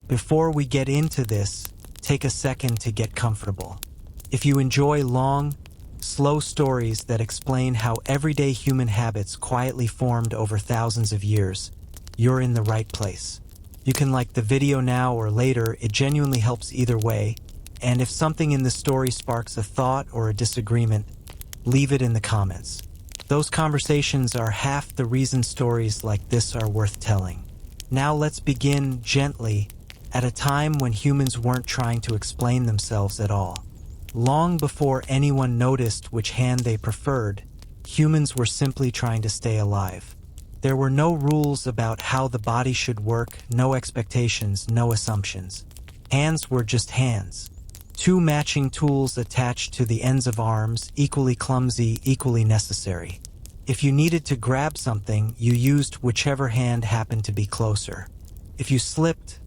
Before we get into this, take a second to get comfortable. If you enjoy long, slow stories that explain how everyday human habits quietly formed over thousands of years, you're in the right place. You can like the video now or later, it genuinely helps either way, and if something in the story sparks a thought or a disagreement, leave it in the comments. Those conversations are half the reason stories like this are worth telling. Now let's begin gently, at a time when humans weren't trying to explain themselves at all. Long before anyone noticed which hand they preferred, humans were simply trying to stay alive. There were no rules about how the body should work, no expectations, no assumptions. Hands were just hands. Two matching tools attached to the ends of arms, equally clumsy, equally necessary. If you needed to grab something, you used whichever hand happened to be closer. If you slipped,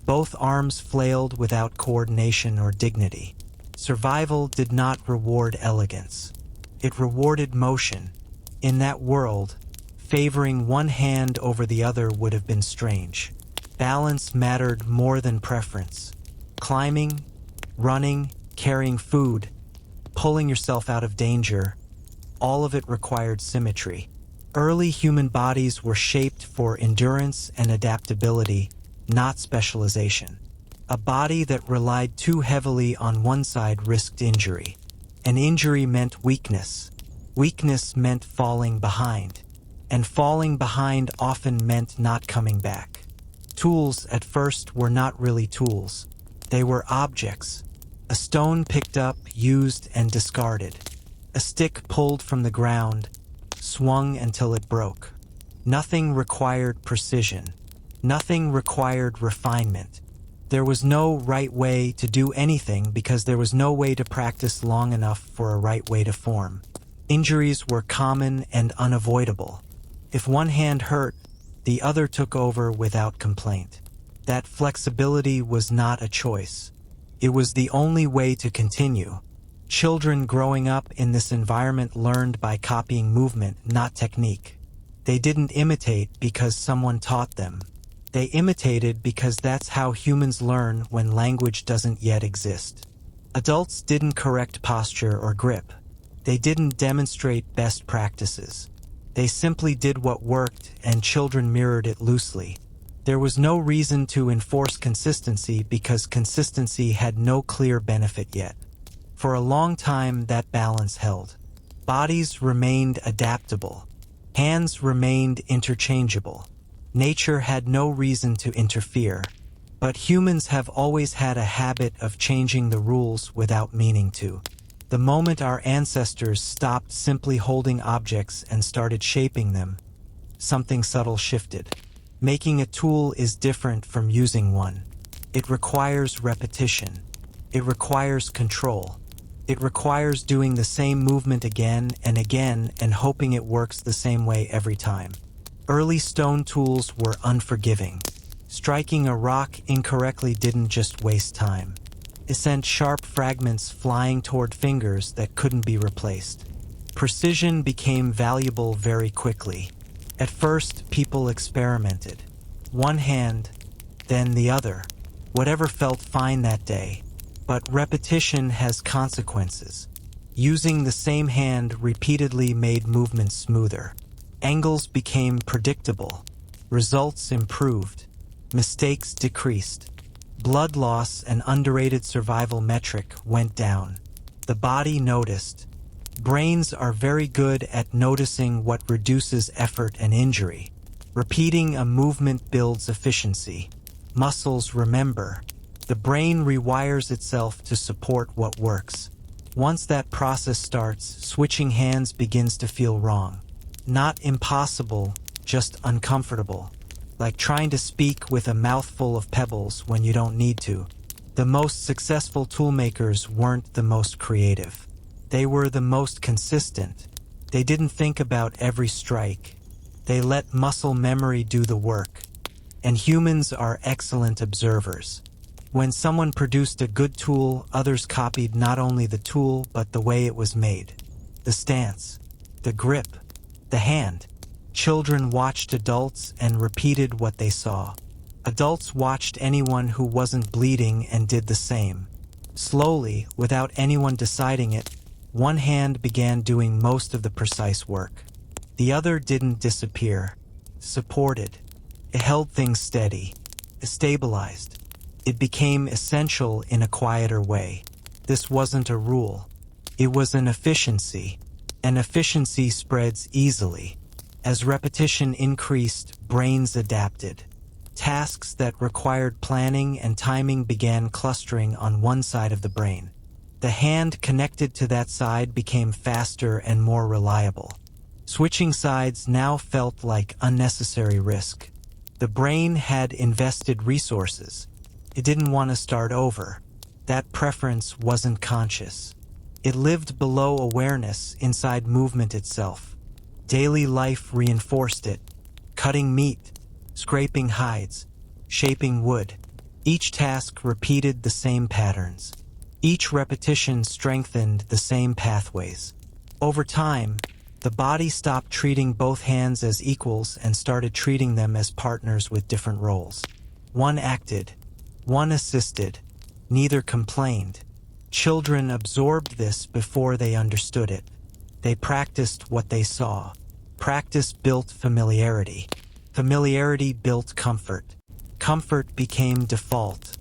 both arms flailed without coordination or dignity. Survival did not reward elegance. It rewarded motion. In that world, favoring one hand over the other would have been strange. Balance mattered more than preference. Climbing, running, carrying food, pulling yourself out of danger, all of it required symmetry. Early human bodies were shaped for endurance and adaptability, not specialization. A body that relied too heavily on one side risked injury. An injury meant weakness. Weakness meant falling behind. And falling behind often meant not coming back. Tools at first were not really tools. They were objects. A stone picked up, used, and discarded. A stick pulled from the ground, swung until it broke. Nothing required precision. Nothing required refinement. There was no right way to do anything because there was no way to practice long enough for a right way to form. Injuries were common and unavoidable. If one hand hurt, the other took over without complaint. That flexibility was not a choice. It was the only way to continue. Children growing up in this environment learned by copying movement, not technique. They didn't imitate because someone taught them. They imitated because that's how humans learn when language doesn't yet exist. Adults didn't correct posture or grip. They didn't demonstrate best practices. They simply did what worked, and children mirrored it loosely. There was no reason to enforce consistency because consistency had no clear benefit yet. For a long time, that balance held. Bodies remained adaptable. Hands remained interchangeable. Nature had no reason to interfere. But humans have always had a habit of changing the rules without meaning to. The moment our ancestors stopped simply holding objects and started shaping them, something subtle shifted. Making a tool is different from using one. It requires repetition. It requires control. It requires doing the same movement again and again and hoping it works the same way every time. Early stone tools were unforgiving. Striking a rock incorrectly didn't just waste time. It sent sharp fragments flying toward fingers that couldn't be replaced. Precision became valuable very quickly. At first, people experimented. One hand, then the other. Whatever felt fine that day. But repetition has consequences. Using the same hand repeatedly made movements smoother. Angles became predictable. Results improved. Mistakes decreased. Blood loss, an underrated survival metric, went down. The body noticed. Brains are very good at noticing what reduces effort and injury. Repeating a movement builds efficiency. Muscles remember. The brain rewires itself to support what works. Once that process starts, switching hands begins to feel wrong. Not impossible, just uncomfortable. Like trying to speak with a mouthful of pebbles when you don't need to. The most successful toolmakers weren't the most creative. They were the most consistent. They didn't think about every strike. They let muscle memory do the work. And humans are excellent observers. When someone produced a good tool, others copied not only the tool but the way it was made. The stance, the grip, the hand. Children watched adults and repeated what they saw. Adults watched anyone who wasn't bleeding and did the same. Slowly, without anyone deciding it, one hand began doing most of the precise work. The other didn't disappear. Supported. It held things steady. It stabilized. It became essential in a quieter way. This wasn't a rule. It was an efficiency. And efficiency spreads easily. As repetition increased, brains adapted. Tasks that required planning and timing began clustering on one side of the brain. The hand connected to that side became faster and more reliable. Switching sides now felt like unnecessary risk. The brain had invested resources. It didn't want to start over. That preference wasn't conscious. It lived below awareness inside movement itself. Daily life reinforced it. Cutting meat, scraping hides, shaping wood. Each task repeated the same patterns. Each repetition strengthened the same pathways. Over time, the body stopped treating both hands as equals and started treating them as partners with different roles. One acted, one assisted, neither complained. Children absorbed this before they understood it. They practiced what they saw. Practice built familiarity. Familiarity built comfort. Comfort became default.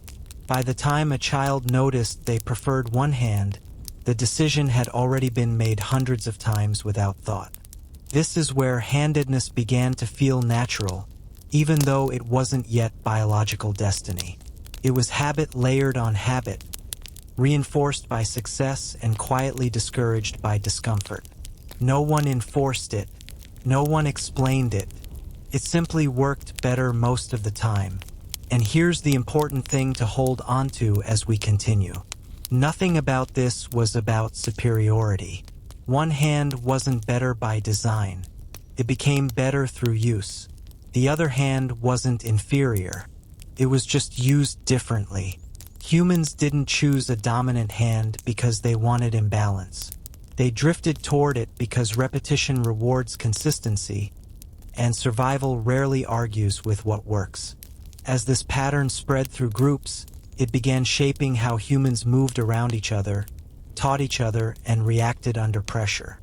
By the time a child noticed they preferred one hand, the decision had already been made hundreds of times without thought. This is where handedness began to feel natural, even though it wasn't yet biological destiny. It was habit layered on habit, reinforced by success and quietly discouraged by discomfort. No one enforced it. No one explained it. It simply worked better most of the time. And here's the important thing to hold onto as we continue. Nothing about this was about superiority. One hand wasn't better by design. It became better through use. The other hand wasn't inferior. It was just used differently. Humans didn't choose a dominant hand because they wanted imbalance. They drifted toward it because repetition rewards consistency, and survival rarely argues with what works. As this pattern spread through groups, it began shaping how humans moved around each other, taught each other, and reacted under pressure.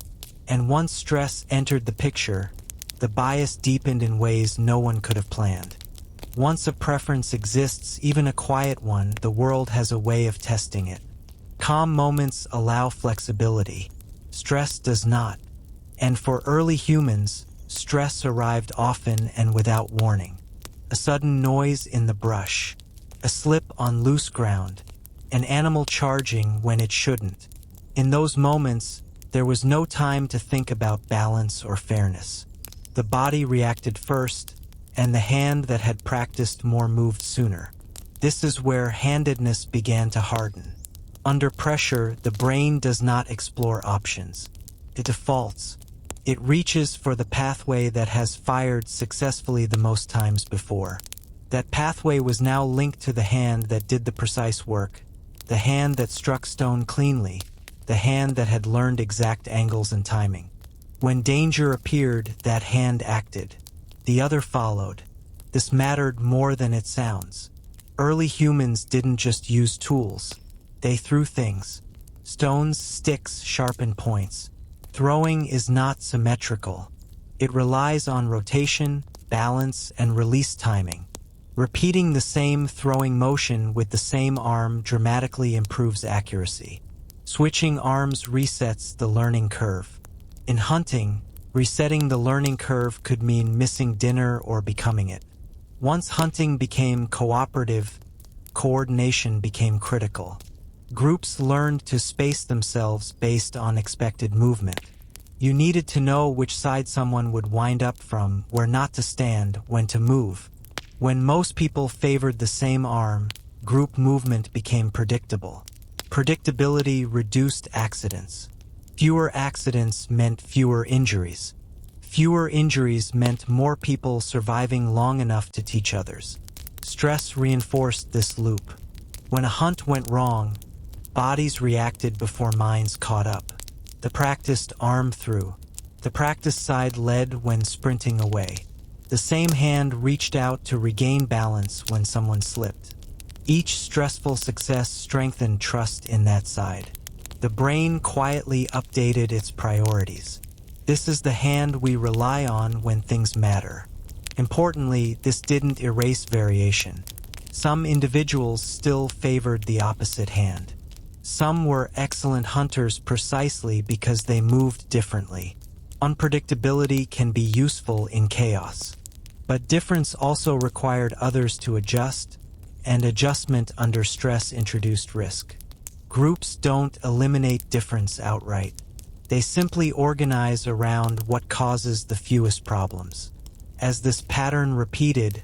And once stress entered the picture, the bias deepened in ways no one could have planned. Once a preference exists, even a quiet one, the world has a way of testing it. Calm moments allow flexibility. Stress does not. And for early humans, stress arrived often and without warning. A sudden noise in the brush, a slip on loose ground, an animal charging when it shouldn't. In those moments, there was no time to think about balance or fairness. The body reacted first, and the hand that had practiced more moved sooner. This is where handedness began to harden. Under pressure, the brain does not explore options. It defaults. It reaches for the pathway that has fired successfully the most times before. That pathway was now linked to the hand that did the precise work, the hand that struck stone cleanly, the hand that had learned exact angles and timing. When danger appeared, that hand acted. The other followed. This mattered more than it sounds. Early humans didn't just use tools. They threw things. Stones, sticks, sharpened points. Throwing is not symmetrical. It relies on rotation, balance, and release timing. Repeating the same throwing motion with the same arm dramatically improves accuracy. Switching arms resets the learning curve. In hunting, resetting the learning curve could mean missing dinner or becoming it. Once hunting became cooperative, coordination became critical. Groups learned to space themselves based on expected movement. You needed to know which side someone would wind up from, where not to stand, when to move. When most people favored the same arm, group movement became predictable. Predictability reduced accidents. Fewer accidents meant fewer injuries. Fewer injuries meant more people surviving long enough to teach others. Stress reinforced this loop. When a hunt went wrong, bodies reacted before minds caught up. The practiced arm threw. The practiced side led when sprinting away. The same hand reached out to regain balance when someone slipped. Each stressful success strengthened trust in that side. The brain quietly updated its priorities. This is the hand we rely on when things matter. Importantly, this didn't erase variation. Some individuals still favored the opposite hand. Some were excellent hunters precisely because they moved differently. Unpredictability can be useful in chaos. But difference also required others to adjust, and adjustment under stress introduced risk. Groups don't eliminate difference outright. They simply organize around what causes the fewest problems. As this pattern repeated,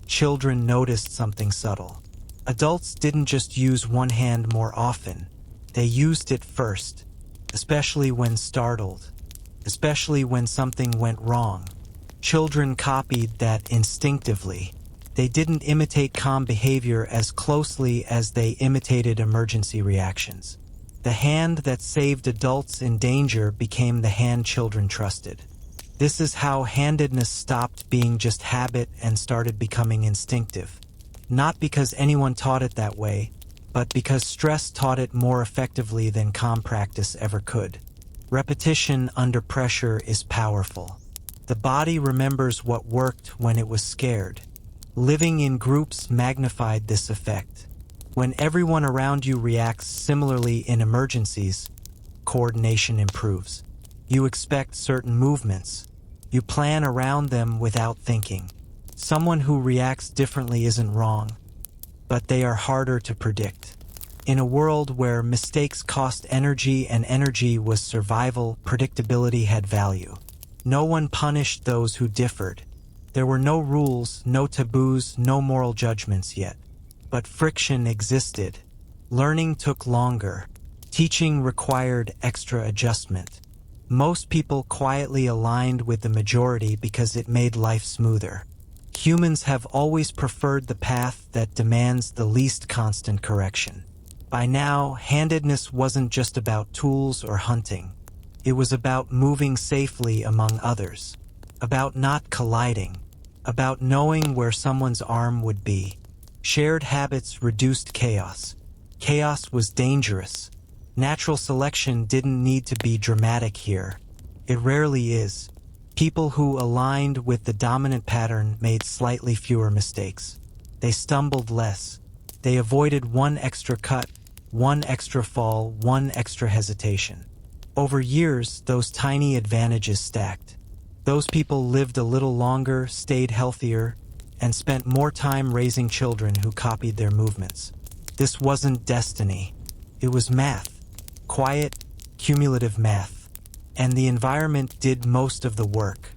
children noticed something subtle. Adults didn't just use one hand more often. They used it first, especially when startled, especially when something went wrong. Children copied that instinctively. They didn't imitate calm behavior as closely as they imitated emergency reactions. The hand that saved adults in danger became the hand children trusted. This is how handedness stopped being just habit and started becoming instinctive. Not because anyone taught it that way, but because stress taught it more effectively than calm practice ever could. Repetition under pressure is powerful. The body remembers what worked when it was scared. Living in groups magnified this effect. When everyone around you reacts similarly in emergencies, coordination improves. You expect certain movements. You plan around them without thinking. Someone who reacts differently isn't wrong, but they are harder to predict. In a world where mistakes cost energy and energy was survival, predictability had value. No one punished those who differed. There were no rules, no taboos, no moral judgments yet. But friction existed. Learning took longer. Teaching required extra adjustment. Most people quietly aligned with the majority because it made life smoother. Humans have always preferred the path that demands the least constant correction. By now, handedness wasn't just about tools or hunting. It was about moving safely among others, about not colliding, about knowing where someone's arm would be. Shared habits reduced chaos. Chaos was dangerous. Natural selection didn't need to be dramatic here. It rarely is. People who aligned with the dominant pattern made slightly fewer mistakes. They stumbled less. They avoided one extra cut, one extra fall, one extra hesitation. Over years, those tiny advantages stacked. Those people lived a little longer, stayed healthier, and spent more time raising children who copied their movements. This wasn't destiny. It was math. Quiet, cumulative math. And the environment did most of the work.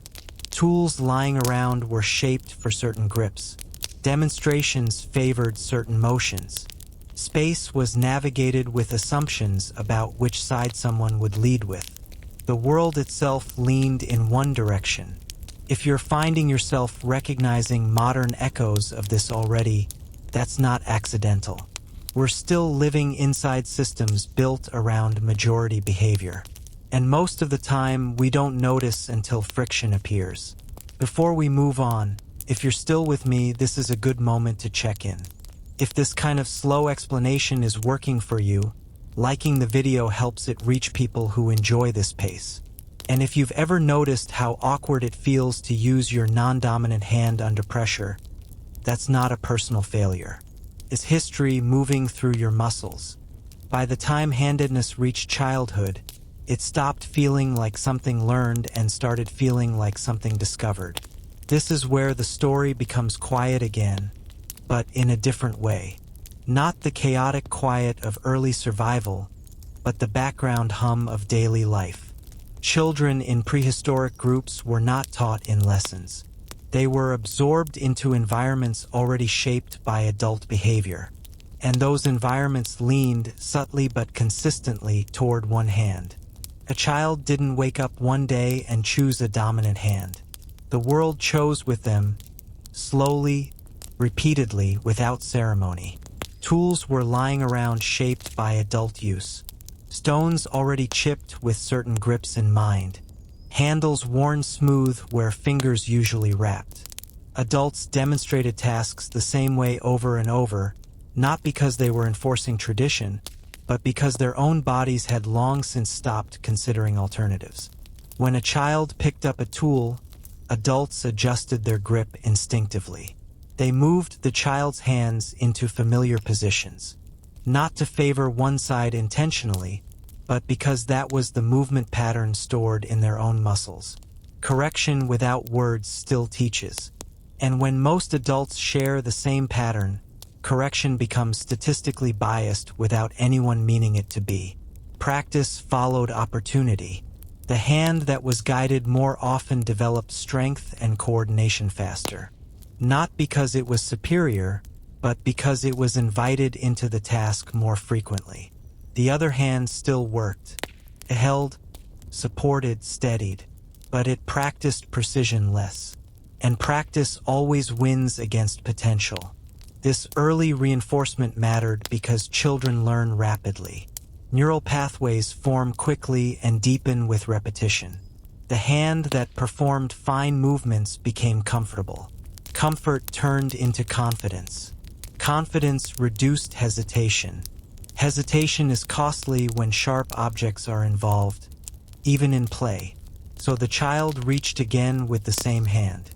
Tools lying around were shaped for certain grips. Demonstrations favored certain motions. Space was navigated with assumptions about which side someone would lead with. The world itself leaned in one direction. If you're finding yourself recognizing modern echoes of this already, that's not accidental. We're still living inside systems built around majority behavior. And most of the time, we don't notice until friction appears. Before we move on, if you're still with me, this is a good moment to check in. If this kind of slow explanation is working for you, liking the video helps it reach people who enjoy this pace. And if you've ever noticed how awkward it feels to use your non-dominant hand under pressure, that's not a personal failure. It's history moving through your muscles. By the time handedness reached childhood, it stopped feeling like something learned and started feeling like something discovered. This is where the story becomes quiet again, but in a different way. Not the chaotic quiet of early survival, but the background hum of daily life. Children in prehistoric groups were not taught in lessons. They were absorbed into environments already shaped by adult behavior. And those environments leaned, subtly but consistently, toward one hand. A child didn't wake up one day and choose a dominant hand. The world chose with them, slowly, repeatedly, without ceremony. Tools were lying around shaped by adult use. Stones already chipped with certain grips in mind. Handles worn smooth where fingers usually wrapped. Adults demonstrated tasks the same way over and over, not because they were enforcing tradition, but because their own bodies had long since stopped considering alternatives. When a child picked up a tool, adults adjusted their grip instinctively. They moved the child's hands into familiar positions, not to favor one side intentionally, but because that was the movement pattern stored in their own muscles. Correction without words still teaches. And when most adults share the same pattern, correction becomes statistically biased without anyone meaning it to be. Practice followed opportunity. The hand that was guided more often developed strength and coordination faster. Not because it was superior, but because it was invited into the task more frequently. The other hand still worked. It held, supported, steadied, but it practiced precision less. And practice always wins against potential. This early reinforcement mattered because children learn rapidly. Neural pathways form quickly and deepen with repetition. The hand that performed fine movements became comfortable. Comfort turned into confidence. Confidence reduced hesitation. Hesitation is costly when sharp objects are involved, even in play. So the child reached again with the same hand.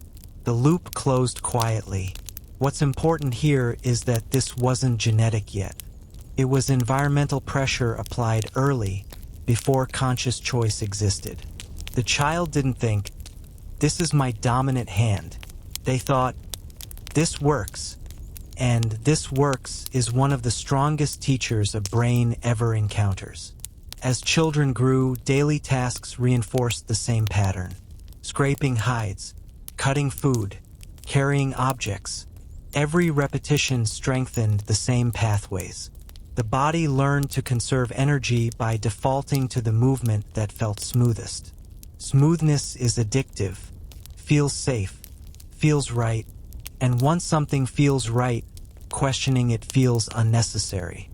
The loop closed quietly. What's important here is that this wasn't genetic yet. It was environmental pressure applied early, before conscious choice existed. The child didn't think, "This is my dominant hand." They thought, "This works." And "this works" is one of the strongest teachers a brain ever encounters. As children grew, daily tasks reinforced the same pattern. Scraping hides, cutting food, carrying objects. Every repetition strengthened the same pathways. The body learned to conserve energy by defaulting to the movement that felt smoothest. Smoothness is addictive, feels safe, feels right, and once something feels right, questioning it feels unnecessary.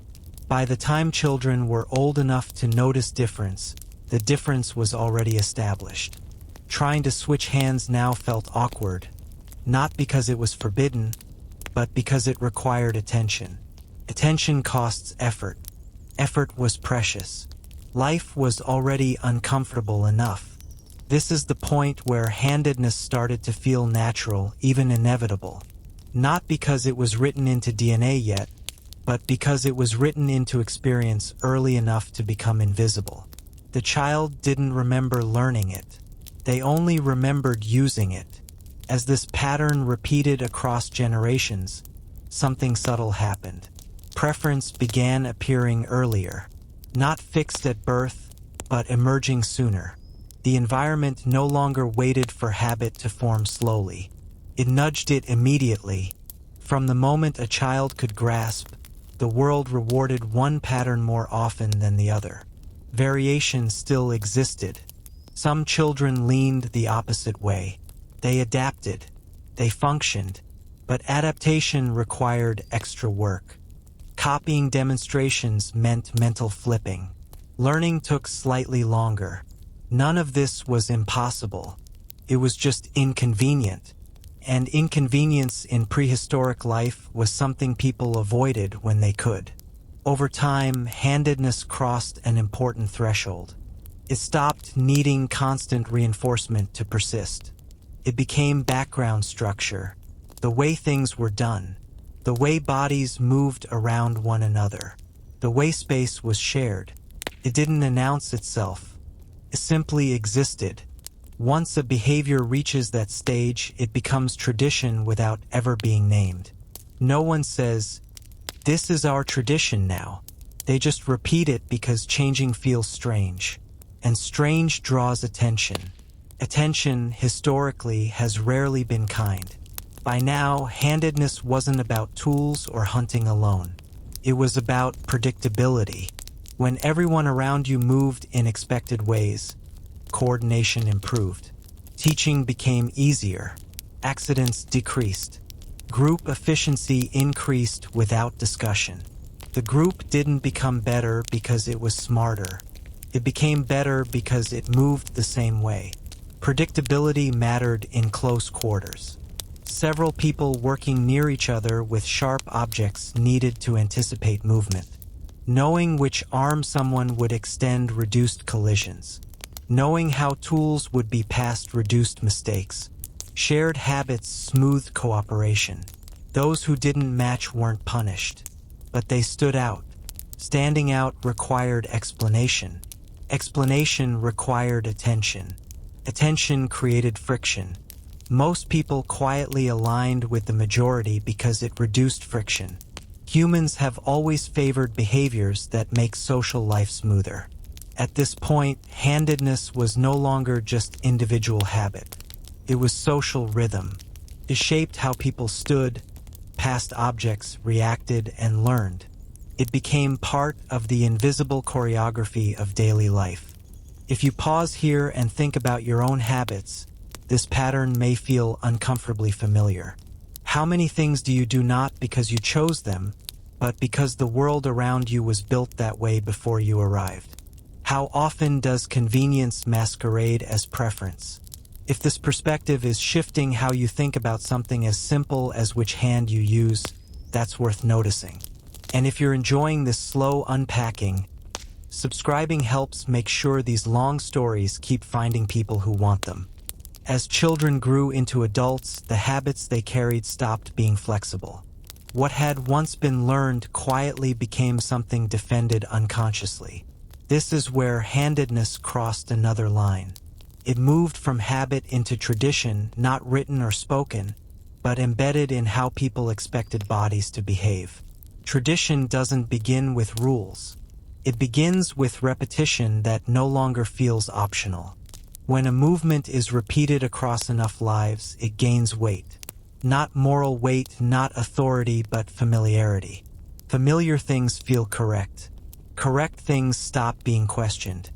By the time children were old enough to notice difference, the difference was already established. Trying to switch hands now felt awkward, not because it was forbidden, but because it required attention. Attention costs effort. Effort was precious. Life was already uncomfortable enough. This is the point where handedness started to feel natural, even inevitable. Not because it was written into DNA yet, but because it was written into experience early enough to become invisible. The child didn't remember learning it. They only remembered using it. As this pattern repeated across generations, something subtle happened. Preference began appearing earlier, not fixed at birth, but emerging sooner. The environment no longer waited for habit to form slowly. It nudged it immediately. From the moment a child could grasp, the world rewarded one pattern more often than the other. Variation still existed. Some children leaned the opposite way. They adapted. They functioned. But adaptation required extra work. Copying demonstrations meant mental flipping. Learning took slightly longer. None of this was impossible. It was just inconvenient. And inconvenience in prehistoric life was something people avoided when they could. Over time, handedness crossed an important threshold. It stopped needing constant reinforcement to persist. It became background structure, the way things were done, the way bodies moved around one another, the way space was shared. It didn't announce itself. It simply existed. Once a behavior reaches that stage, it becomes tradition without ever being named. No one says, "This is our tradition now." They just repeat it because changing feels strange. And strange draws attention. Attention, historically, has rarely been kind. By now, handedness wasn't about tools or hunting alone. It was about predictability. When everyone around you moved in expected ways, coordination improved. Teaching became easier. Accidents decreased. Group efficiency increased without discussion. The group didn't become better because it was smarter. It became better because it moved the same way. Predictability mattered in close quarters. Several people working near each other with sharp objects needed to anticipate movement. Knowing which arm someone would extend reduced collisions. Knowing how tools would be passed reduced mistakes. Shared habits smoothed cooperation. Those who didn't match weren't punished, but they stood out. Standing out required explanation. Explanation required attention. Attention created friction. Most people quietly aligned with the majority because it reduced friction. Humans have always favored behaviors that make social life smoother. At this point, handedness was no longer just individual habit. It was social rhythm. It shaped how people stood, passed objects, reacted, and learned. It became part of the invisible choreography of daily life. If you pause here and think about your own habits, this pattern may feel uncomfortably familiar. How many things do you do not because you chose them, but because the world around you was built that way before you arrived? How often does convenience masquerade as preference? If this perspective is shifting how you think about something as simple as which hand you use, that's worth noticing. And if you're enjoying this slow unpacking, subscribing helps make sure these long stories keep finding people who want them. As children grew into adults, the habits they carried stopped being flexible. What had once been learned quietly became something defended unconsciously. This is where handedness crossed another line. It moved from habit into tradition, not written or spoken, but embedded in how people expected bodies to behave. Tradition doesn't begin with rules. It begins with repetition that no longer feels optional. When a movement is repeated across enough lives, it gains weight. Not moral weight, not authority, but familiarity. Familiar things feel correct. Correct things stop being questioned.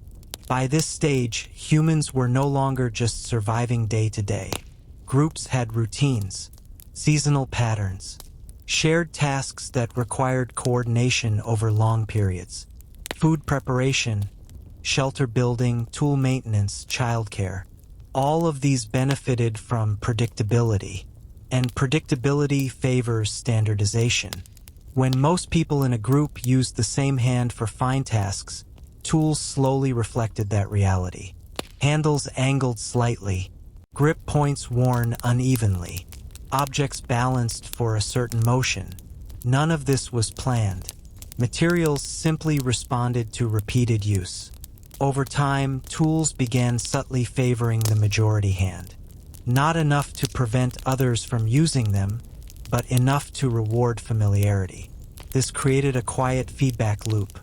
By this stage, humans were no longer just surviving day to day. Groups had routines, seasonal patterns, shared tasks that required coordination over long periods. Food preparation, shelter building, tool maintenance, childcare. All of these benefited from predictability, and predictability favors standardization. When most people in a group used the same hand for fine tasks, tools slowly reflected that reality. Handles angled slightly, grip points worn unevenly, objects balanced for a certain motion. None of this was planned. Materials simply responded to repeated use. Over time, tools began subtly favoring the majority hand. Not enough to prevent others from using them, but enough to reward familiarity. This created a quiet feedback loop.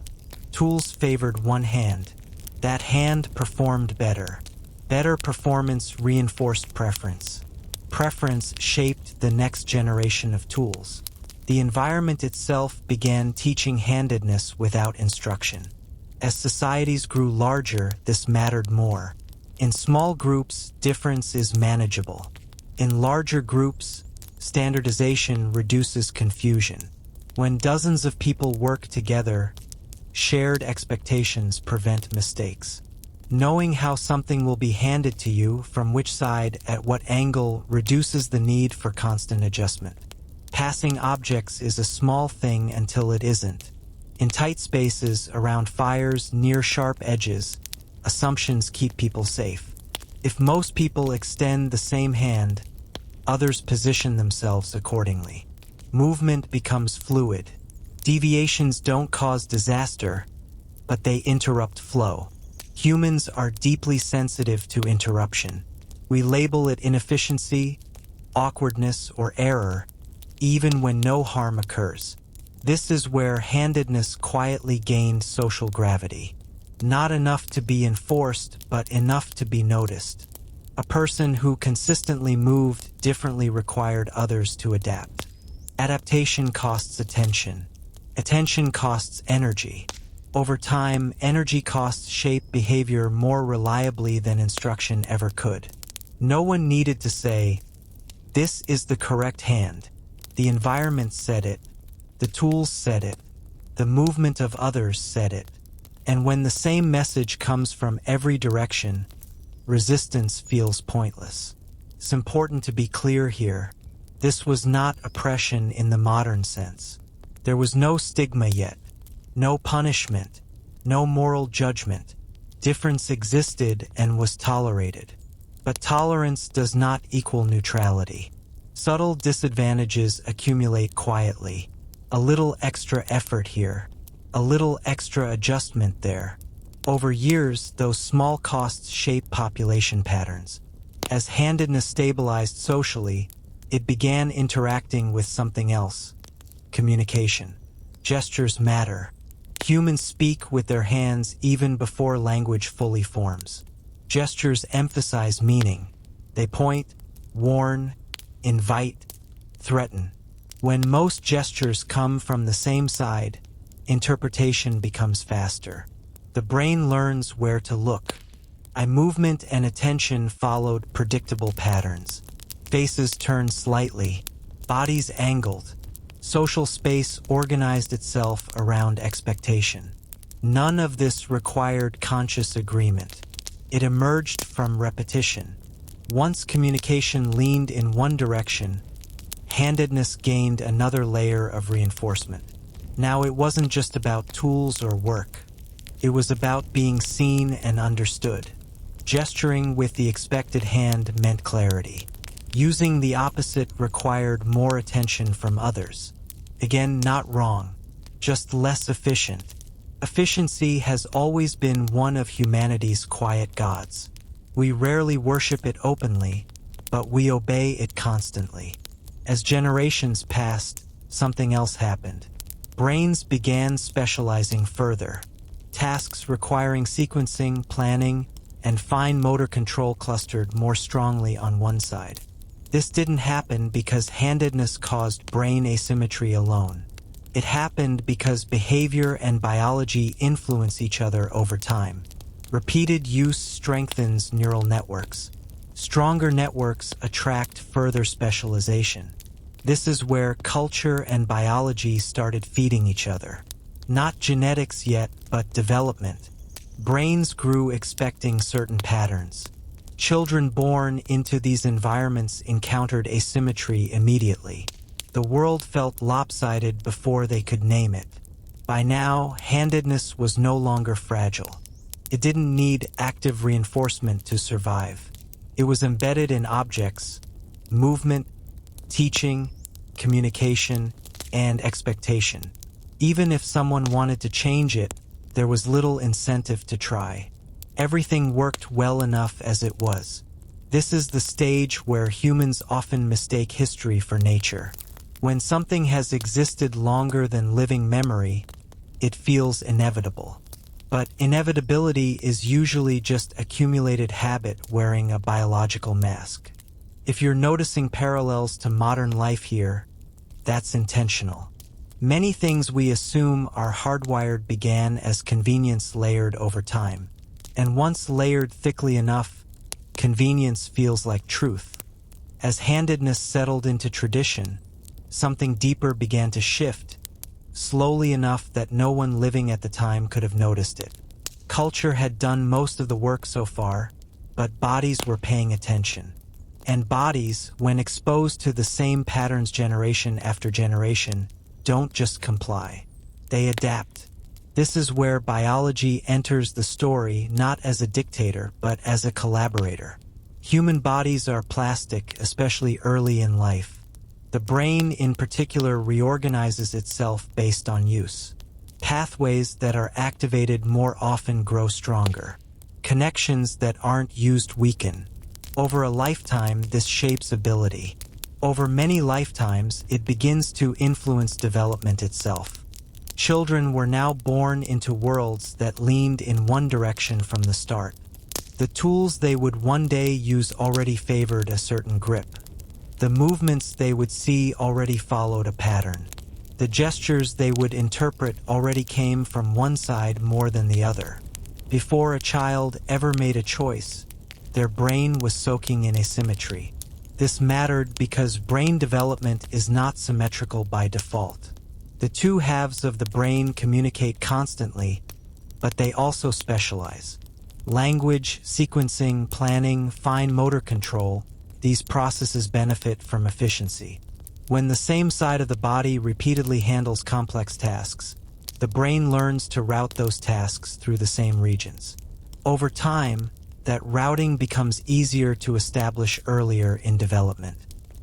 Tools favored one hand. That hand performed better. Better performance reinforced preference. Preference shaped the next generation of tools. The environment itself began teaching handedness without instruction. As societies grew larger, this mattered more. In small groups, difference is manageable. In larger groups, standardization reduces confusion. When dozens of people work together, shared expectations prevent mistakes. Knowing how something will be handed to you, from which side, at what angle, reduces the need for constant adjustment. Passing objects is a small thing until it isn't. In tight spaces, around fires, near sharp edges, assumptions keep people safe. If most people extend the same hand, others position themselves accordingly. Movement becomes fluid. Deviations don't cause disaster, but they interrupt flow. Humans are deeply sensitive to interruption. We label it inefficiency, awkwardness, or error, even when no harm occurs. This is where handedness quietly gained social gravity. Not enough to be enforced, but enough to be noticed. A person who consistently moved differently required others to adapt. Adaptation costs attention. Attention costs energy. Over time, energy costs shape behavior more reliably than instruction ever could. No one needed to say, "This is the correct hand." The environment said it. The tools said it. The movement of others said it. And when the same message comes from every direction, resistance feels pointless. It's important to be clear here. This was not oppression in the modern sense. There was no stigma yet, no punishment, no moral judgment. Difference existed and was tolerated. But tolerance does not equal neutrality. Subtle disadvantages accumulate quietly. A little extra effort here, a little extra adjustment there. Over years, those small costs shape population patterns. As handedness stabilized socially, it began interacting with something else. Communication. Gestures matter. Humans speak with their hands even before language fully forms. Gestures emphasize meaning. They point, warn, invite, threaten. When most gestures come from the same side, interpretation becomes faster. The brain learns where to look. Eye movement and attention followed predictable patterns. Faces turned slightly, bodies angled. Social space organized itself around expectation. None of this required conscious agreement. It emerged from repetition. Once communication leaned in one direction, handedness gained another layer of reinforcement. Now it wasn't just about tools or work. It was about being seen and understood. Gesturing with the expected hand meant clarity. Using the opposite required more attention from others. Again, not wrong, just less efficient. Efficiency has always been one of humanity's quiet gods. We rarely worship it openly, but we obey it constantly. As generations passed, something else happened. Brains began specializing further. Tasks requiring sequencing, planning, and fine motor control clustered more strongly on one side. This didn't happen because handedness caused brain asymmetry alone. It happened because behavior and biology influence each other over time. Repeated use strengthens neural networks. Stronger networks attract further specialization. This is where culture and biology started feeding each other. Not genetics yet, but development. Brains grew expecting certain patterns. Children born into these environments encountered asymmetry immediately. The world felt lopsided before they could name it. By now, handedness was no longer fragile. It didn't need active reinforcement to survive. It was embedded in objects, movement, teaching, communication, and expectation. Even if someone wanted to change it, there was little incentive to try. Everything worked well enough as it was. This is the stage where humans often mistake history for nature. When something has existed longer than living memory, it feels inevitable. But inevitability is usually just accumulated habit wearing a biological mask. If you're noticing parallels to modern life here, that's intentional. Many things we assume are hardwired began as convenience layered over time. And once layered thickly enough, convenience feels like truth. As handedness settled into tradition, something deeper began to shift, slowly enough that no one living at the time could have noticed it. Culture had done most of the work so far, but bodies were paying attention. And bodies, when exposed to the same patterns generation after generation, don't just comply. They adapt. This is where biology enters the story not as a dictator, but as a collaborator. Human bodies are plastic, especially early in life. The brain, in particular, reorganizes itself based on use. Pathways that are activated more often grow stronger. Connections that aren't used weaken. Over a lifetime, this shapes ability. Over many lifetimes, it begins to influence development itself. Children were now born into worlds that leaned in one direction from the start. The tools they would one day use already favored a certain grip. The movements they would see already followed a pattern. The gestures they would interpret already came from one side more than the other. Before a child ever made a choice, their brain was soaking in asymmetry. This mattered because brain development is not symmetrical by default. The two halves of the brain communicate constantly, but they also specialize. Language, sequencing, planning, fine motor control, these processes benefit from efficiency. When the same side of the body repeatedly handles complex tasks, the brain learns to route those tasks through the same regions. Over time, that routing becomes easier to establish earlier in development.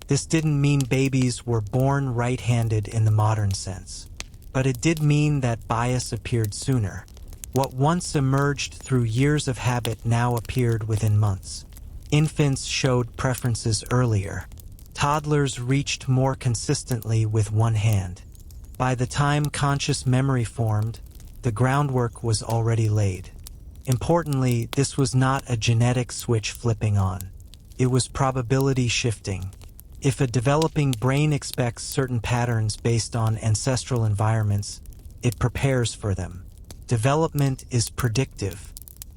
This didn't mean babies were born right-handed in the modern sense, but it did mean that bias appeared sooner. What once emerged through years of habit now appeared within months. Infants showed preferences earlier. Toddlers reached more consistently with one hand. By the time conscious memory formed, the groundwork was already laid. Importantly, this was not a genetic switch flipping on. It was probability shifting. If a developing brain expects certain patterns based on ancestral environments, it prepares for them. Development is predictive.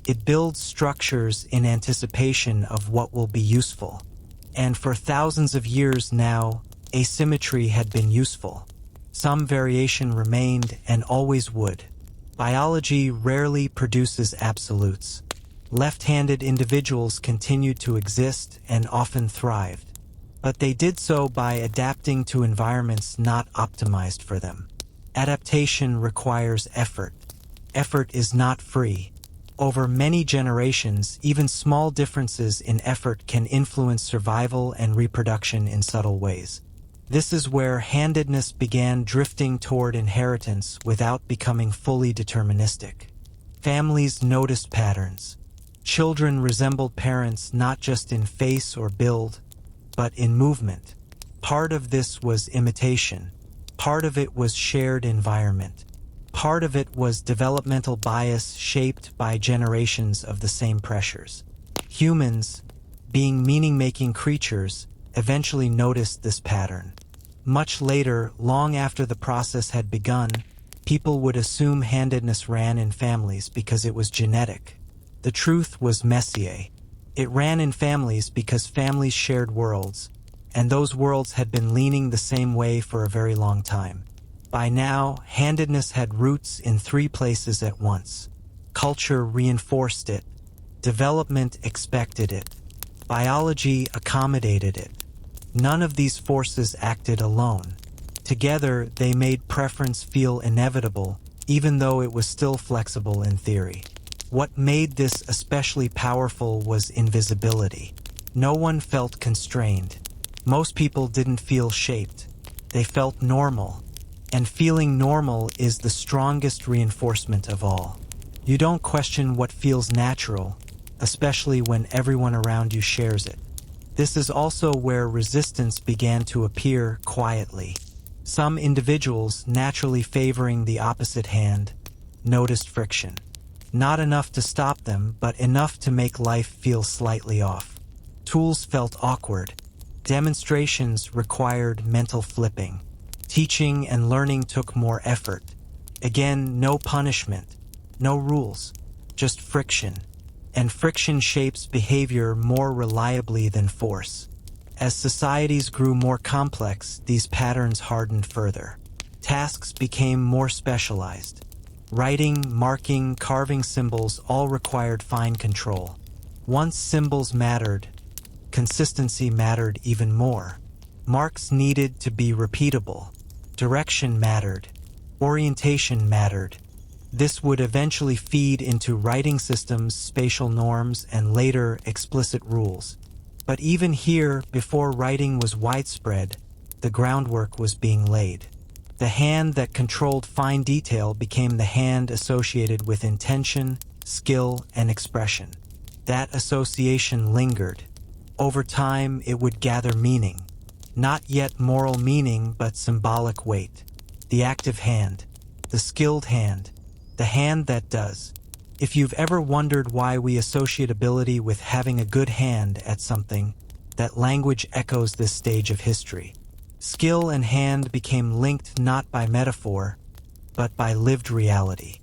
It builds structures in anticipation of what will be useful. And for thousands of years now, asymmetry had been useful. Some variation remained and always would. Biology rarely produces absolutes. Left-handed individuals continued to exist and often thrived, but they did so by adapting to environments not optimized for them. Adaptation requires effort. Effort is not free. Over many generations, even small differences in effort can influence survival and reproduction in subtle ways. This is where handedness began drifting toward inheritance without becoming fully deterministic. Families noticed patterns. Children resembled parents not just in face or build, but in movement. Part of this was imitation. Part of it was shared environment. Part of it was developmental bias shaped by generations of the same pressures. Humans, being meaning-making creatures, eventually noticed this pattern. Much later, long after the process had begun, people would assume handedness ran in families because it was genetic. The truth was messier. It ran in families because families shared worlds, and those worlds had been leaning the same way for a very long time. By now, handedness had roots in 3 places at once. Culture reinforced it. Development expected it. Biology accommodated it. None of these forces acted alone. Together, they made preference feel inevitable, even though it was still flexible in theory. What made this especially powerful was invisibility. No one felt constrained. Most people didn't feel shaped. They felt normal. And feeling normal is the strongest reinforcement of all. You don't question what feels natural, especially when everyone around you shares it. This is also where resistance began to appear quietly. Some individuals, naturally favoring the opposite hand, noticed friction. Not enough to stop them, but enough to make life feel slightly off. Tools felt awkward. Demonstrations required mental flipping. Teaching and learning took more effort. Again, no punishment, no rules, just friction. And friction shapes behavior more reliably than force. As societies grew more complex, these patterns hardened further. Tasks became more specialized. Writing, marking, carving symbols all required fine control. Once symbols mattered, consistency mattered even more. Marks needed to be repeatable. Direction mattered. Orientation mattered. This would eventually feed into writing systems, spatial norms, and later explicit rules. But even here, before writing was widespread, the groundwork was being laid. The hand that controlled fine detail became the hand associated with intention, skill, and expression. That association lingered. Over time, it would gather meaning. Not yet moral meaning, but symbolic weight. The active hand. The skilled hand. The hand that does. If you've ever wondered why we associate ability with having a good hand at something, that language echoes this stage of history. Skill and hand became linked not by metaphor, but by lived reality.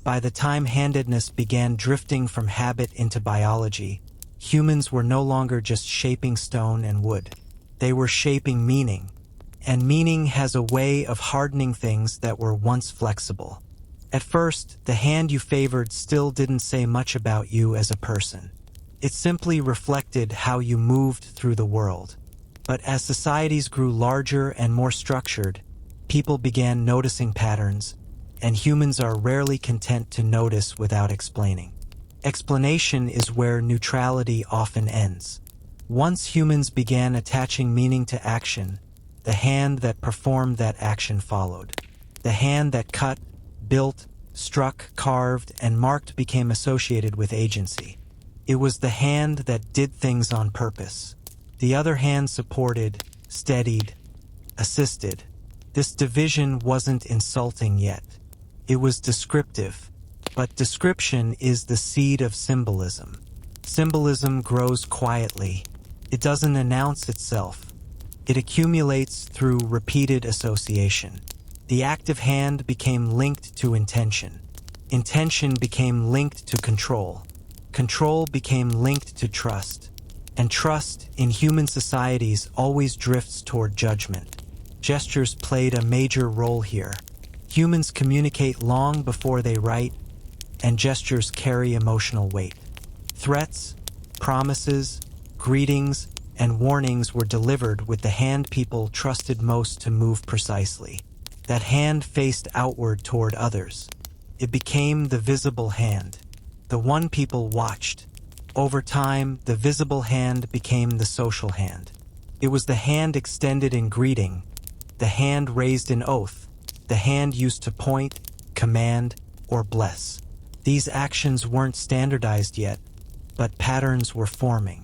By the time handedness began drifting from habit into biology, humans were no longer just shaping stone and wood. They were shaping meaning. And meaning has a way of hardening things that were once flexible. At first, the hand you favored still didn't say much about you as a person. It simply reflected how you moved through the world. But as societies grew larger and more structured, people began noticing patterns, and humans are rarely content to notice without explaining. Explanation is where neutrality often ends. Once humans began attaching meaning to action, the hand that performed that action followed. The hand that cut, built, struck, carved, and marked became associated with agency. It was the hand that did things on purpose. The other hand supported, steadied, assisted. This division wasn't insulting yet. It was descriptive. But description is the seed of symbolism. Symbolism grows quietly. It doesn't announce itself. It accumulates through repeated association. The active hand became linked to intention. Intention became linked to control. Control became linked to trust. And trust, in human societies, always drifts toward judgment. Gestures played a major role here. Humans communicate long before they write, and gestures carry emotional weight. Threats, promises, greetings, and warnings were delivered with the hand people trusted most to move precisely. That hand faced outward toward others. It became the visible hand, the one people watched. Over time, the visible hand became the social hand. It was the hand extended in greeting, the hand raised in oath, the hand used to point, command, or bless. These actions weren't standardized yet, but patterns were forming.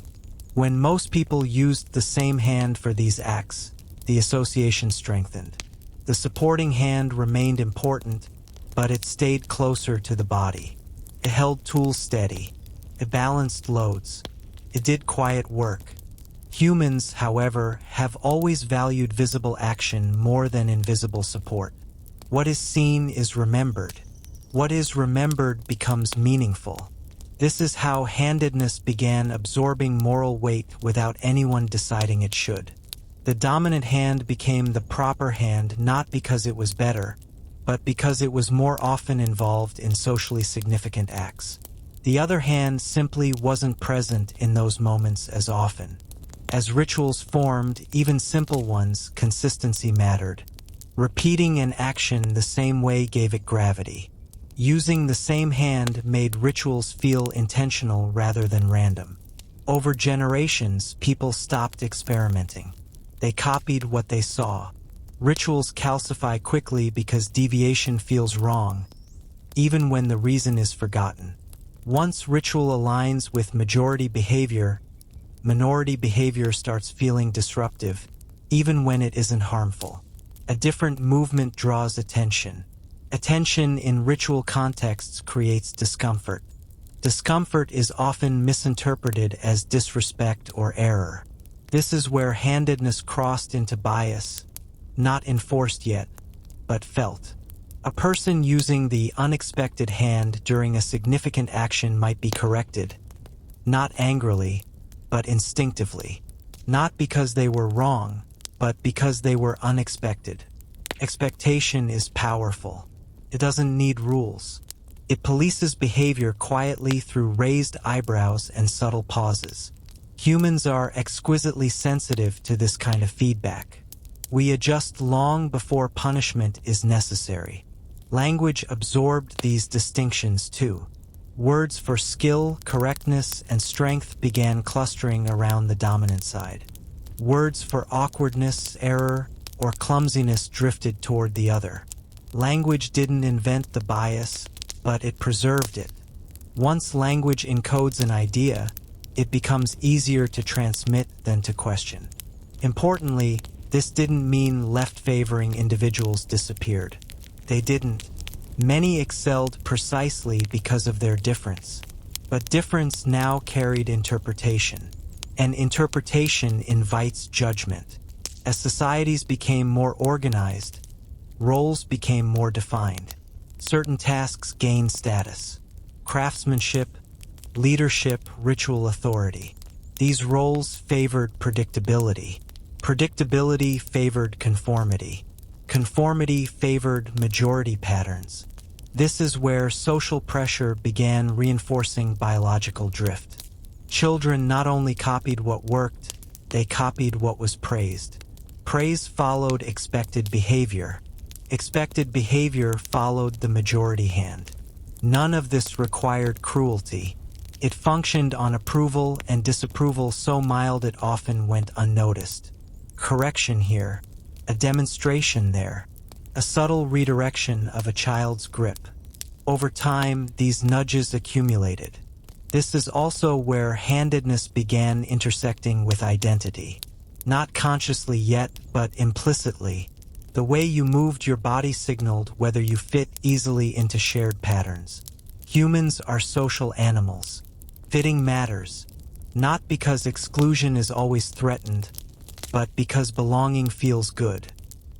When most people used the same hand for these acts, the association strengthened. The supporting hand remained important, but it stayed closer to the body. It held tools steady. It balanced loads. It did quiet work. Humans, however, have always valued visible action more than invisible support. What is seen is remembered. What is remembered becomes meaningful. This is how handedness began absorbing moral weight without anyone deciding it should. The dominant hand became the proper hand not because it was better, but because it was more often involved in socially significant acts. The other hand simply wasn't present in those moments as often. As rituals formed, even simple ones, consistency mattered. Repeating an action the same way gave it gravity. Using the same hand made rituals feel intentional rather than random. Over generations, people stopped experimenting. They copied what they saw. Rituals calcify quickly because deviation feels wrong, even when the reason is forgotten. Once ritual aligns with majority behavior, minority behavior starts feeling disruptive, even when it isn't harmful. A different movement draws attention. Attention in ritual contexts creates discomfort. Discomfort is often misinterpreted as disrespect or error. This is where handedness crossed into bias, not enforced yet, but felt. A person using the unexpected hand during a significant action might be corrected, not angrily, but instinctively. Not because they were wrong, but because they were unexpected. Expectation is powerful. It doesn't need rules. It polices behavior quietly through raised eyebrows and subtle pauses. Humans are exquisitely sensitive to this kind of feedback. We adjust long before punishment is necessary. Language absorbed these distinctions too. Words for skill, correctness, and strength began clustering around the dominant side. Words for awkwardness, error, or clumsiness drifted toward the other. Language didn't invent the bias, but it preserved it. Once language encodes an idea, it becomes easier to transmit than to question. Importantly, this didn't mean left-favoring individuals disappeared. They didn't. Many excelled precisely because of their difference. But difference now carried interpretation. And interpretation invites judgment. As societies became more organized, roles became more defined. Certain tasks gained status. Craftsmanship, leadership, ritual authority. These roles favored predictability. Predictability favored conformity. Conformity favored majority patterns. This is where social pressure began reinforcing biological drift. Children not only copied what worked, they copied what was praised. Praise followed expected behavior. Expected behavior followed the majority hand. None of this required cruelty. It functioned on approval and disapproval so mild it often went unnoticed. Correction here, a demonstration there, a subtle redirection of a child's grip. Over time, these nudges accumulated. This is also where handedness began intersecting with identity. Not consciously yet, but implicitly. The way you moved your body signaled whether you fit easily into shared patterns. Humans are social animals. Fitting matters, not because exclusion is always threatened, but because belonging feels good.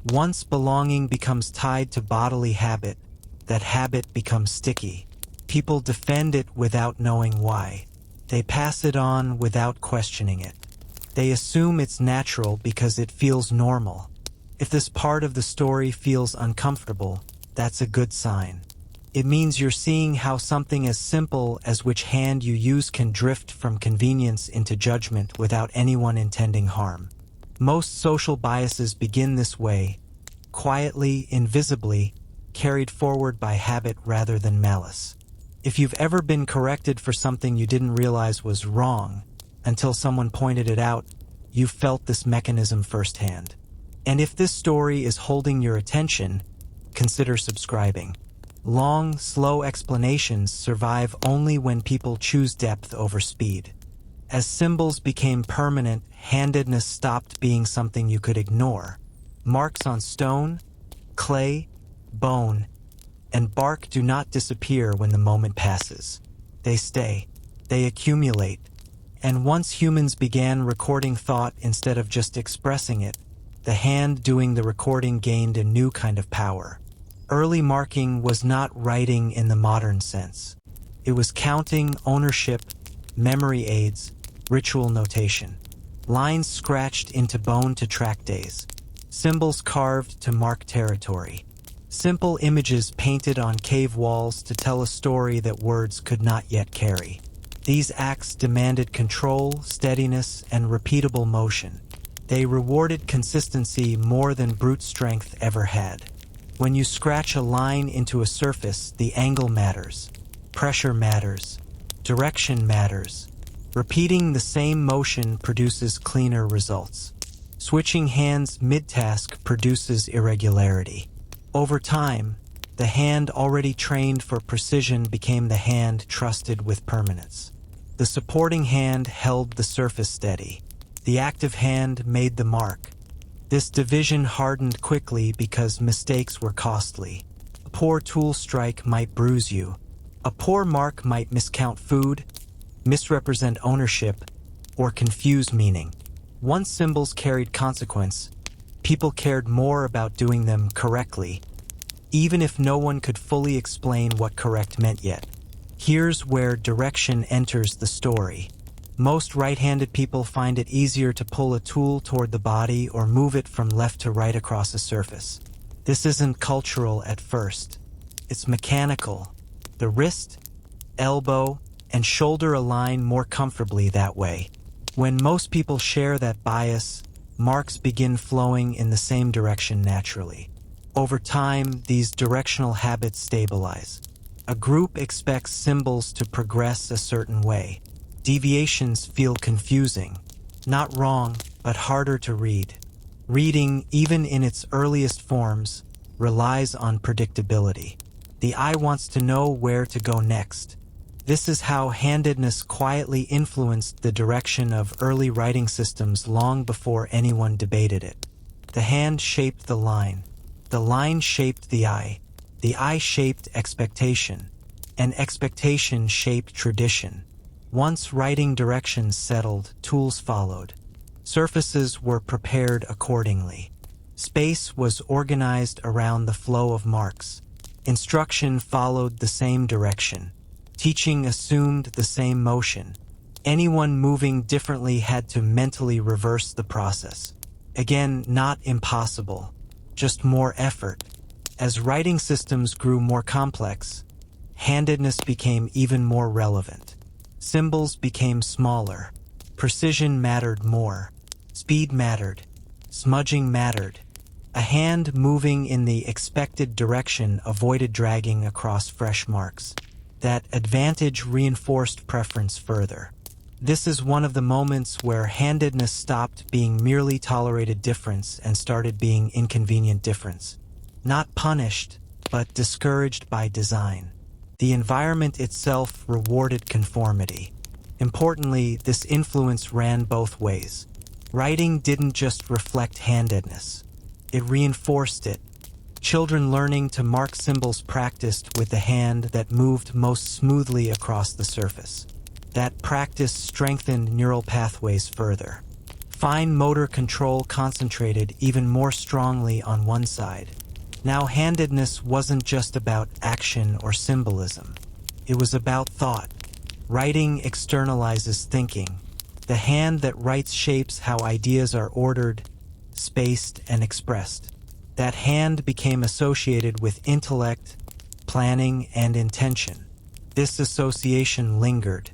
Once belonging becomes tied to bodily habit, that habit becomes sticky. People defend it without knowing why. They pass it on without questioning it. They assume it's natural because it feels normal. If this part of the story feels uncomfortable, that's a good sign. It means you're seeing how something as simple as which hand you use can drift from convenience into judgment without anyone intending harm. Most social biases begin this way, quietly, invisibly, carried forward by habit rather than malice. If you've ever been corrected for something you didn't realize was wrong until someone pointed it out, you've felt this mechanism firsthand. And if this story is holding your attention, consider subscribing. Long, slow explanations survive only when people choose depth over speed. As symbols became permanent, handedness stopped being something you could ignore. Marks on stone, clay, bone, and bark do not disappear when the moment passes. They stay. They accumulate. And once humans began recording thought instead of just expressing it, the hand doing the recording gained a new kind of power. Early marking was not writing in the modern sense. It was counting, ownership, memory aids, ritual notation. Lines scratched into bone to track days. Symbols carved to mark territory. Simple images painted on cave walls to tell a story that words could not yet carry. These acts demanded control, steadiness, and repeatable motion. They rewarded consistency more than brute strength ever had. When you scratch a line into a surface, the angle matters. Pressure matters. Direction matters. Repeating the same motion produces cleaner results. Switching hands mid-task produces irregularity. Over time, the hand already trained for precision became the hand trusted with permanence. The supporting hand held the surface steady. The active hand made the mark. This division hardened quickly because mistakes were costly. A poor tool strike might bruise you. A poor mark might miscount food, misrepresent ownership, or confuse meaning. Once symbols carried consequence, people cared more about doing them correctly, even if no one could fully explain what correct meant yet. Here's where direction enters the story. Most right-handed people find it easier to pull a tool toward the body or move it from left to right across a surface. This isn't cultural at first. It's mechanical. The wrist, elbow, and shoulder align more comfortably that way. When most people share that bias, marks begin flowing in the same direction naturally. Over time, these directional habits stabilize. A group expects symbols to progress a certain way. Deviations feel confusing. Not wrong, but harder to read. Reading, even in its earliest forms, relies on predictability. The eye wants to know where to go next. This is how handedness quietly influenced the direction of early writing systems long before anyone debated it. The hand shaped the line shaped the eye shaped expectation, and expectation shaped tradition. Once writing directions settled, tools followed. Surfaces were prepared accordingly. Space was organized around the flow of marks. Instruction followed the same direction. Teaching assumed the same motion. Anyone moving differently had to mentally reverse the process. Again, not impossible, just more effort. As writing systems grew more complex, handedness became even more relevant. Symbols became smaller. Precision mattered more. Speed mattered. Smudging mattered. A hand moving in the expected direction avoided dragging across fresh marks. That advantage reinforced preference further. This is one of the moments where handedness stopped being merely tolerated difference and started being inconvenient difference. Not punished, but discouraged by design. The environment itself rewarded conformity. Importantly, this influence ran both ways. Writing didn't just reflect handedness. It reinforced it. Children learning to mark symbols practiced with the hand that moved most smoothly across the surface. That practice strengthened neural pathways further. Fine motor control concentrated even more strongly on one side. Now handedness wasn't just about action or symbolism. It was about thought. Writing externalizes thinking. The hand that writes shapes how ideas are ordered, spaced, and expressed. That hand became associated with intellect, planning, and intention. This association lingered.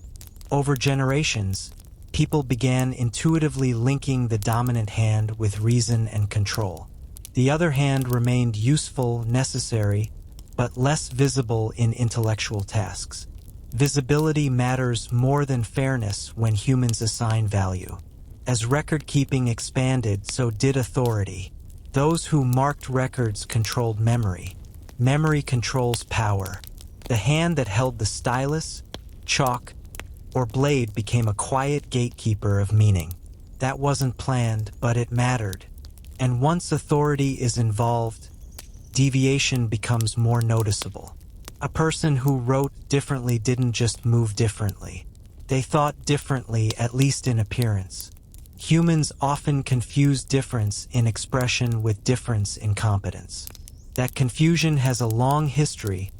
Over generations, people began intuitively linking the dominant hand with reason and control. The other hand remained useful, necessary, but less visible in intellectual tasks. Visibility matters more than fairness when humans assign value. As record-keeping expanded, so did authority. Those who marked records controlled memory. Memory controls power. The hand that held the stylus, chalk, or blade became a quiet gatekeeper of meaning. That wasn't planned, but it mattered. And once authority is involved, deviation becomes more noticeable. A person who wrote differently didn't just move differently. They thought differently, at least in appearance. Humans often confuse difference in expression with difference in competence. That confusion has a long history,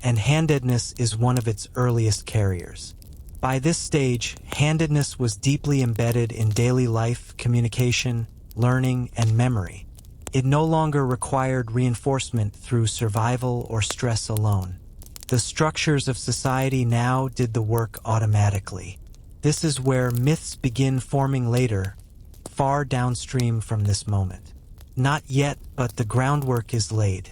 and handedness is one of its earliest carriers. By this stage, handedness was deeply embedded in daily life, communication, learning, and memory. It no longer required reinforcement through survival or stress alone. The structures of society now did the work automatically. This is where myths begin forming later, far downstream from this moment. Not yet, but the groundwork is laid.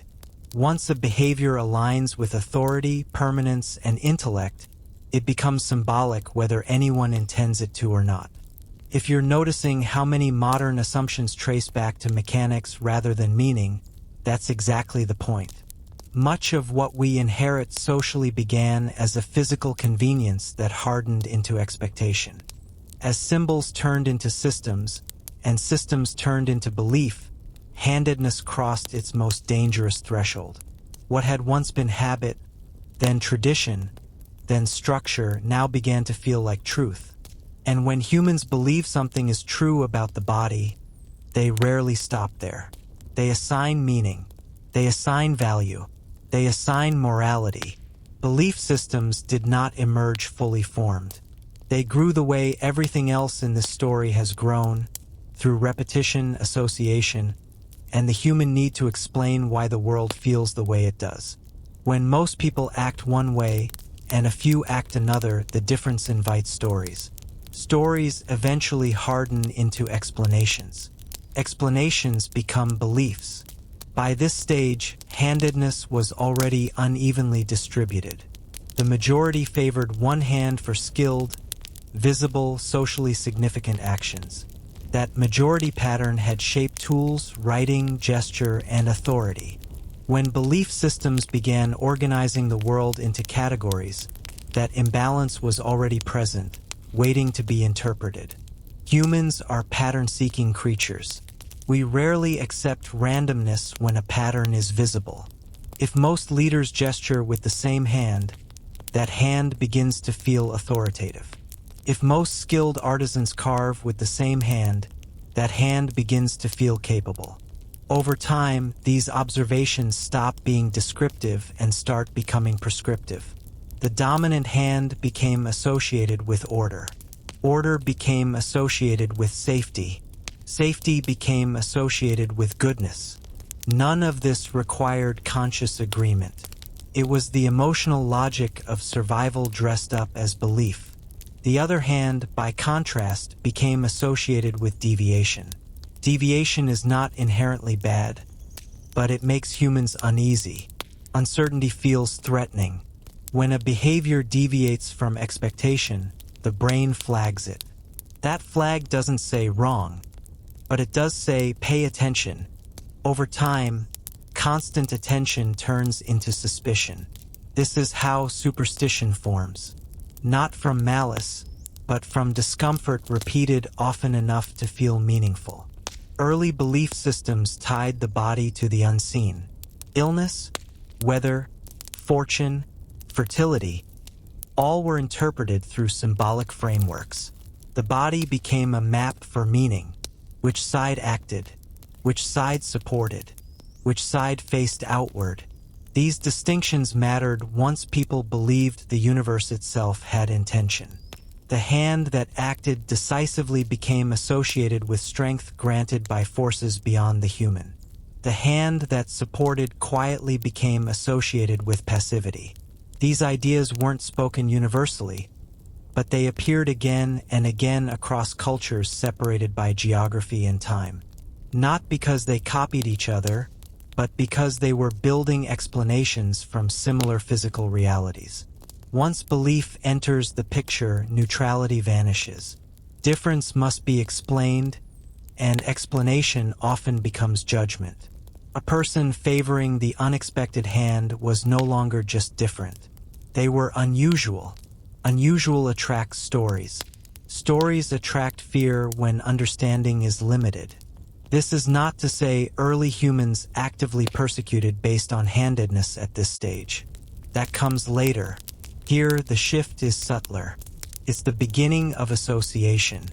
Once a behavior aligns with authority, permanence, and intellect, it becomes symbolic whether anyone intends it to or not. If you're noticing how many modern assumptions trace back to mechanics rather than meaning, that's exactly the point. Much of what we inherit socially began as a physical convenience that hardened into expectation. As symbols turned into systems, and systems turned into belief, handedness crossed its most dangerous threshold. What had once been habit, then tradition, then structure, now began to feel like truth. And when humans believe something is true about the body, they rarely stop there. They assign meaning. They assign value. They assign morality. Belief systems did not emerge fully formed. They grew the way everything else in this story has grown, through repetition, association, and the human need to explain why the world feels the way it does. When most people act one way, and a few act another, the difference invites stories. Stories eventually harden into explanations. Explanations become beliefs. By this stage, handedness was already unevenly distributed. The majority favored one hand for skilled, visible, socially significant actions. That majority pattern had shaped tools, writing, gesture, and authority. When belief systems began organizing the world into categories, that imbalance was already present, waiting to be interpreted. Humans are pattern-seeking creatures. We rarely accept randomness when a pattern is visible. If most leaders gesture with the same hand, that hand begins to feel authoritative. If most skilled artisans carve with the same hand, that hand begins to feel capable. Over time, these observations stop being descriptive and start becoming prescriptive. The dominant hand became associated with order. Order became associated with safety. Safety became associated with goodness. None of this required conscious agreement. It was the emotional logic of survival dressed up as belief. The other hand, by contrast, became associated with deviation. Deviation is not inherently bad, but it makes humans uneasy. Uncertainty feels threatening. When a behavior deviates from expectation, the brain flags it. That flag doesn't say wrong, but it does say pay attention. Over time, constant attention turns into suspicion. This is how superstition forms. Not from malice, but from discomfort repeated often enough to feel meaningful. Early belief systems tied the body to the unseen. Illness, weather, fortune, fertility, all were interpreted through symbolic frameworks. The body became a map for meaning. Which side acted? Which side supported? Which side faced outward? These distinctions mattered once people believed the universe itself had intention. The hand that acted decisively became associated with strength granted by forces beyond the human. The hand that supported quietly became associated with passivity. These ideas weren't spoken universally, but they appeared again and again across cultures separated by geography and time. Not because they copied each other, but because they were building explanations from similar physical realities. Once belief enters the picture, neutrality vanishes. Difference must be explained, and explanation often becomes judgment. A person favoring the unexpected hand was no longer just different. They were unusual. Unusual attracts stories. Stories attract fear when understanding is limited. This is not to say early humans actively persecuted based on handedness at this stage. That comes later. Here, the shift is subtler. It's the beginning of association,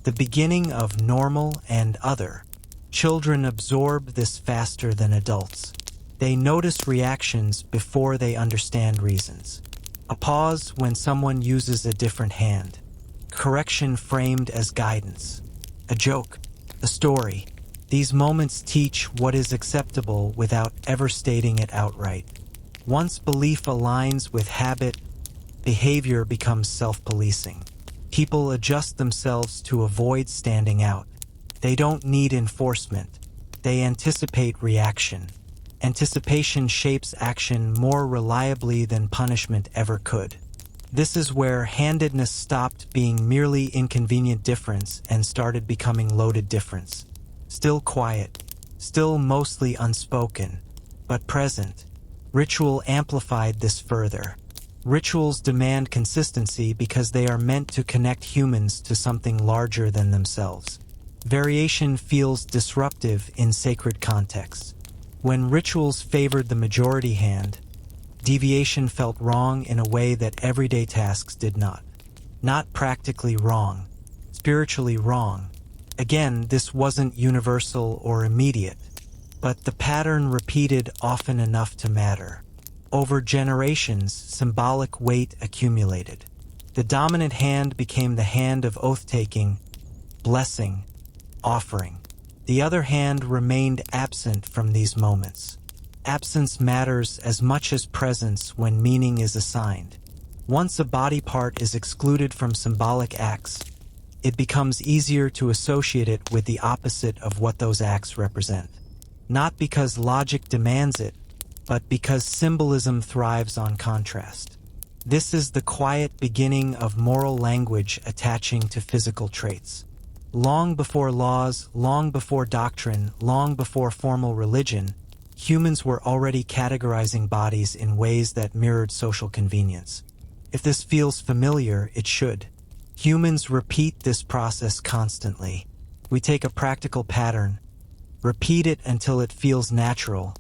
the beginning of normal and other. Children absorb this faster than adults. They notice reactions before they understand reasons. A pause when someone uses a different hand. Correction framed as guidance. A joke. A story. These moments teach what is acceptable without ever stating it outright. Once belief aligns with habit, behavior becomes self-policing. People adjust themselves to avoid standing out. They don't need enforcement. They anticipate reaction. Anticipation shapes action more reliably than punishment ever could. This is where handedness stopped being merely inconvenient difference and started becoming loaded difference. Still quiet, still mostly unspoken, but present. Ritual amplified this further. Rituals demand consistency because they are meant to connect humans to something larger than themselves. Variation feels disruptive in sacred contexts. When rituals favored the majority hand, deviation felt wrong in a way that everyday tasks did not. Not practically wrong, spiritually wrong. Again, this wasn't universal or immediate, but the pattern repeated often enough to matter. Over generations, symbolic weight accumulated. The dominant hand became the hand of oath-taking, blessing, offering. The other hand remained absent from these moments. Absence matters as much as presence when meaning is assigned. Once a body part is excluded from symbolic acts, it becomes easier to associate it with the opposite of what those acts represent. Not because logic demands it, but because symbolism thrives on contrast. This is the quiet beginning of moral language attaching to physical traits. Long before laws, long before doctrine, long before formal religion, humans were already categorizing bodies in ways that mirrored social convenience. If this feels familiar, it should. Humans repeat this process constantly. We take a practical pattern, repeat it until it feels natural,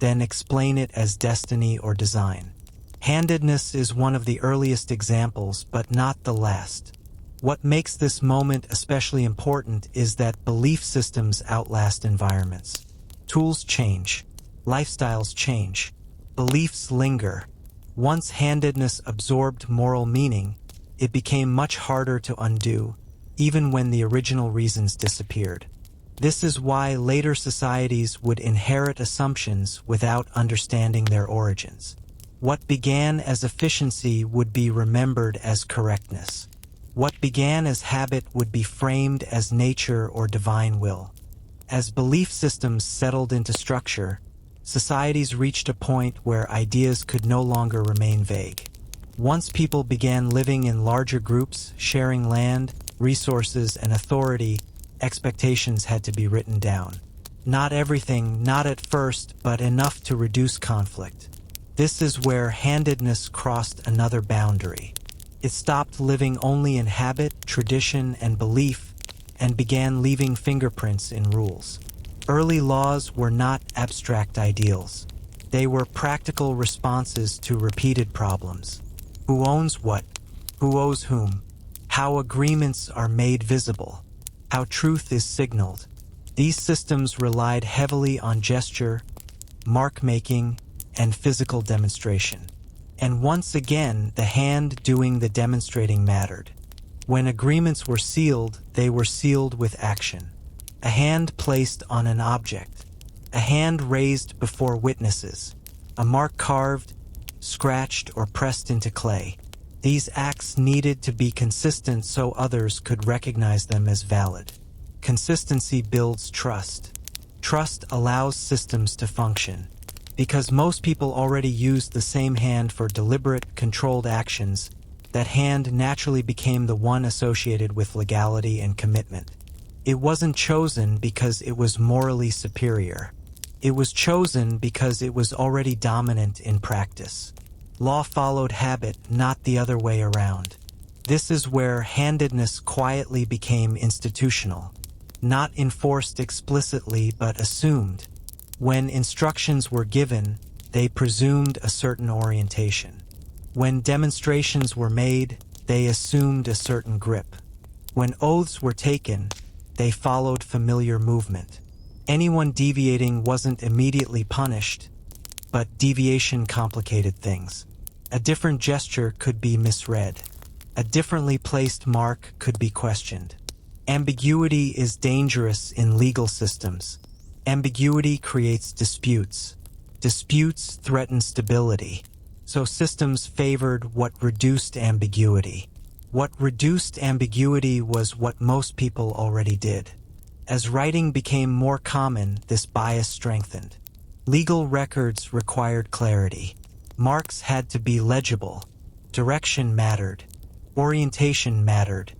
then explain it as destiny or design. Handedness is one of the earliest examples, but not the last. What makes this moment especially important is that belief systems outlast environments. Tools change, lifestyles change, beliefs linger. Once handedness absorbed moral meaning, it became much harder to undo, even when the original reasons disappeared. This is why later societies would inherit assumptions without understanding their origins. What began as efficiency would be remembered as correctness. What began as habit would be framed as nature or divine will. As belief systems settled into structure, societies reached a point where ideas could no longer remain vague. Once people began living in larger groups, sharing land, resources, and authority, expectations had to be written down. Not everything, not at first, but enough to reduce conflict. This is where handedness crossed another boundary. It stopped living only in habit, tradition, and belief, and began leaving fingerprints in rules. Early laws were not abstract ideals. They were practical responses to repeated problems. Who owns what? Who owes whom? How agreements are made visible? How truth is signaled? These systems relied heavily on gesture, mark-making, and physical demonstration. And once again, the hand doing the demonstrating mattered. When agreements were sealed, they were sealed with action. A hand placed on an object. A hand raised before witnesses. A mark carved, scratched, or pressed into clay. These acts needed to be consistent so others could recognize them as valid. Consistency builds trust. Trust allows systems to function. Because most people already used the same hand for deliberate, controlled actions, that hand naturally became the one associated with legality and commitment. It wasn't chosen because it was morally superior. It was chosen because it was already dominant in practice. Law followed habit, not the other way around. This is where handedness quietly became institutional. Not enforced explicitly, but assumed. When instructions were given, they presumed a certain orientation. When demonstrations were made, they assumed a certain grip. When oaths were taken, they followed familiar movement. Anyone deviating wasn't immediately punished, but deviation complicated things. A different gesture could be misread. A differently placed mark could be questioned. Ambiguity is dangerous in legal systems. Ambiguity creates disputes. Disputes threaten stability. So systems favored what reduced ambiguity. What reduced ambiguity was what most people already did. As writing became more common, this bias strengthened. Legal records required clarity. Marks had to be legible. Direction mattered. Orientation mattered.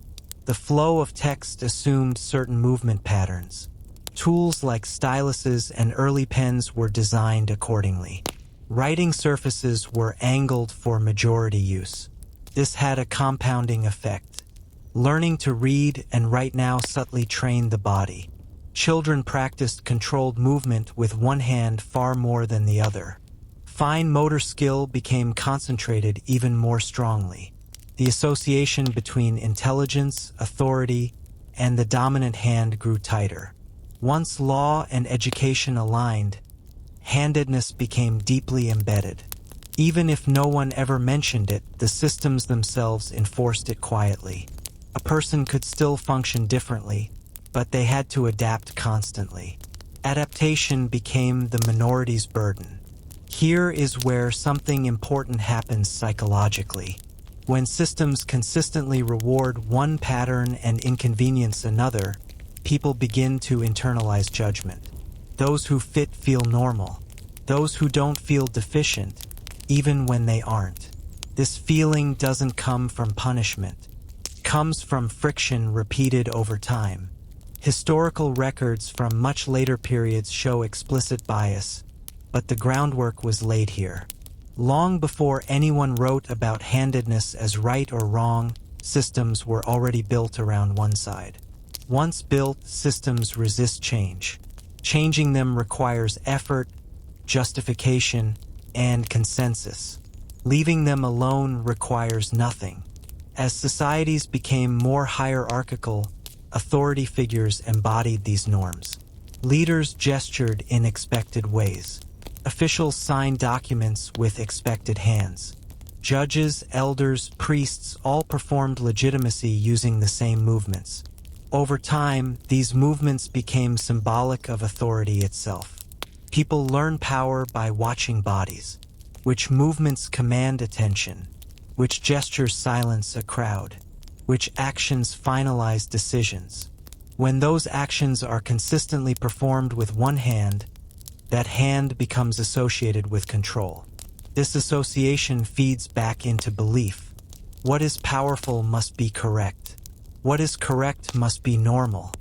The flow of text assumed certain movement patterns. Tools like styluses and early pens were designed accordingly. Writing surfaces were angled for majority use. This had a compounding effect. Learning to read and write now subtly trained the body. Children practiced controlled movement with one hand far more than the other. Fine motor skill became concentrated even more strongly. The association between intelligence, authority, and the dominant hand grew tighter. Once law and education aligned, handedness became deeply embedded. Even if no one ever mentioned it, the systems themselves enforced it quietly. A person could still function differently, but they had to adapt constantly. Adaptation became the minority's burden. Here is where something important happens psychologically. When systems consistently reward one pattern and inconvenience another, people begin to internalize judgment. Those who fit feel normal. Those who don't feel deficient, even when they aren't. This feeling doesn't come from punishment. It comes from friction repeated over time. Historical records from much later periods show explicit bias, but the groundwork was laid here. Long before anyone wrote about handedness as right or wrong, systems were already built around one side. Once built, systems resist change. Changing them requires effort, justification, and consensus. Leaving them alone requires nothing. As societies became more hierarchical, authority figures embodied these norms. Leaders gestured in expected ways. Officials signed documents with expected hands. Judges, elders, priests all performed legitimacy using the same movements. Over time, these movements became symbolic of authority itself. People learn power by watching bodies. Which movements command attention? Which gestures silence a crowd? which actions finalize decisions. When those actions are consistently performed with one hand, that hand becomes associated with control. This association feeds back into belief. What is powerful must be correct. What is correct must be normal.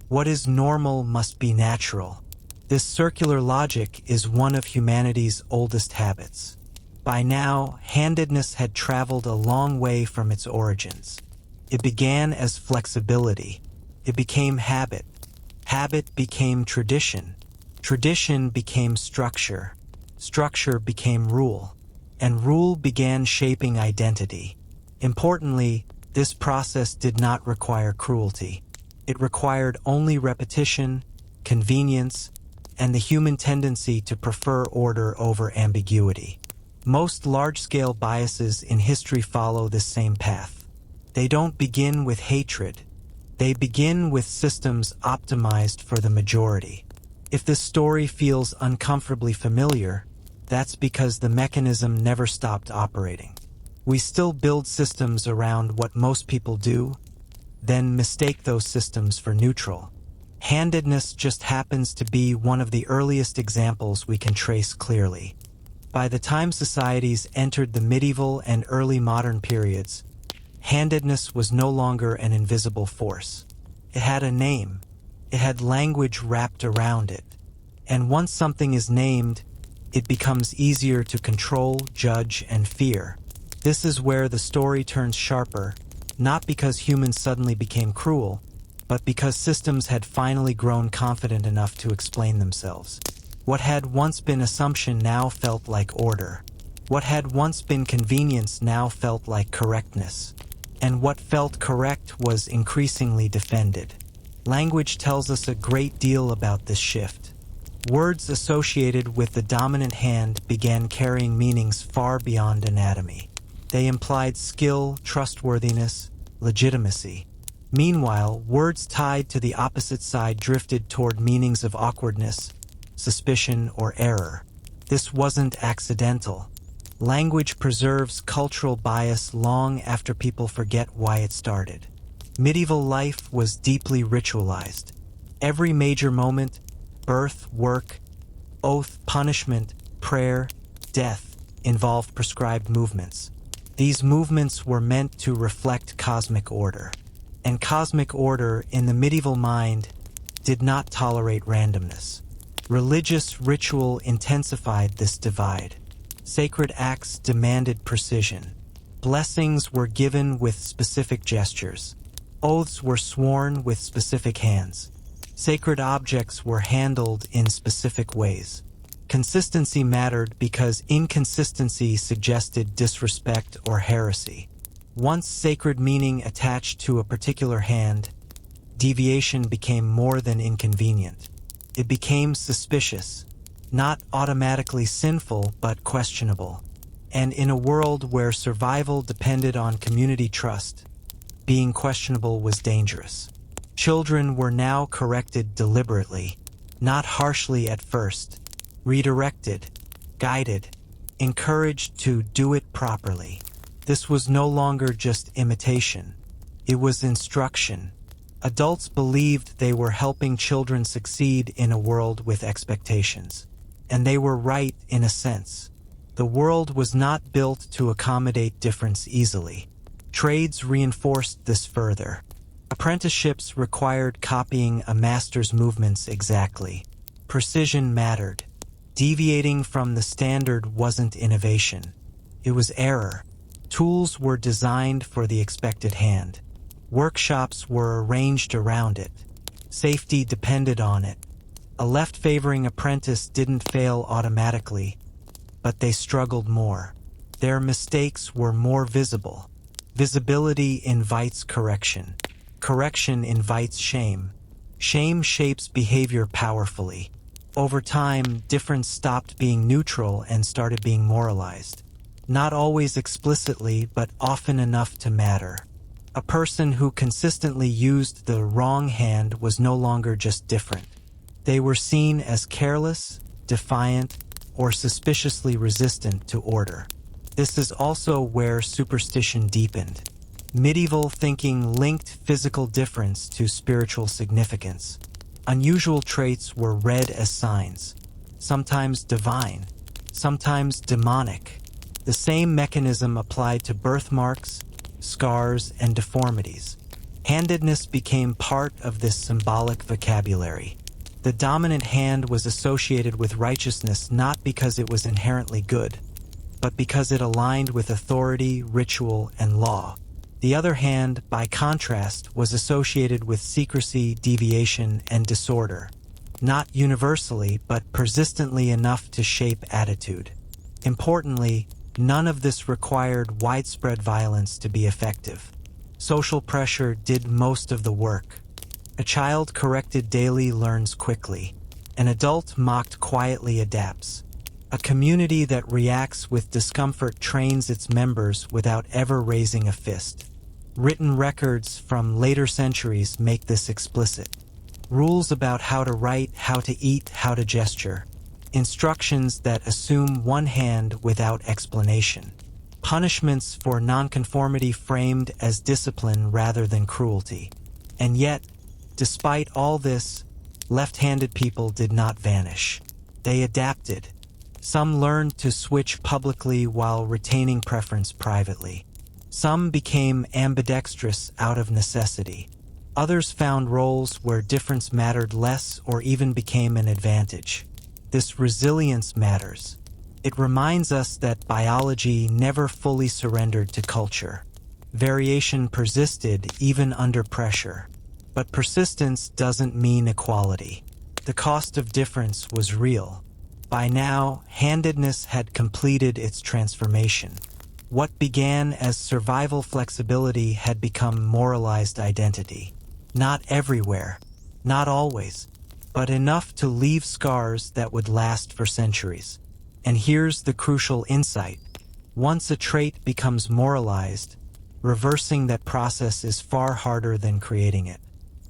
What is normal must be natural. This circular logic is one of humanity's oldest habits. By now, handedness had traveled a long way from its origins. It began as flexibility. It became habit. Habit became tradition. Tradition became structure. Structure became rule. And rule began shaping identity. Importantly, this process did not require cruelty. It required only repetition, convenience, and the human tendency to prefer order over ambiguity. Most large-scale biases in history follow this same path. They don't begin with hatred. They begin with systems optimized for the majority. If this story feels uncomfortably familiar, that's because the mechanism never stopped operating. We still build systems around what most people do, then mistake those systems for neutral. Handedness just happens to be one of the earliest examples we can trace clearly. By the time societies entered the medieval and early modern periods, handedness was no longer an invisible force. It had a name. It had language wrapped around it. And once something is named, it becomes easier to control, judge, and fear. This is where the story turns sharper, not because humans suddenly became cruel, but because systems had finally grown confident enough to explain themselves. What had once been assumption now felt like order. What had once been convenience now felt like correctness. And what felt correct was increasingly defended. Language tells us a great deal about this shift. Words associated with the dominant hand began carrying meanings far beyond anatomy. They implied skill, trustworthiness, legitimacy. Meanwhile, words tied to the opposite side drifted toward meanings of awkwardness, suspicion, or error. This wasn't accidental. Language preserves cultural bias long after people forget why it started. Medieval life was deeply ritualized. Every major moment, birth, work, oath, punishment, prayer, death, involved prescribed movements. These movements were meant to reflect cosmic order. And cosmic order, in the medieval mind, did not tolerate randomness. Religious ritual intensified this divide. Sacred acts demanded precision. Blessings were given with specific gestures. Oaths were sworn with specific hands. Sacred objects were handled in specific ways. Consistency mattered because inconsistency suggested disrespect or heresy. Once sacred meaning attached to a particular hand, deviation became more than inconvenient. It became suspicious, not automatically sinful but questionable. And in a world where survival depended on community trust, being questionable was dangerous. Children were now corrected deliberately, not harshly at first, redirected, guided, encouraged to do it properly. This was no longer just imitation. It was instruction. Adults believed they were helping children succeed in a world with expectations. And they were right in a sense. The world was not built to accommodate difference easily. Trades reinforced this further. Apprenticeships required copying a master's movements exactly. Precision mattered. Deviating from the standard wasn't innovation. It was error. Tools were designed for the expected hand. Workshops were arranged around it. Safety depended on it. A left-favoring apprentice didn't fail automatically, but they struggled more. Their mistakes were more visible. Visibility invites correction. Correction invites shame. Shame shapes behavior powerfully. Over time, difference stopped being neutral and started being moralized. Not always explicitly, but often enough to matter. A person who consistently used the wrong hand was no longer just different. They were seen as careless, defiant, or suspiciously resistant to order. This is also where superstition deepened. Medieval thinking linked physical difference to spiritual significance. Unusual traits were read as signs, sometimes divine, sometimes demonic. The same mechanism applied to birthmarks, scars, and deformities. Handedness became part of this symbolic vocabulary. The dominant hand was associated with righteousness not because it was inherently good, but because it aligned with authority, ritual, and law. The other hand, by contrast, was associated with secrecy, deviation, and disorder. Not universally, but persistently enough to shape attitude. Importantly, none of this required widespread violence to be effective. Social pressure did most of the work. A child corrected daily learns quickly. An adult mocked quietly adapts. A community that reacts with discomfort trains its members without ever raising a fist. Written records from later centuries make this explicit. Rules about how to write, how to eat, how to gesture. Instructions that assume one hand without explanation. Punishments for nonconformity framed as discipline rather than cruelty. And yet, despite all this, left-handed people did not vanish. They adapted. Some learned to switch publicly while retaining preference privately. Some became ambidextrous out of necessity. Others found roles where difference mattered less or even became an advantage. This resilience matters. It reminds us that biology never fully surrendered to culture. Variation persisted even under pressure. But persistence doesn't mean equality. The cost of difference was real. By now, handedness had completed its transformation. What began as survival flexibility had become moralized identity. Not everywhere, not always, but enough to leave scars that would last for centuries. And here's the crucial insight. Once a trait becomes moralized, reversing that process is far harder than creating it.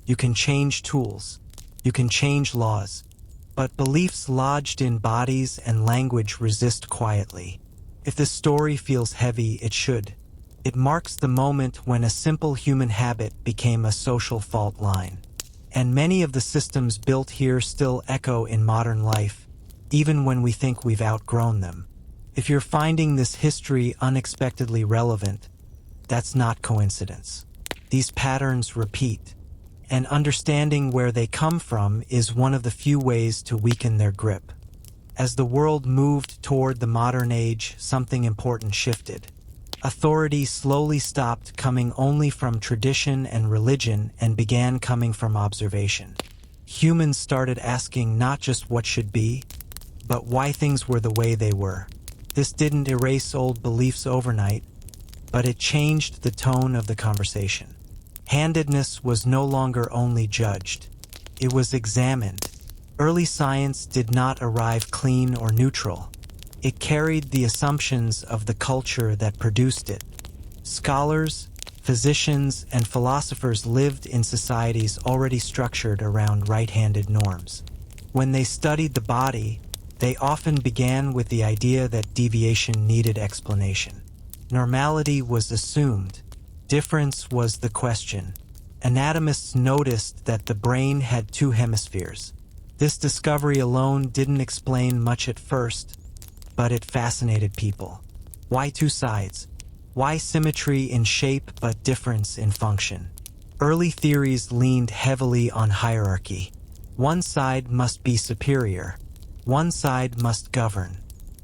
You can change tools, you can change laws, but beliefs lodged in bodies and language resist quietly. If the story feels heavy, it should. It marks the moment when a simple human habit became a social fault line. And many of the systems built here still echo in modern life, even when we think we've outgrown them. If you're finding this history unexpectedly relevant, that's not coincidence. These patterns repeat, and understanding where they come from is one of the few ways to weaken their grip. As the world moved toward the modern age, something important shifted. Authority slowly stopped coming only from tradition and religion and began coming from observation. Humans started asking not just what should be, but why things were the way they were. This didn't erase old beliefs overnight, but it changed the tone of the conversation. Handedness was no longer only judged, it was examined. Early science did not arrive clean or neutral. It carried the assumptions of the culture that produced it. Scholars, physicians, and philosophers lived in societies already structured around right-handed norms. When they studied the body, they often began with the idea that deviation needed explanation. Normality was assumed. Difference was the question. Anatomists noticed that the brain had two hemispheres. This discovery alone didn't explain much at first, but it fascinated people. Why two sides? Why symmetry in shape but difference in function? Early theories leaned heavily on hierarchy. One side must be superior. One side must govern.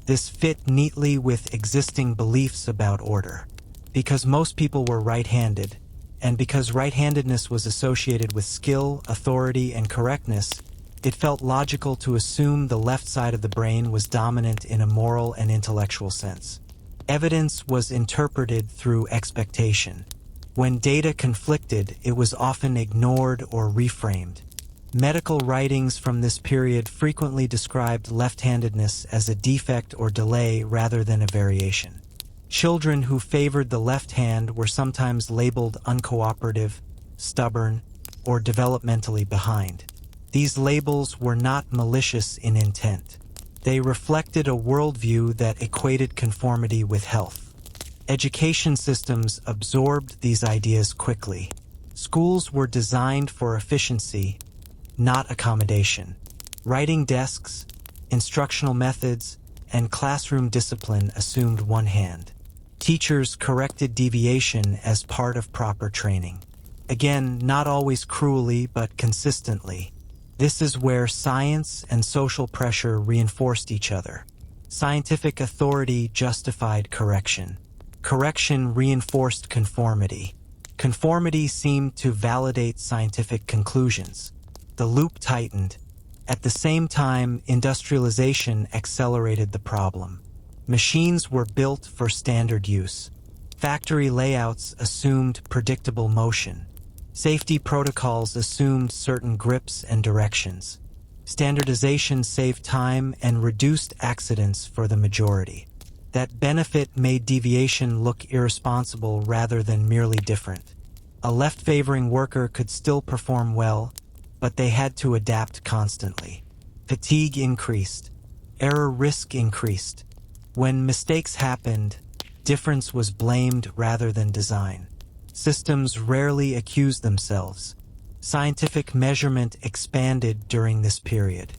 This fit neatly with existing beliefs about order. Because most people were right-handed, and because right-handedness was associated with skill, authority, and correctness, it felt logical to assume the left side of the brain was dominant in a moral and intellectual sense. Evidence was interpreted through expectation. When data conflicted, it was often ignored or reframed. Medical writings from this period frequently described left-handedness as a defect or delay rather than a variation. Children who favored the left hand were sometimes labeled uncooperative, stubborn, or developmentally behind. These labels were not malicious in intent. They reflected a worldview that equated conformity with health. Education systems absorbed these ideas quickly. Schools were designed for efficiency, not accommodation. Writing desks, instructional methods, and classroom discipline assumed one hand. Teachers corrected deviation as part of proper training. Again, not always cruelly, but consistently. This is where science and social pressure reinforced each other. Scientific authority justified correction. Correction reinforced conformity. Conformity seemed to validate scientific conclusions. The loop tightened. At the same time, industrialization accelerated the problem. Machines were built for standard use. Factory layouts assumed predictable motion. Safety protocols assumed certain grips and directions. Standardization saved time and reduced accidents for the majority. That benefit made deviation look irresponsible rather than merely different. A left-favoring worker could still perform well, but they had to adapt constantly. Fatigue increased. Error risk increased. When mistakes happened, difference was blamed rather than design. Systems rarely accused themselves. Scientific measurement expanded during this period.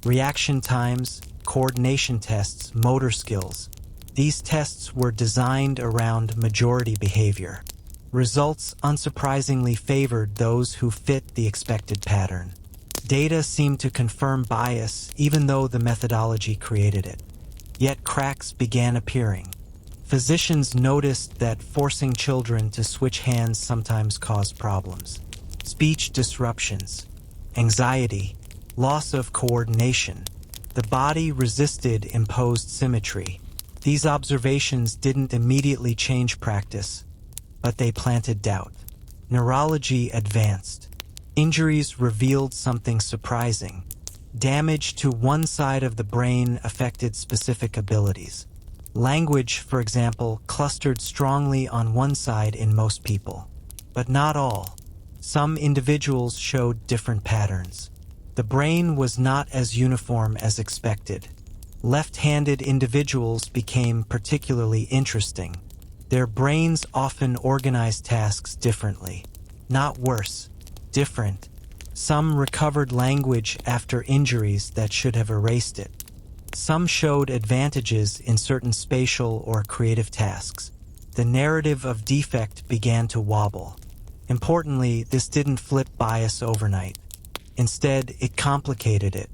Reaction times, coordination tests, motor skills. These tests were designed around majority behavior. Results unsurprisingly favored those who fit the expected pattern. Data seemed to confirm bias even though the methodology created it. Yet cracks began appearing. Physicians noticed that forcing children to switch hands sometimes caused problems. Speech disruptions, anxiety, loss of coordination. The body resisted imposed symmetry. These observations didn't immediately change practice, but they planted doubt. Neurology advanced. Injuries revealed something surprising. Damage to one side of the brain affected specific abilities. Language, for example, clustered strongly on one side in most people. But not all. Some individuals showed different patterns. The brain was not as uniform as expected. Left-handed individuals became particularly interesting. Their brains often organized tasks differently. Not worse, different. Some recovered language after injuries that should have erased it. Some showed advantages in certain spatial or creative tasks. The narrative of defect began to wobble. Importantly, this didn't flip bias overnight. Instead, it complicated it.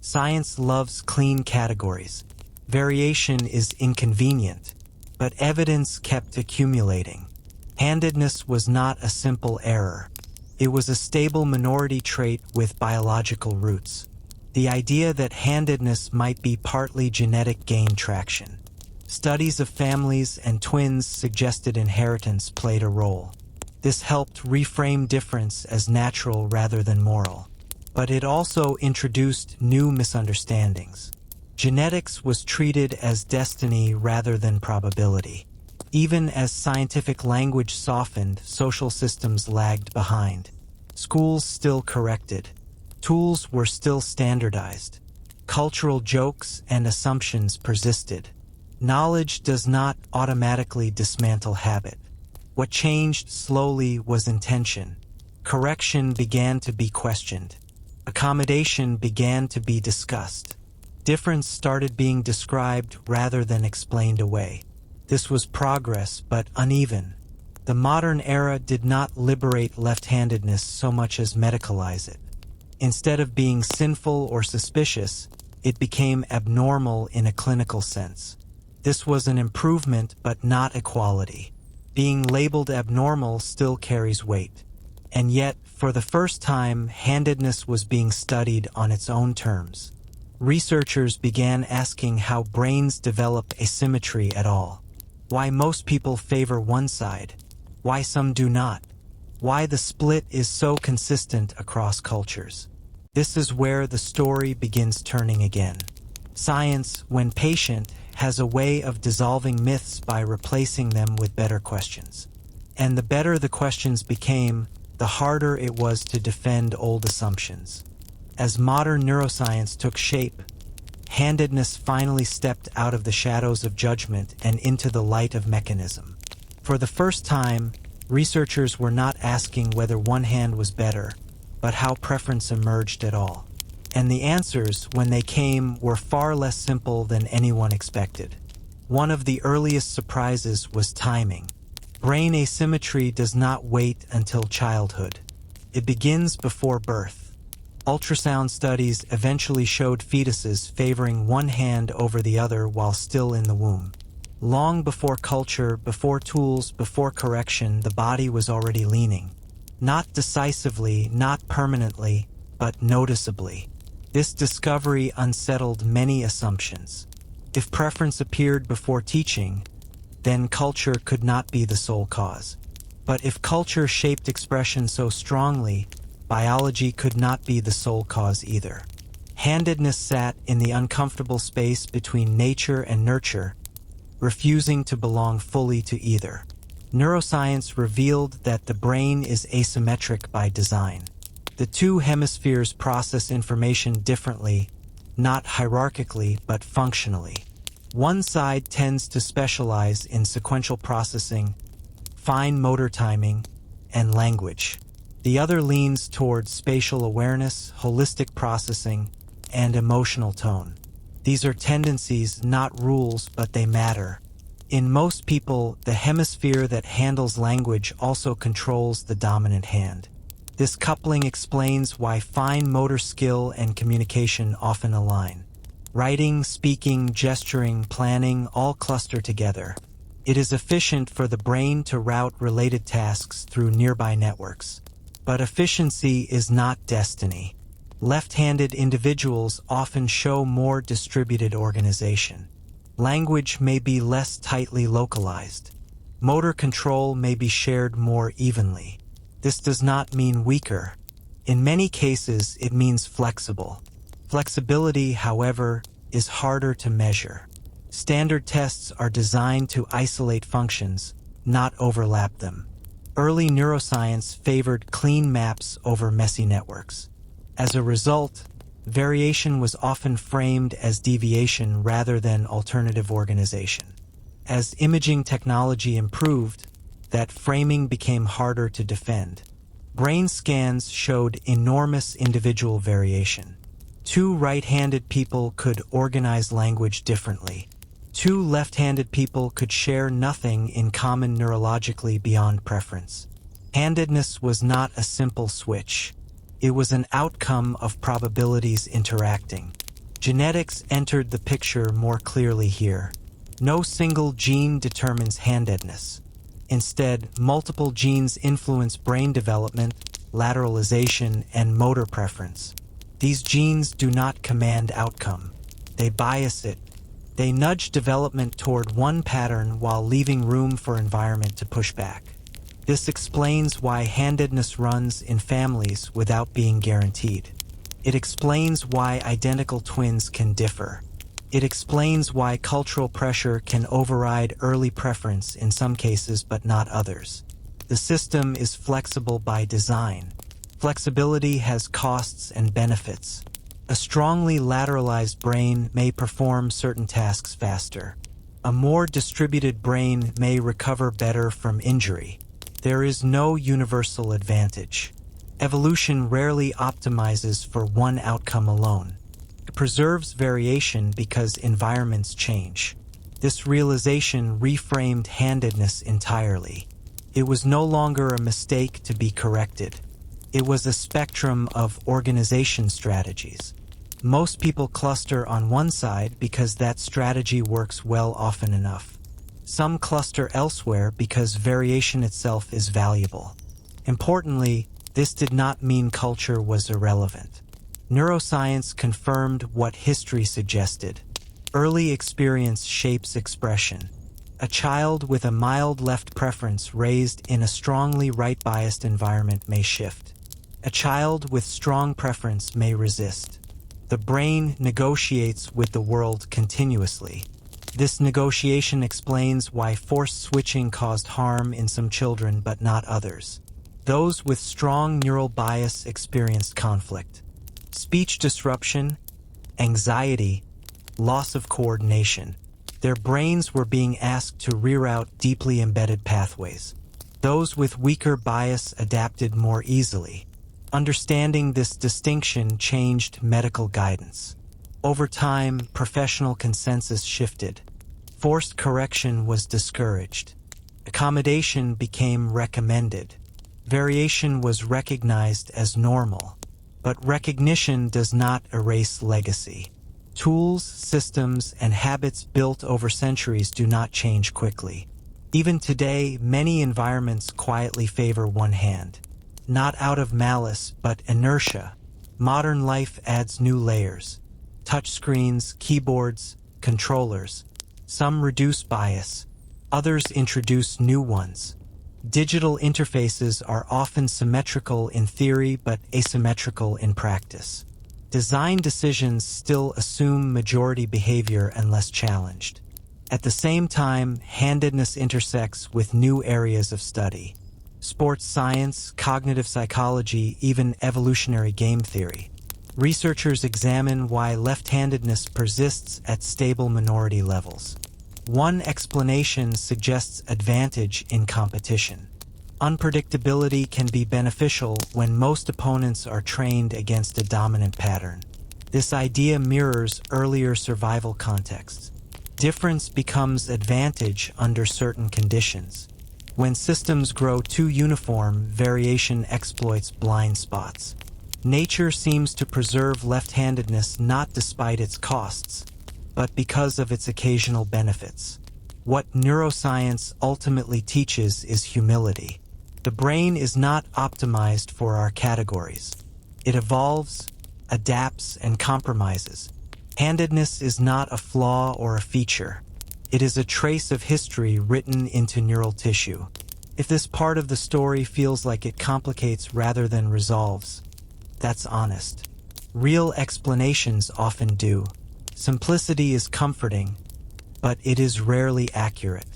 Science loves clean categories. Variation is inconvenient, but evidence kept accumulating. Handedness was not a simple error. It was a stable minority trait with biological roots. The idea that handedness might be partly genetic gained traction. Studies of families and twins suggested inheritance played a role. This helped reframe difference as natural rather than moral. But it also introduced new misunderstandings. Genetics was treated as destiny rather than probability. Even as scientific language softened, social systems lagged behind. Schools still corrected. Tools were still standardized. Cultural jokes and assumptions persisted. Knowledge does not automatically dismantle habit. What changed slowly was intention. Correction began to be questioned. Accommodation began to be discussed. Difference started being described rather than explained away. This was progress, but uneven. The modern era did not liberate left-handedness so much as medicalize it. Instead of being sinful or suspicious, it became abnormal in a clinical sense. This was an improvement, but not equality. Being labeled abnormal still carries weight. And yet, for the first time, handedness was being studied on its own terms. Researchers began asking how brains develop asymmetry at all. Why most people favor one side. Why some do not. Why the split is so consistent across cultures. This is where the story begins turning again. Science, when patient, has a way of dissolving myths by replacing them with better questions. And the better the questions became, the harder it was to defend old assumptions. As modern neuroscience took shape, handedness finally stepped out of the shadows of judgment and into the light of mechanism. For the first time, researchers were not asking whether one hand was better, but how preference emerged at all. And the answers, when they came, were far less simple than anyone expected. One of the earliest surprises was timing. Brain asymmetry does not wait until childhood. It begins before birth. Ultrasound studies eventually showed fetuses favoring one hand over the other while still in the womb. Long before culture, before tools, before correction, the body was already leaning. Not decisively, not permanently, but noticeably. This discovery unsettled many assumptions. If preference appeared before teaching, then culture could not be the sole cause. But if culture shaped expression so strongly, biology could not be the sole cause either. Handedness sat in the uncomfortable space between nature and nurture, refusing to belong fully to either. Neuroscience revealed that the brain is asymmetric by design. The two hemispheres process information differently, not hierarchically but functionally. One side tends to specialize in sequential processing, fine motor timing, and language. The other leans towards spatial awareness, holistic processing, and emotional tone. These are tendencies, not rules, but they matter. In most people, the hemisphere that handles language also controls the dominant hand. This coupling explains why fine motor skill and communication often align. Writing, speaking, gesturing, planning all cluster together. It is efficient for the brain to route related tasks through nearby networks. But efficiency is not destiny. Left-handed individuals often show more distributed organization. Language may be less tightly localized. Motor control may be shared more evenly. This does not mean weaker. In many cases, it means flexible. Flexibility, however, is harder to measure. Standard tests are designed to isolate functions, not overlap them. Early neuroscience favored clean maps over messy networks. As a result, variation was often framed as deviation rather than alternative organization. As imaging technology improved, that framing became harder to defend. Brain scans showed enormous individual variation. Two right-handed people could organize language differently. Two left-handed people could share nothing in common neurologically beyond preference. Handedness was not a simple switch. It was an outcome of probabilities interacting. Genetics entered the picture more clearly here. No single gene determines handedness. Instead, multiple genes influence brain development, lateralization, and motor preference. These genes do not command outcome. They bias it. They nudge development toward one pattern while leaving room for environment to push back. This explains why handedness runs in families without being guaranteed. It explains why identical twins can differ. It explains why cultural pressure can override early preference in some cases but not others. The system is flexible by design. Flexibility has costs and benefits. A strongly lateralized brain may perform certain tasks faster. A more distributed brain may recover better from injury. There is no universal advantage. Evolution rarely optimizes for one outcome alone. It preserves variation because environments change. This realization reframed handedness entirely. It was no longer a mistake to be corrected. It was a spectrum of organization strategies. Most people cluster on one side because that strategy works well often enough. Some cluster elsewhere because variation itself is valuable. Importantly, this did not mean culture was irrelevant. Neuroscience confirmed what history suggested. Early experience shapes expression. A child with a mild left preference raised in a strongly right-biased environment may shift. A child with strong preference may resist. The brain negotiates with the world continuously. This negotiation explains why forced switching caused harm in some children but not others. Those with strong neural bias experienced conflict, speech disruption, anxiety, loss of coordination. Their brains were being asked to reroute deeply embedded pathways. Those with weaker bias adapted more easily. Understanding this distinction changed medical guidance. Over time, professional consensus shifted. Forced correction was discouraged. Accommodation became recommended. Variation was recognized as normal. But recognition does not erase legacy. Tools, systems, and habits built over centuries do not change quickly. Even today, many environments quietly favor one hand. Not out of malice, but inertia. Modern life adds new layers. Touchscreens, keyboards, controllers. Some reduce bias. Others introduce new ones. Digital interfaces are often symmetrical in theory but asymmetrical in practice. Design decisions still assume majority behavior unless challenged. At the same time, handedness intersects with new areas of study. Sports science, cognitive psychology, even evolutionary game theory. Researchers examine why left-handedness persists at stable minority levels. One explanation suggests advantage in competition. Unpredictability can be beneficial when most opponents are trained against a dominant pattern. This idea mirrors earlier survival contexts. Difference becomes advantage under certain conditions. When systems grow too uniform, variation exploits blind spots. Nature seems to preserve left-handedness not despite its costs, but because of its occasional benefits. What neuroscience ultimately teaches is humility. The brain is not optimized for our categories. It evolves, adapts, and compromises. Handedness is not a flaw or a feature. It is a trace of history written into neural tissue. If this part of the story feels like it complicates rather than resolves, that's honest. Real explanations often do. Simplicity is comforting, but it is rarely accurate.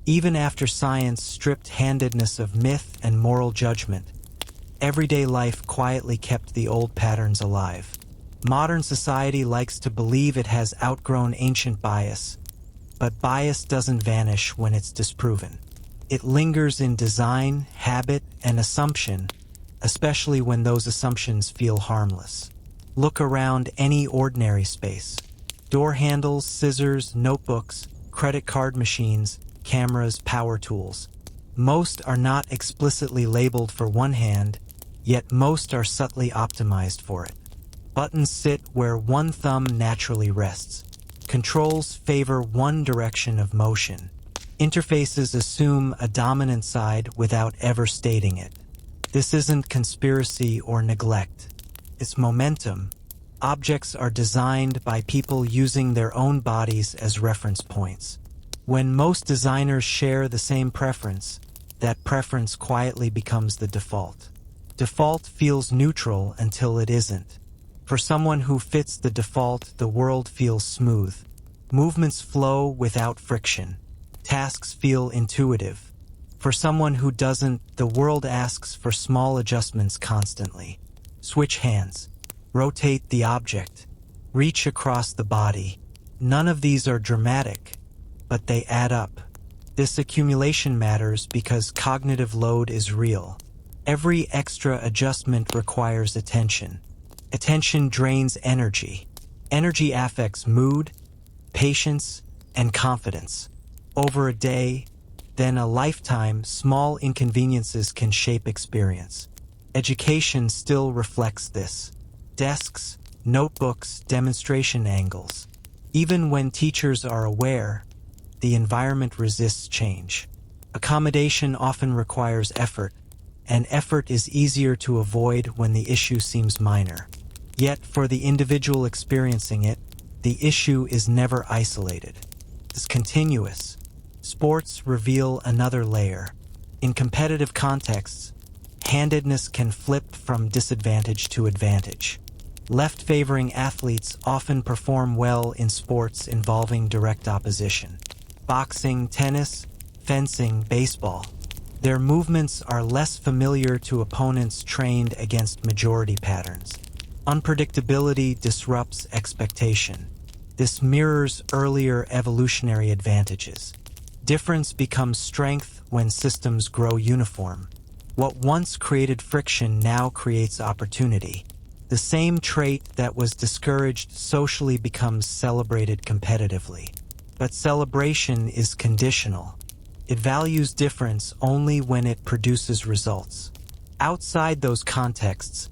Even after science stripped handedness of myth and moral judgment, everyday life quietly kept the old patterns alive. Modern society likes to believe it has outgrown ancient bias, but bias doesn't vanish when it's disproven. It lingers in design, habit, and assumption, especially when those assumptions feel harmless. Look around any ordinary space. Door handles, scissors, notebooks, credit card machines, cameras, power tools. Most are not explicitly labeled for one hand, yet most are subtly optimized for it. Buttons sit where one thumb naturally rests. Controls favor one direction of motion. Interfaces assume a dominant side without ever stating it. This isn't conspiracy or neglect. It's momentum. Objects are designed by people using their own bodies as reference points. When most designers share the same preference, that preference quietly becomes the default. Default feels neutral until it isn't. For someone who fits the default, the world feels smooth. Movements flow without friction. Tasks feel intuitive. For someone who doesn't, the world asks for small adjustments constantly. Switch hands. Rotate the object. Reach across the body. None of these are dramatic, but they add up. This accumulation matters because cognitive load is real. Every extra adjustment requires attention. Attention drains energy. Energy affects mood, patience, and confidence. Over a day, then a lifetime, small inconveniences can shape experience. Education still reflects this. Desks, notebooks, demonstration angles. Even when teachers are aware, the environment resists change. Accommodation often requires effort, and effort is easier to avoid when the issue seems minor. Yet, for the individual experiencing it, the issue is never isolated. It's continuous. Sports reveal another layer. In competitive contexts, handedness can flip from disadvantage to advantage. Left-favoring athletes often perform well in sports involving direct opposition. Boxing, tennis, fencing, baseball. Their movements are less familiar to opponents trained against majority patterns. Unpredictability disrupts expectation. This mirrors earlier evolutionary advantages. Difference becomes strength when systems grow uniform. What once created friction now creates opportunity. The same trait that was discouraged socially becomes celebrated competitively. But celebration is conditional. It values difference only when it produces results. Outside those contexts,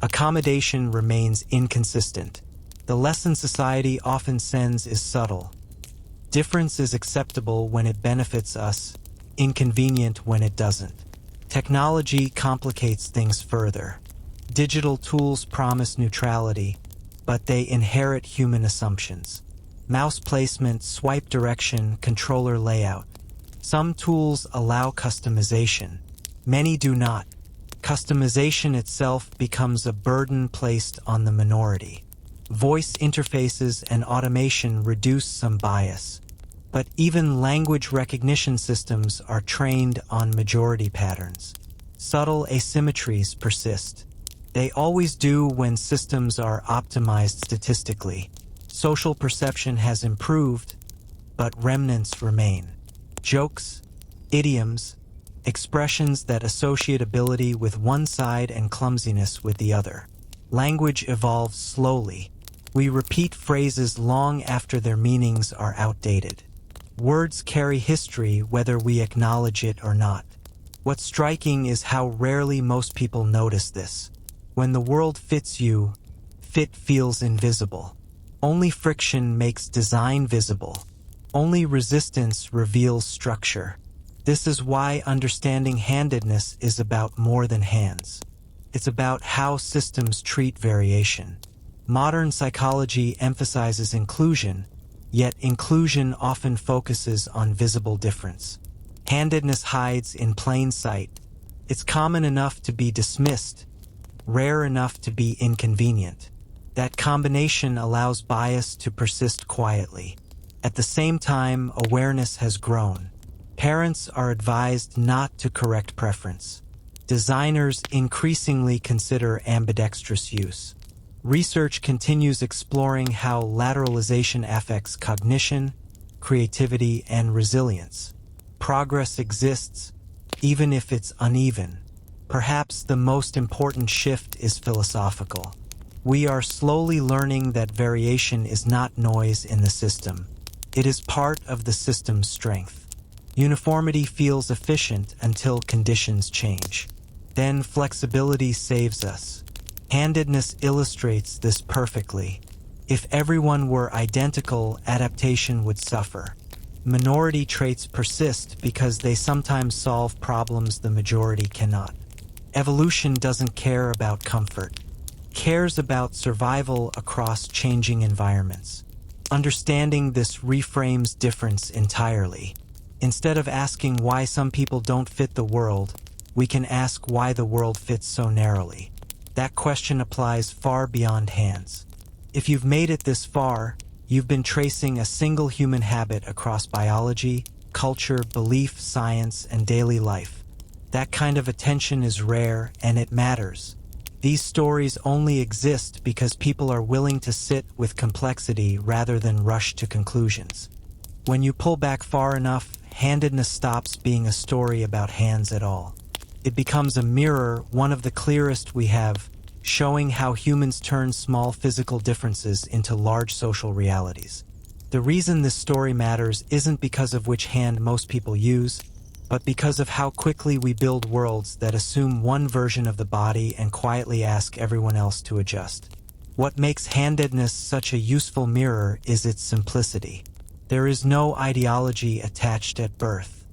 accommodation remains inconsistent. The lesson society often sends is subtle. Difference is acceptable when it benefits us, inconvenient when it doesn't. Technology complicates things further. Digital tools promise neutrality, but they inherit human assumptions. Mouse placement, swipe direction, controller layout. Some tools allow customization. Many do not. Customization itself becomes a burden placed on the minority. Voice interfaces and automation reduce some bias. But even language recognition systems are trained on majority patterns. Subtle asymmetries persist. They always do when systems are optimized statistically. Social perception has improved, but remnants remain. Jokes, idioms, expressions that associate ability with one side and clumsiness with the other. Language evolves slowly. We repeat phrases long after their meanings are outdated. Words carry history whether we acknowledge it or not. What's striking is how rarely most people notice this. When the world fits you, fit feels invisible. Only friction makes design visible. Only resistance reveals structure. This is why understanding handedness is about more than hands. It's about how systems treat variation. Modern psychology emphasizes inclusion, yet inclusion often focuses on visible difference. Handedness hides in plain sight. It's common enough to be dismissed, rare enough to be inconvenient. That combination allows bias to persist quietly. At the same time, awareness has grown. Parents are advised not to correct preference. Designers increasingly consider ambidextrous use. Research continues exploring how lateralization affects cognition, creativity, and resilience. Progress exists, even if it's uneven. Perhaps the most important shift is philosophical. We are slowly learning that variation is not noise in the system. It is part of the system's strength. Uniformity feels efficient until conditions change. Then flexibility saves us. Handedness illustrates this perfectly. If everyone were identical, adaptation would suffer. Minority traits persist because they sometimes solve problems the majority cannot. Evolution doesn't care about comfort. It cares about survival across changing environments. Understanding this reframes difference entirely. Instead of asking why some people don't fit the world, we can ask why the world fits so narrowly. That question applies far beyond hands. If you've made it this far, you've been tracing a single human habit across biology, culture, belief, science, and daily life. That kind of attention is rare, and it matters. These stories only exist because people are willing to sit with complexity rather than rush to conclusions. When you pull back far enough, handedness stops being a story about hands at all. It becomes a mirror, one of the clearest we have, showing how humans turn small physical differences into large social realities. The reason this story matters isn't because of which hand most people use, but because of how quickly we build worlds that assume one version of the body and quietly ask everyone else to adjust. What makes handedness such a useful mirror is its simplicity. There is no ideology attached at birth.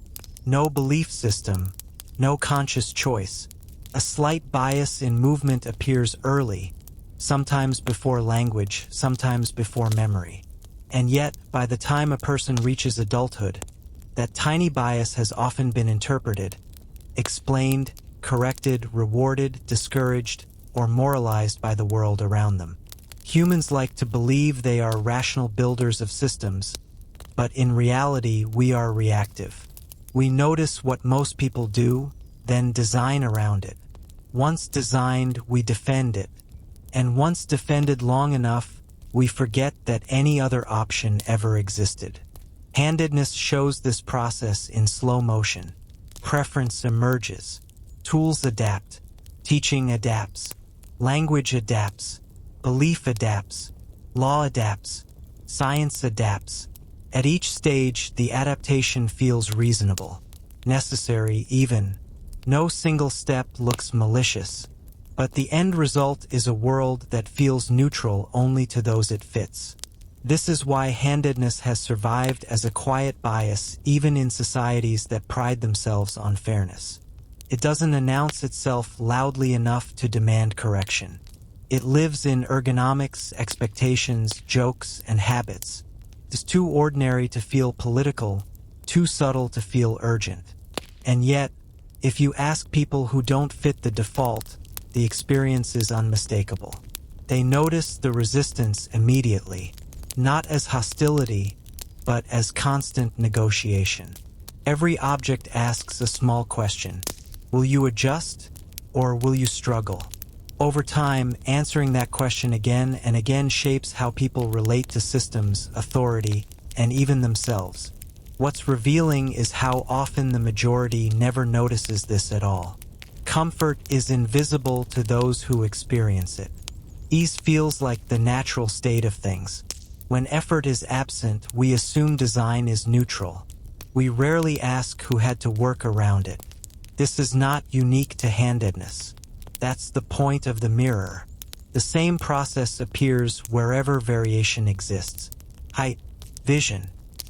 No belief system. No conscious choice. A slight bias in movement appears early, sometimes before language, sometimes before memory. And yet, by the time a person reaches adulthood, that tiny bias has often been interpreted, explained, corrected, rewarded, discouraged, or moralized by the world around them. Humans like to believe they are rational builders of systems, but in reality, we are reactive. We notice what most people do, then design around it. Once designed, we defend it. And once defended long enough, we forget that any other option ever existed. Handedness shows this process in slow motion. Preference emerges. Tools adapt. Teaching adapts. Language adapts. Belief adapts. Law adapts. Science adapts. At each stage, the adaptation feels reasonable, necessary even. No single step looks malicious, but the end result is a world that feels neutral only to those it fits. This is why handedness has survived as a quiet bias even in societies that pride themselves on fairness. It doesn't announce itself loudly enough to demand correction. It lives in ergonomics, expectations, jokes, and habits. It's too ordinary to feel political, too subtle to feel urgent. And yet, if you ask people who don't fit the default, the experience is unmistakable. They notice the resistance immediately, not as hostility, but as constant negotiation. Every object asks a small question. Will you adjust, or will you struggle? Over time, answering that question again and again shapes how people relate to systems, authority, and even themselves. What's revealing is how often the majority never notices this at all. Comfort is invisible to those who experience it. Ease feels like the natural state of things. When effort is absent, we assume design is neutral. We rarely ask who had to work around it. This is not unique to handedness. That's the point of the mirror. The same process appears wherever variation exists. Height, vision,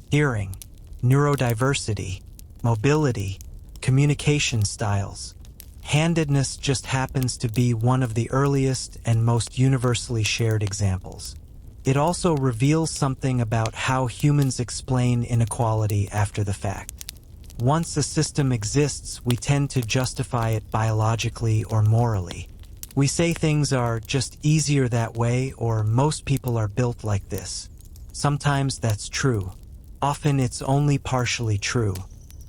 hearing, neurodiversity, mobility, communication styles. Handedness just happens to be one of the earliest and most universally shared examples. It also reveals something about how humans explain inequality after the fact. Once a system exists, we tend to justify it biologically or morally. We say things are just easier that way, or most people are built like this. Sometimes that's true. Often it's only partially true.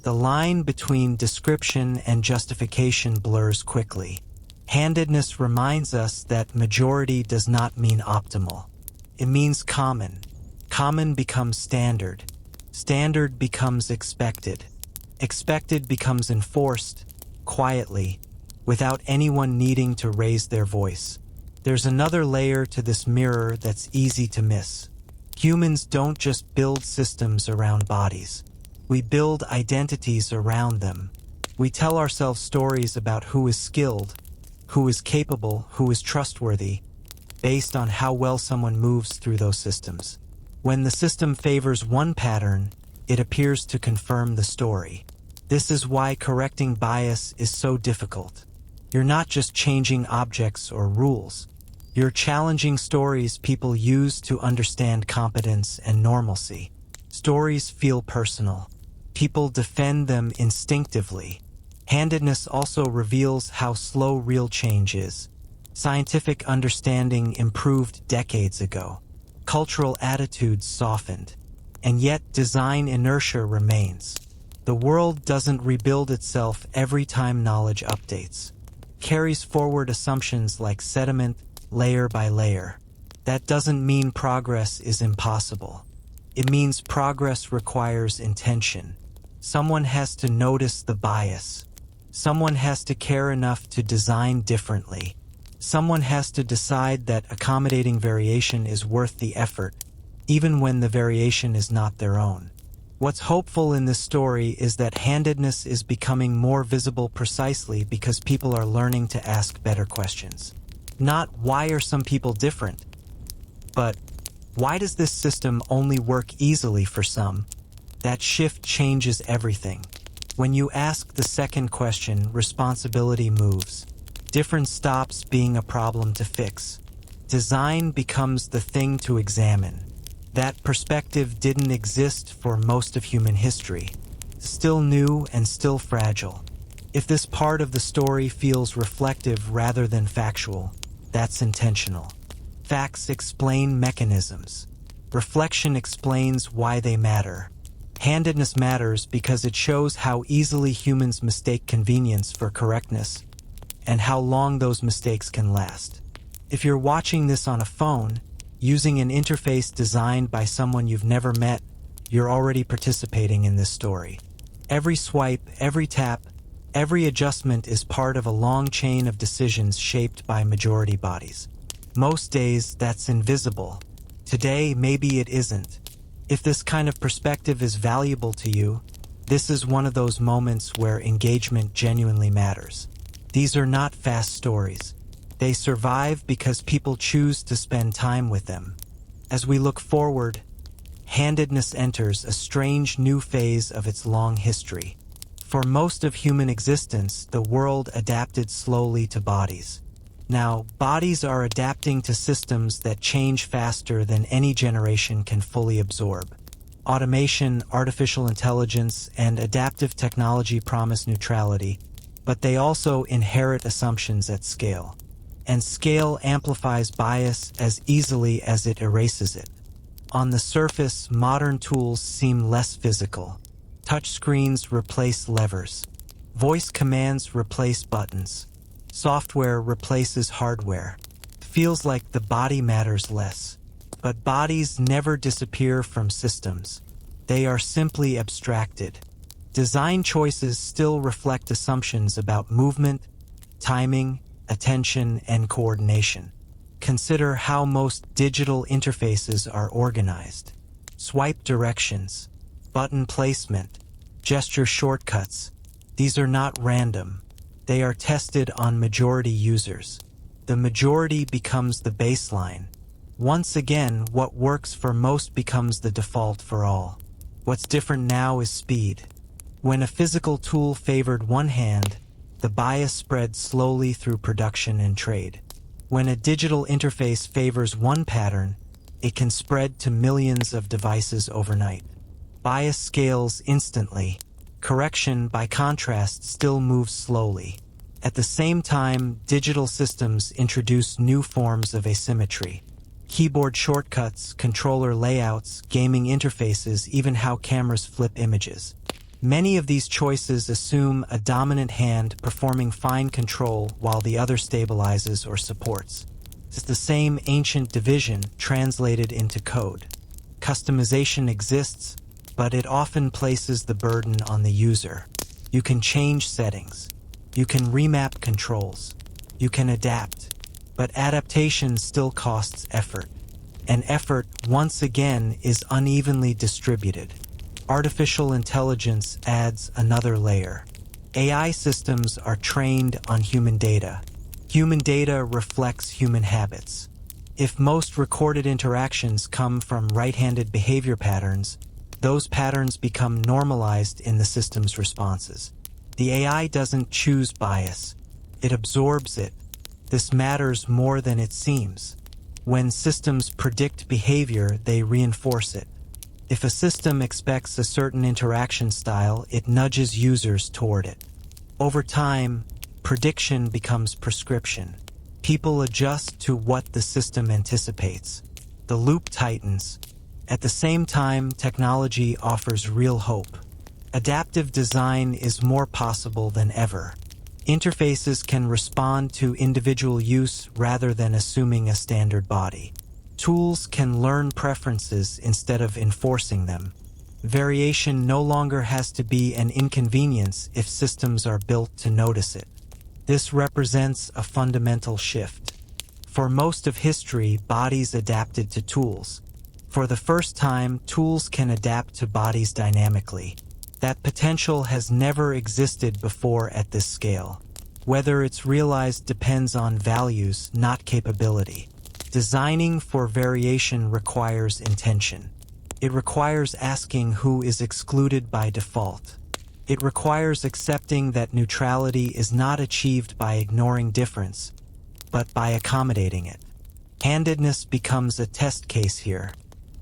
The line between description and justification blurs quickly. Handedness reminds us that majority does not mean optimal. It means common. Common becomes standard. Standard becomes expected. Expected becomes enforced, quietly, without anyone needing to raise their voice. There's another layer to this mirror that's easy to miss. Humans don't just build systems around bodies. We build identities around them. We tell ourselves stories about who is skilled, who is capable, who is trustworthy, based on how well someone moves through those systems. When the system favors one pattern, it appears to confirm the story. This is why correcting bias is so difficult. You're not just changing objects or rules. You're challenging stories people use to understand competence and normalcy. Stories feel personal. People defend them instinctively. Handedness also reveals how slow real change is. Scientific understanding improved decades ago. Cultural attitudes softened. And yet design inertia remains. The world doesn't rebuild itself every time knowledge updates. Carries forward assumptions like sediment, layer by layer. That doesn't mean progress is impossible. It means progress requires intention. Someone has to notice the bias. Someone has to care enough to design differently. Someone has to decide that accommodating variation is worth the effort, even when the variation is not their own. What's hopeful in this story is that handedness is becoming more visible precisely because people are learning to ask better questions. Not why are some people different, but why does this system only work easily for some? That shift changes everything. When you ask the second question, responsibility moves. Difference stops being a problem to fix. Design becomes the thing to examine. That perspective didn't exist for most of human history. Still new and still fragile. If this part of the story feels reflective rather than factual, that's intentional. Facts explain mechanisms. Reflection explains why they matter. Handedness matters because it shows how easily humans mistake convenience for correctness, and how long those mistakes can last. If you're watching this on a phone, Using an interface designed by someone you've never met, you're already participating in this story. Every swipe, every tap, every adjustment is part of a long chain of decisions shaped by majority bodies. Most days, that's invisible. Today, maybe it isn't. If this kind of perspective is valuable to you, this is one of those moments where engagement genuinely matters. These are not fast stories. They survive because people choose to spend time with them. As we look forward, handedness enters a strange new phase of its long history. For most of human existence, the world adapted slowly to bodies. Now, bodies are adapting to systems that change faster than any generation can fully absorb. Automation, artificial intelligence, and adaptive technology promise neutrality, but they also inherit assumptions at scale. And scale amplifies bias as easily as it erases it. On the surface, modern tools seem less physical. Touchscreens replace levers. Voice commands replace buttons. Software replaces hardware. Feels like the body matters less. But bodies never disappear from systems. They are simply abstracted. Design choices still reflect assumptions about movement, timing, attention, and coordination. Consider how most digital interfaces are organized. Swipe directions, button placement, gesture shortcuts. These are not random. They are tested on majority users. The majority becomes the baseline. Once again, what works for most becomes the default for all. What's different now is speed. When a physical tool favored one hand, the bias spread slowly through production and trade. When a digital interface favors one pattern, it can spread to millions of devices overnight. Bias scales instantly. Correction, by contrast, still moves slowly. At the same time, digital systems introduce new forms of asymmetry. Keyboard shortcuts, controller layouts, gaming interfaces, even how cameras flip images. Many of these choices assume a dominant hand performing fine control while the other stabilizes or supports. It's the same ancient division translated into code. Customization exists, but it often places the burden on the user. You can change settings. You can remap controls. You can adapt. But adaptation still costs effort. And effort, once again, is unevenly distributed. Artificial intelligence adds another layer. AI systems are trained on human data. Human data reflects human habits. If most recorded interactions come from right-handed behavior patterns, those patterns become normalized in the system's responses. The AI doesn't choose bias. It absorbs it. This matters more than it seems. When systems predict behavior, they reinforce it. If a system expects a certain interaction style, it nudges users toward it. Over time, prediction becomes prescription. People adjust to what the system anticipates. The loop tightens. At the same time, technology offers real hope. Adaptive design is more possible than ever. Interfaces can respond to individual use rather than assuming a standard body. Tools can learn preferences instead of enforcing them. Variation no longer has to be an inconvenience if systems are built to notice it. This represents a fundamental shift. For most of history, bodies adapted to tools. For the first time, tools can adapt to bodies dynamically. That potential has never existed before at this scale. Whether it's realized depends on values, not capability. Designing for variation requires intention. It requires asking who is excluded by default. It requires accepting that neutrality is not achieved by ignoring difference, but by accommodating it. Handedness becomes a test case here.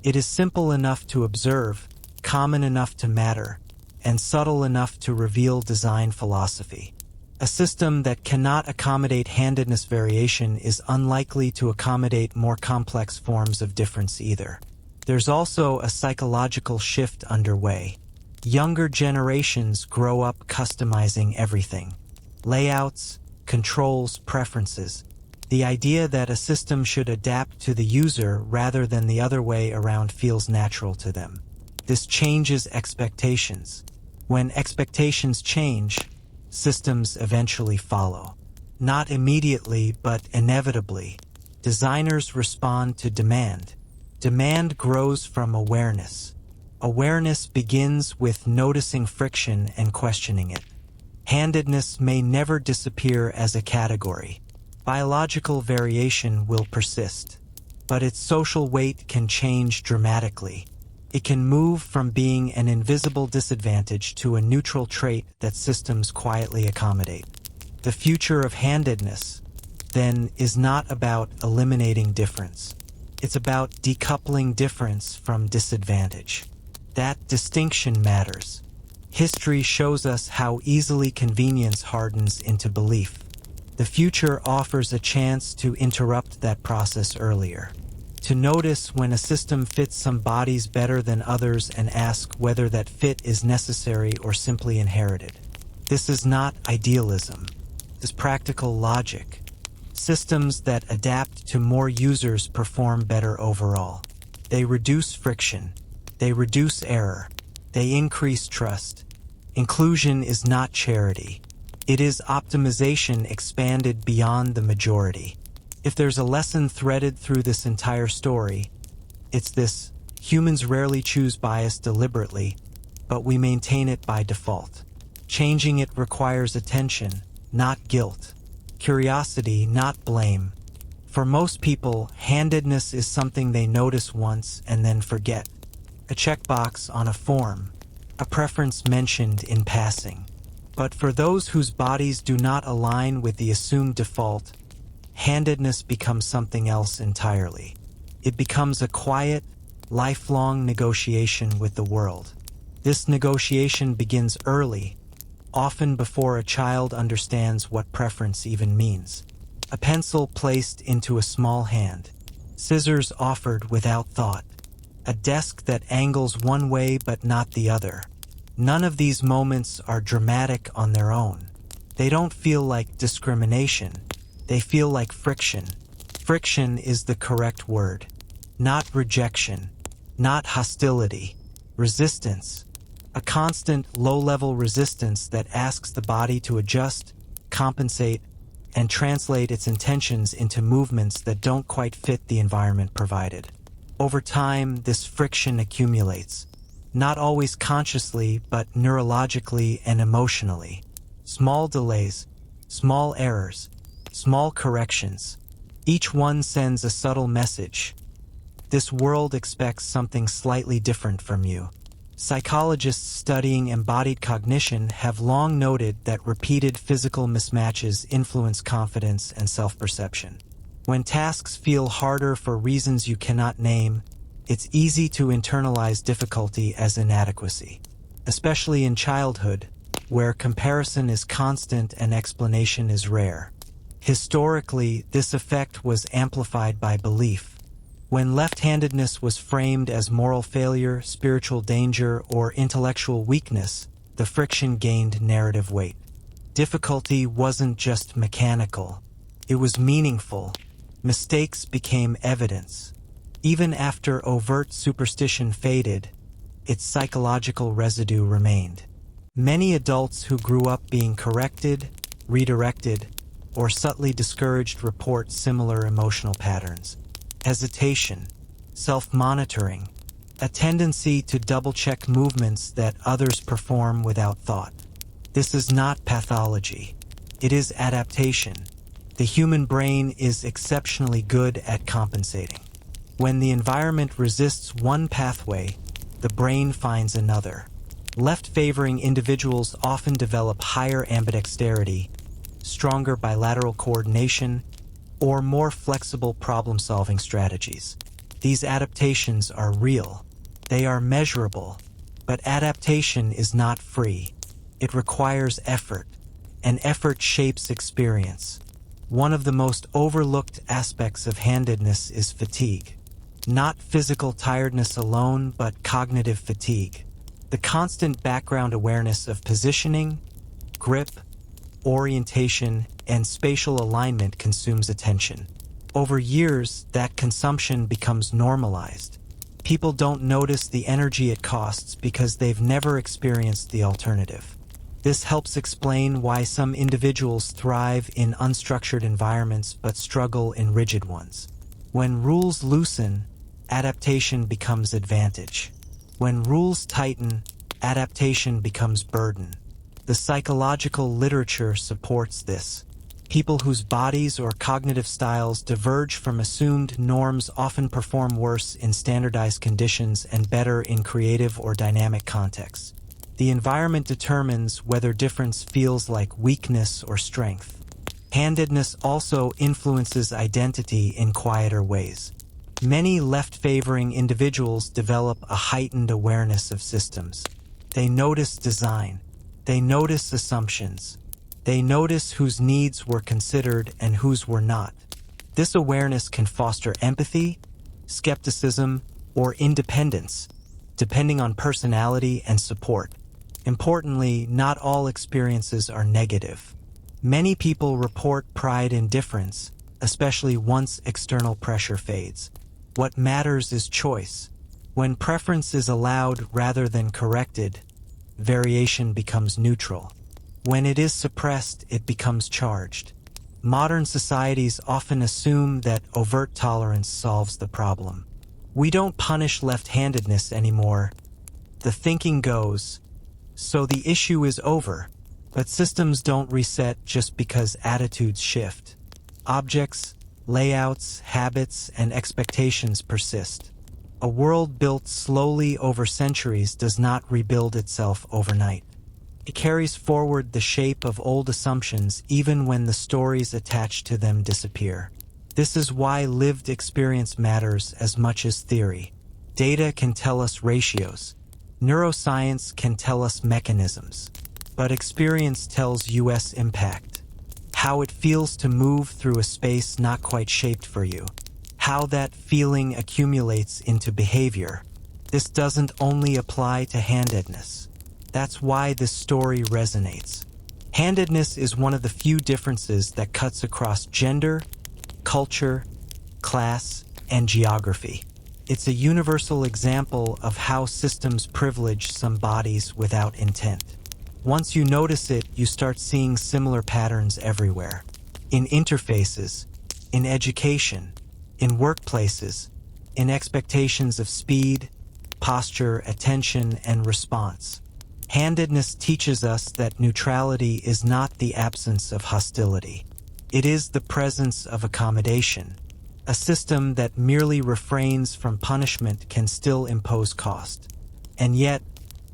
It is simple enough to observe, common enough to matter, and subtle enough to reveal design philosophy. A system that cannot accommodate handedness variation is unlikely to accommodate more complex forms of difference either. There's also a psychological shift underway. Younger generations grow up customizing everything. Layouts, controls, preferences. The idea that a system should adapt to the user rather than the other way around feels natural to them. This changes expectations. When expectations change, systems eventually follow. Not immediately, but inevitably. Designers respond to demand. Demand grows from awareness. Awareness begins with noticing friction and questioning it. Handedness may never disappear as a category. Biological variation will persist, but its social weight can change dramatically. It can move from being an invisible disadvantage to a neutral trait that systems quietly accommodate. The future of handedness, then, is not about eliminating difference. It's about decoupling difference from disadvantage. That distinction matters. History shows us how easily convenience hardens into belief. The future offers a chance to interrupt that process earlier. To notice when a system fits some bodies better than others and ask whether that fit is necessary or simply inherited. This is not idealism. It's practical logic. Systems that adapt to more users perform better overall. They reduce friction. They reduce error. They increase trust. Inclusion is not charity. It is optimization expanded beyond the majority. If there's a lesson threaded through this entire story, it's this: humans rarely choose bias deliberately, but we maintain it by default. Changing it requires attention, not guilt. Curiosity, not blame. For most people, handedness is something they notice once and then forget. A checkbox on a form, a preference mentioned in passing. But for those whose bodies do not align with the assumed default, handedness becomes something else entirely. It becomes a quiet, lifelong negotiation with the world. This negotiation begins early, often before a child understands what preference even means. A pencil placed into a small hand. Scissors offered without thought. A desk that angles one way but not the other. None of these moments are dramatic on their own. They don't feel like discrimination. They feel like friction. Friction is the correct word. Not rejection. Not hostility. Resistance. A constant, low-level resistance that asks the body to adjust, compensate, and translate its intentions into movements that don't quite fit the environment provided. Over time, this friction accumulates. Not always consciously, but neurologically and emotionally. Small delays, small errors, small corrections. Each one sends a subtle message. This world expects something slightly different from you. Psychologists studying embodied cognition have long noted that repeated physical mismatches influence confidence and self-perception. When tasks feel harder for reasons you cannot name, it's easy to internalize difficulty as inadequacy, especially in childhood, where comparison is constant and explanation is rare. Historically, this effect was amplified by belief. When left-handedness was framed as moral failure, spiritual danger, or intellectual weakness, the friction gained narrative weight. Difficulty wasn't just mechanical. It was meaningful. Mistakes became evidence. Even after overt superstition faded, its psychological residue remained. Many adults who grew up being corrected, redirected, or subtly discouraged report similar emotional patterns. Hesitation, self-monitoring, a tendency to double-check movements that others perform without thought. This is not pathology. It is adaptation. The human brain is exceptionally good at compensating. When the environment resists one pathway, the brain finds another. Left-favoring individuals often develop higher ambidexterity, stronger bilateral coordination, or more flexible problem-solving strategies. These adaptations are real. They are measurable. But adaptation is not free. It requires effort, and effort shapes experience. One of the most overlooked aspects of handedness is fatigue. Not physical tiredness alone, but cognitive fatigue. The constant background awareness of positioning, grip, orientation, and spatial alignment consumes attention. Over years, that consumption becomes normalized. People don't notice the energy it costs because they've never experienced the alternative. This helps explain why some individuals thrive in unstructured environments but struggle in rigid ones. When rules loosen, adaptation becomes advantage. When rules tighten, adaptation becomes burden. The psychological literature supports this. People whose bodies or cognitive styles diverge from assumed norms often perform worse in standardized conditions and better in creative or dynamic contexts. The environment determines whether difference feels like weakness or strength. Handedness also influences identity in quieter ways. Many left-favoring individuals develop a heightened awareness of systems. They notice design. They notice assumptions. They notice whose needs were considered and whose were not. This awareness can foster empathy, skepticism, or independence, depending on personality and support. Importantly, not all experiences are negative. Many people report pride in difference, especially once external pressure fades. What matters is choice. When preference is allowed rather than corrected, variation becomes neutral. When it is suppressed, it becomes charged. Modern societies often assume that overt tolerance solves the problem. We don't punish left-handedness anymore. The thinking goes, so the issue is over. But systems don't reset just because attitudes shift. Objects, layouts, habits, and expectations persist. A world built slowly over centuries does not rebuild itself overnight. It carries forward the shape of old assumptions even when the stories attached to them disappear. This is why lived experience matters as much as theory. Data can tell us ratios. Neuroscience can tell us mechanisms. But experience tells us impact. How it feels to move through a space not quite shaped for you. How that feeling accumulates into behavior. This doesn't only apply to handedness. That's why this story resonates. Handedness is one of the few differences that cuts across gender, culture, class, and geography. It's a universal example of how systems privilege some bodies without intent. Once you notice it, you start seeing similar patterns everywhere. In interfaces, in education, in workplaces, in expectations of speed, posture, attention, and response. Handedness teaches us that neutrality is not the absence of hostility. It is the presence of accommodation. A system that merely refrains from punishment can still impose cost. And yet,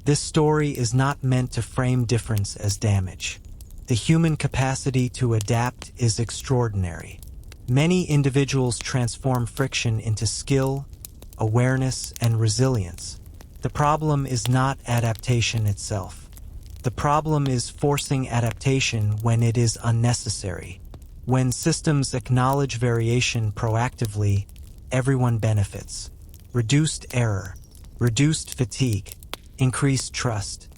this story is not meant to frame difference as damage. The human capacity to adapt is extraordinary. Many individuals transform friction into skill, awareness, and resilience. The problem is not adaptation itself. The problem is forcing adaptation when it is unnecessary. When systems acknowledge variation proactively, everyone benefits. Reduced error, reduced fatigue, increased trust.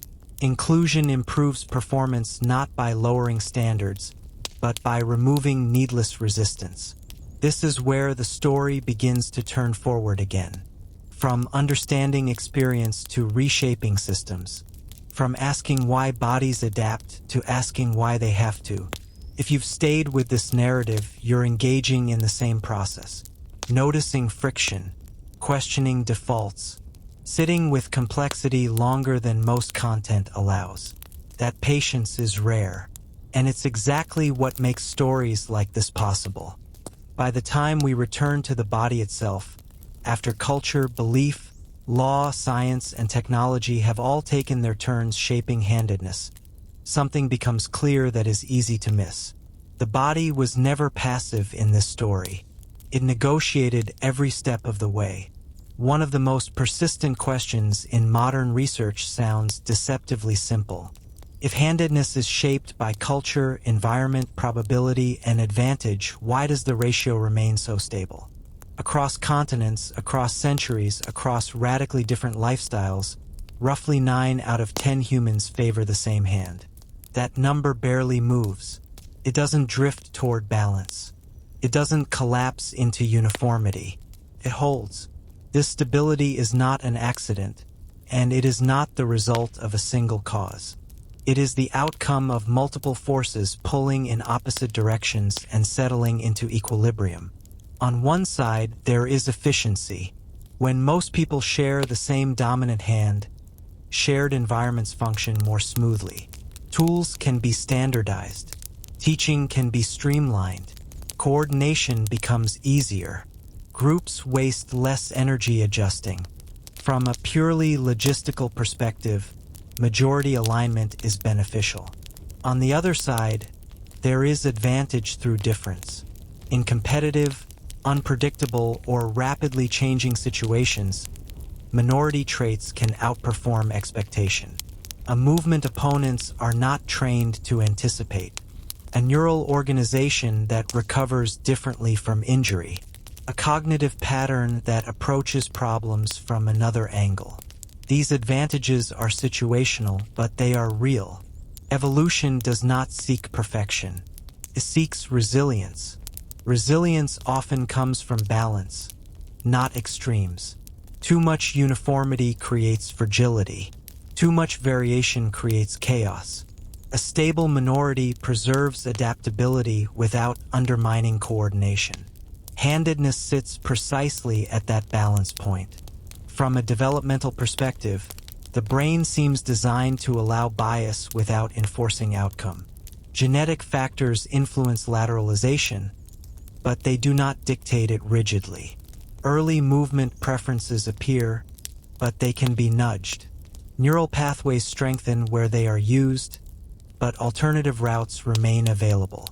Inclusion improves performance not by lowering standards, but by removing needless resistance. This is where the story begins to turn forward again. From understanding experience to reshaping systems. From asking why bodies adapt to asking why they have to. If you've stayed with this narrative, you're engaging in the same process. Noticing friction, questioning defaults, sitting with complexity longer than most content allows. That patience is rare, and it's exactly what makes stories like this possible. By the time we return to the body itself, after culture, belief, law, science, and technology have all taken their turns shaping handedness, something becomes clear that is easy to miss. The body was never passive in this story. It negotiated every step of the way. One of the most persistent questions in modern research sounds deceptively simple. If handedness is shaped by culture, environment, probability, and advantage, why does the ratio remain so stable? Across continents, across centuries, across radically different lifestyles, roughly 9 out of 10 humans favor the same hand. That number barely moves. It doesn't drift toward balance. It doesn't collapse into uniformity. It holds. This stability is not an accident, and it is not the result of a single cause. It is the outcome of multiple forces pulling in opposite directions and settling into equilibrium. On one side, there is efficiency. When most people share the same dominant hand, shared environments function more smoothly. Tools can be standardized. Teaching can be streamlined. Coordination becomes easier. Groups waste less energy adjusting. From a purely logistical perspective, majority alignment is beneficial. On the other side, there is advantage through difference. In competitive, unpredictable, or rapidly changing situations, minority traits can outperform expectation. A movement opponents are not trained to anticipate. A neural organization that recovers differently from injury. A cognitive pattern that approaches problems from another angle. These advantages are situational, but they are real. Evolution does not seek perfection. It seeks resilience. Resilience often comes from balance, not extremes. Too much uniformity creates fragility. Too much variation creates chaos. A stable minority preserves adaptability without undermining coordination. Handedness sits precisely at that balance point. From a developmental perspective, the brain seems designed to allow bias without enforcing outcome. Genetic factors influence lateralization, but they do not dictate it rigidly. Early movement preferences appear, but they can be nudged. Neural pathways strengthen where they are used, but alternative routes remain available.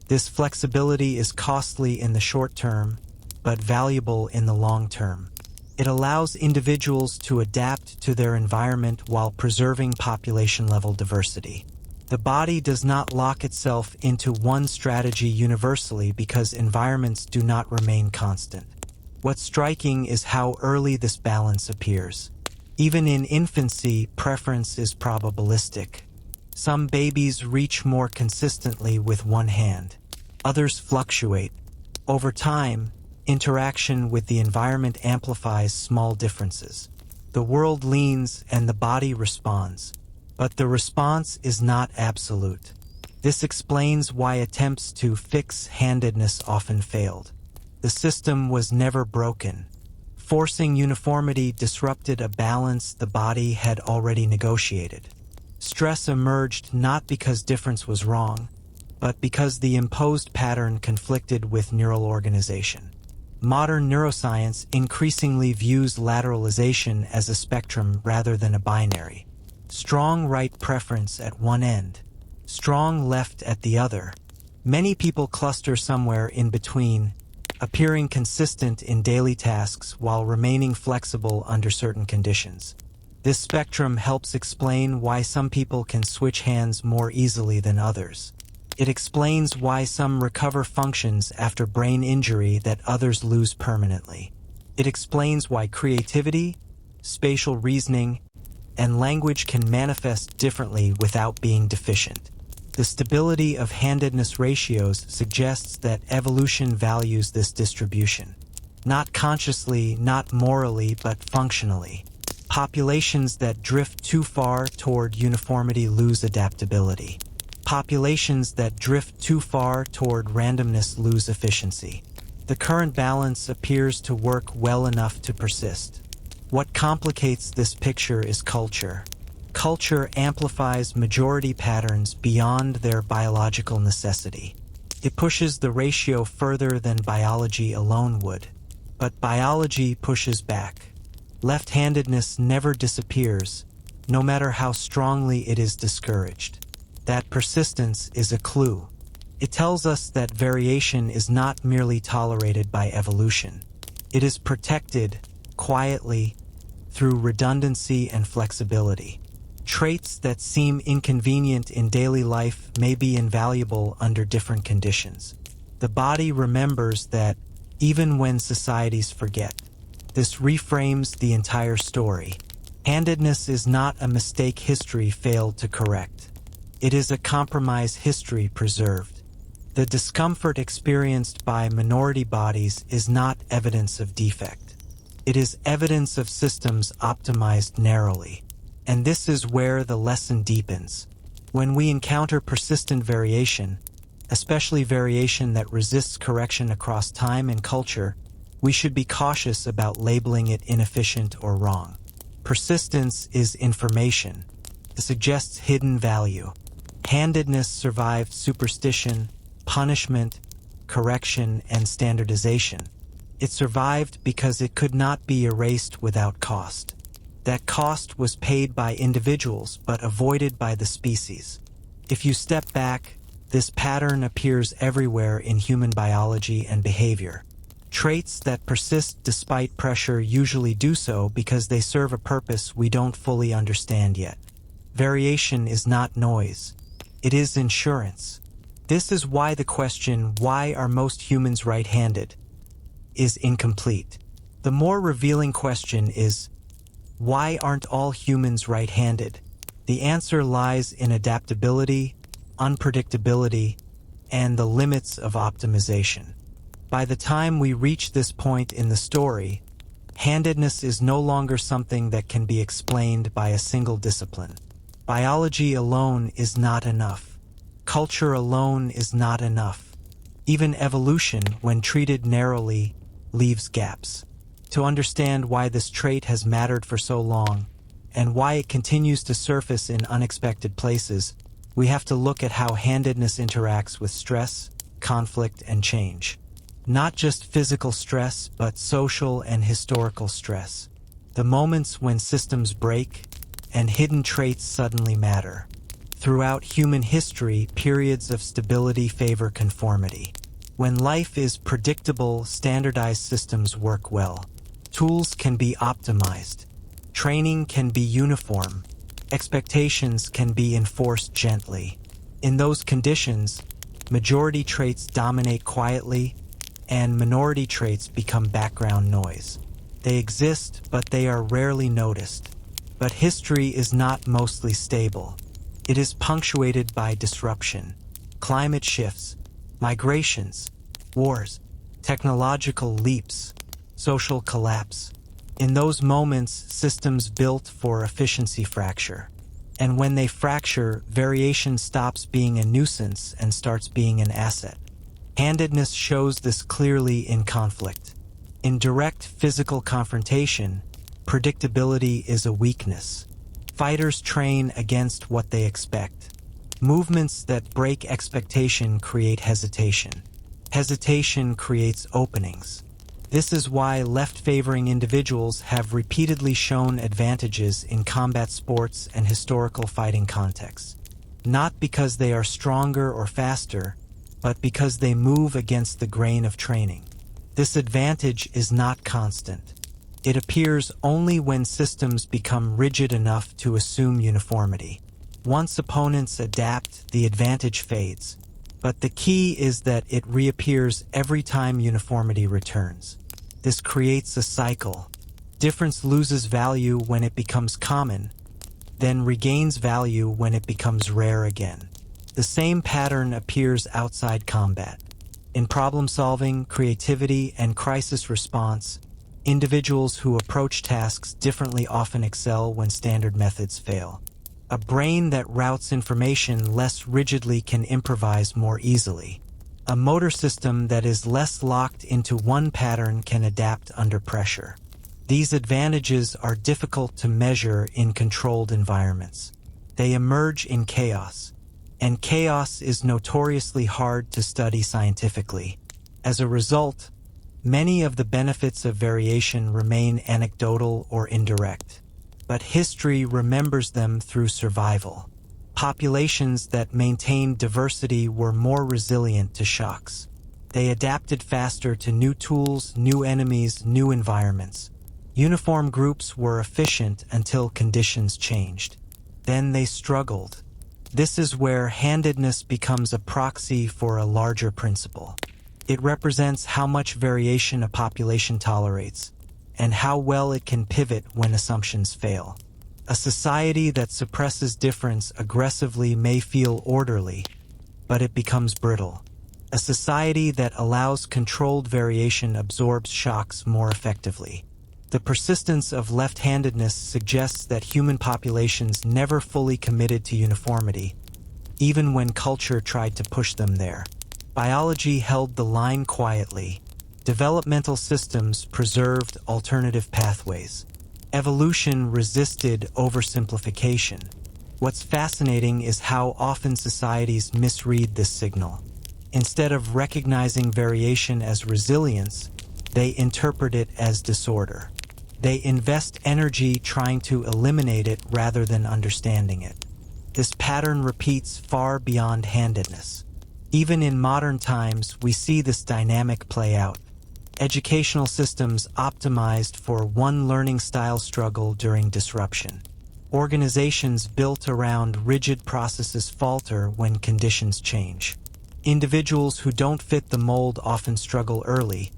This flexibility is costly in the short term, but valuable in the long term. It allows individuals to adapt to their environment while preserving population-level diversity. The body does not lock itself into one strategy universally because environments do not remain constant. What's striking is how early this balance appears. Even in infancy, preference is probabilistic. Some babies reach more consistently with one hand. Others fluctuate. Over time, interaction with the environment amplifies small differences. The world leans and the body responds. But the response is not absolute. This explains why attempts to fix handedness often failed. The system was never broken. Forcing uniformity disrupted a balance the body had already negotiated. Stress emerged not because difference was wrong, but because the imposed pattern conflicted with neural organization. Modern neuroscience increasingly views lateralization as a spectrum rather than a binary. Strong right preference at one end, strong left at the other. Many people cluster somewhere in between, appearing consistent in daily tasks while remaining flexible under certain conditions. This spectrum helps explain why some people can switch hands more easily than others. It explains why some recover functions after brain injury that others lose permanently. It explains why creativity, spatial reasoning, and language can manifest differently without being deficient. The stability of handedness ratios suggests that evolution values this distribution. Not consciously, not morally, but functionally. Populations that drift too far toward uniformity lose adaptability. Populations that drift too far toward randomness lose efficiency. The current balance appears to work well enough to persist. What complicates this picture is culture. Culture amplifies majority patterns beyond their biological necessity. It pushes the ratio further than biology alone would. But biology pushes back. Left-handedness never disappears, no matter how strongly it is discouraged. That persistence is a clue. It tells us that variation is not merely tolerated by evolution. It is protected, quietly, through redundancy and flexibility. Traits that seem inconvenient in daily life may be invaluable under different conditions. The body remembers that, even when societies forget. This reframes the entire story. Handedness is not a mistake history failed to correct. It is a compromise history preserved. The discomfort experienced by minority bodies is not evidence of defect. It is evidence of systems optimized narrowly. And this is where the lesson deepens. When we encounter persistent variation, especially variation that resists correction across time and culture, we should be cautious about labeling it inefficient or wrong. Persistence is information. It suggests hidden value. Handedness survived superstition, punishment, correction, and standardization. It survived because it could not be erased without cost. That cost was paid by individuals but avoided by the species. If you step back, this pattern appears everywhere in human biology and behavior. Traits that persist despite pressure usually do so because they serve a purpose we don't fully understand yet. Variation is not noise. It is insurance. This is why the question, "Why are most humans right-handed?" is incomplete. The more revealing question is, why aren't all humans right-handed? The answer lies in adaptability, unpredictability, and the limits of optimization. By the time we reach this point in the story, handedness is no longer something that can be explained by a single discipline. Biology alone is not enough. Culture alone is not enough. Even evolution, when treated narrowly, leaves gaps. To understand why this trait has mattered for so long, and why it continues to surface in unexpected places, we have to look at how handedness interacts with stress, conflict, and change. Not just physical stress, but social and historical stress. The moments when systems break and hidden traits suddenly matter. Throughout human history, periods of stability favor conformity. When life is predictable, standardized systems work well. Tools can be optimized. Training can be uniform. Expectations can be enforced gently. In those conditions, majority traits dominate quietly, and minority traits become background noise. They exist, but they are rarely noticed. But history is not mostly stable. It is punctuated by disruption, climate shifts, migrations, wars, technological leaps, social collapse. In those moments, systems built for efficiency fracture. And when they fracture, variation stops being a nuisance and starts being an asset. Handedness shows this clearly in conflict. In direct physical confrontation, predictability is a weakness. Fighters train against what they expect. Movements that break expectation create hesitation. Hesitation creates openings. This is why left-favoring individuals have repeatedly shown advantages in combat sports and historical fighting contexts. Not because they are stronger or faster, but because they move against the grain of training. This advantage is not constant. It appears only when systems become rigid enough to assume uniformity. Once opponents adapt, the advantage fades. But the key is that it reappears every time uniformity returns. This creates a cycle. Difference loses value when it becomes common, then regains value when it becomes rare again. The same pattern appears outside combat. In problem-solving, creativity, and crisis response, individuals who approach tasks differently often excel when standard methods fail. A brain that routes information less rigidly can improvise more easily. A motor system that is less locked into one pattern can adapt under pressure. These advantages are difficult to measure in controlled environments. They emerge in chaos, and chaos is notoriously hard to study scientifically. As a result, many of the benefits of variation remain anecdotal or indirect, but history remembers them through survival. Populations that maintained diversity were more resilient to shocks. They adapted faster to new tools, new enemies, new environments. Uniform groups were efficient until conditions changed. Then they struggled. This is where handedness becomes a proxy for a larger principle. It represents how much variation a population tolerates, and how well it can pivot when assumptions fail. A society that suppresses difference aggressively may feel orderly, but it becomes brittle. A society that allows controlled variation absorbs shocks more effectively. The persistence of left-handedness suggests that human populations never fully committed to uniformity, even when culture tried to push them there. Biology held the line quietly. Developmental systems preserved alternative pathways. Evolution resisted oversimplification. What's fascinating is how often societies misread this signal. Instead of recognizing variation as resilience, they interpret it as disorder. They invest energy trying to eliminate it rather than understanding it. This pattern repeats far beyond handedness. Even in modern times, we see this dynamic play out. Educational systems optimized for one learning style struggle during disruption. Organizations built around rigid processes falter when conditions change. Individuals who don't fit the mold often struggle early,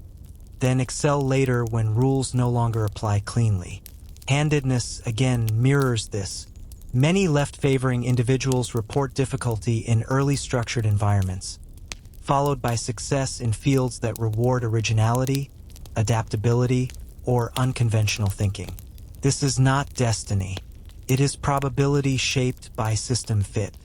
then excel later when rules no longer apply cleanly. Handedness, again, mirrors this. Many left-favoring individuals report difficulty in early structured environments, followed by success in fields that reward originality, adaptability, or unconventional thinking. This is not destiny. It is probability shaped by system fit.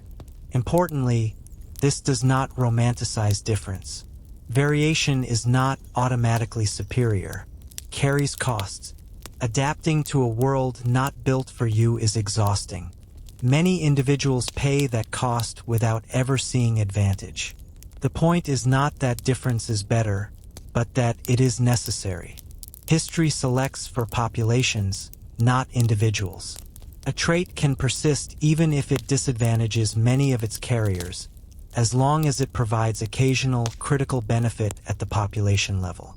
Importantly, this does not romanticize difference. Variation is not automatically superior. Carries costs. Adapting to a world not built for you is exhausting. Many individuals pay that cost without ever seeing advantage. The point is not that difference is better, but that it is necessary. History selects for populations, not individuals. A trait can persist even if it disadvantages many of its carriers, as long as it provides occasional critical benefit at the population level.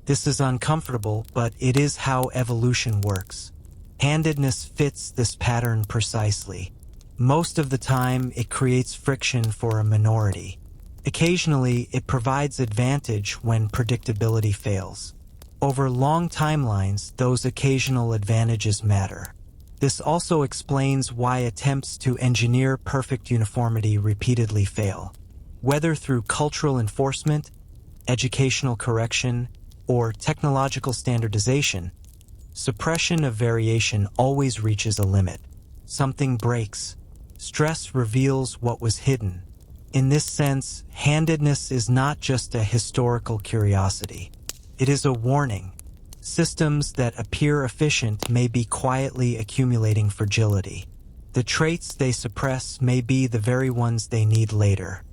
This is uncomfortable, but it is how evolution works. Handedness fits this pattern precisely. Most of the time, it creates friction for a minority. Occasionally, it provides advantage when predictability fails. Over long timelines, those occasional advantages matter. This also explains why attempts to engineer perfect uniformity repeatedly fail. Whether through cultural enforcement, educational correction, or technological standardization, suppression of variation always reaches a limit. Something breaks. Stress reveals what was hidden. In this sense, handedness is not just a historical curiosity. It is a warning. Systems that appear efficient may be quietly accumulating fragility. The traits they suppress may be the very ones they need later.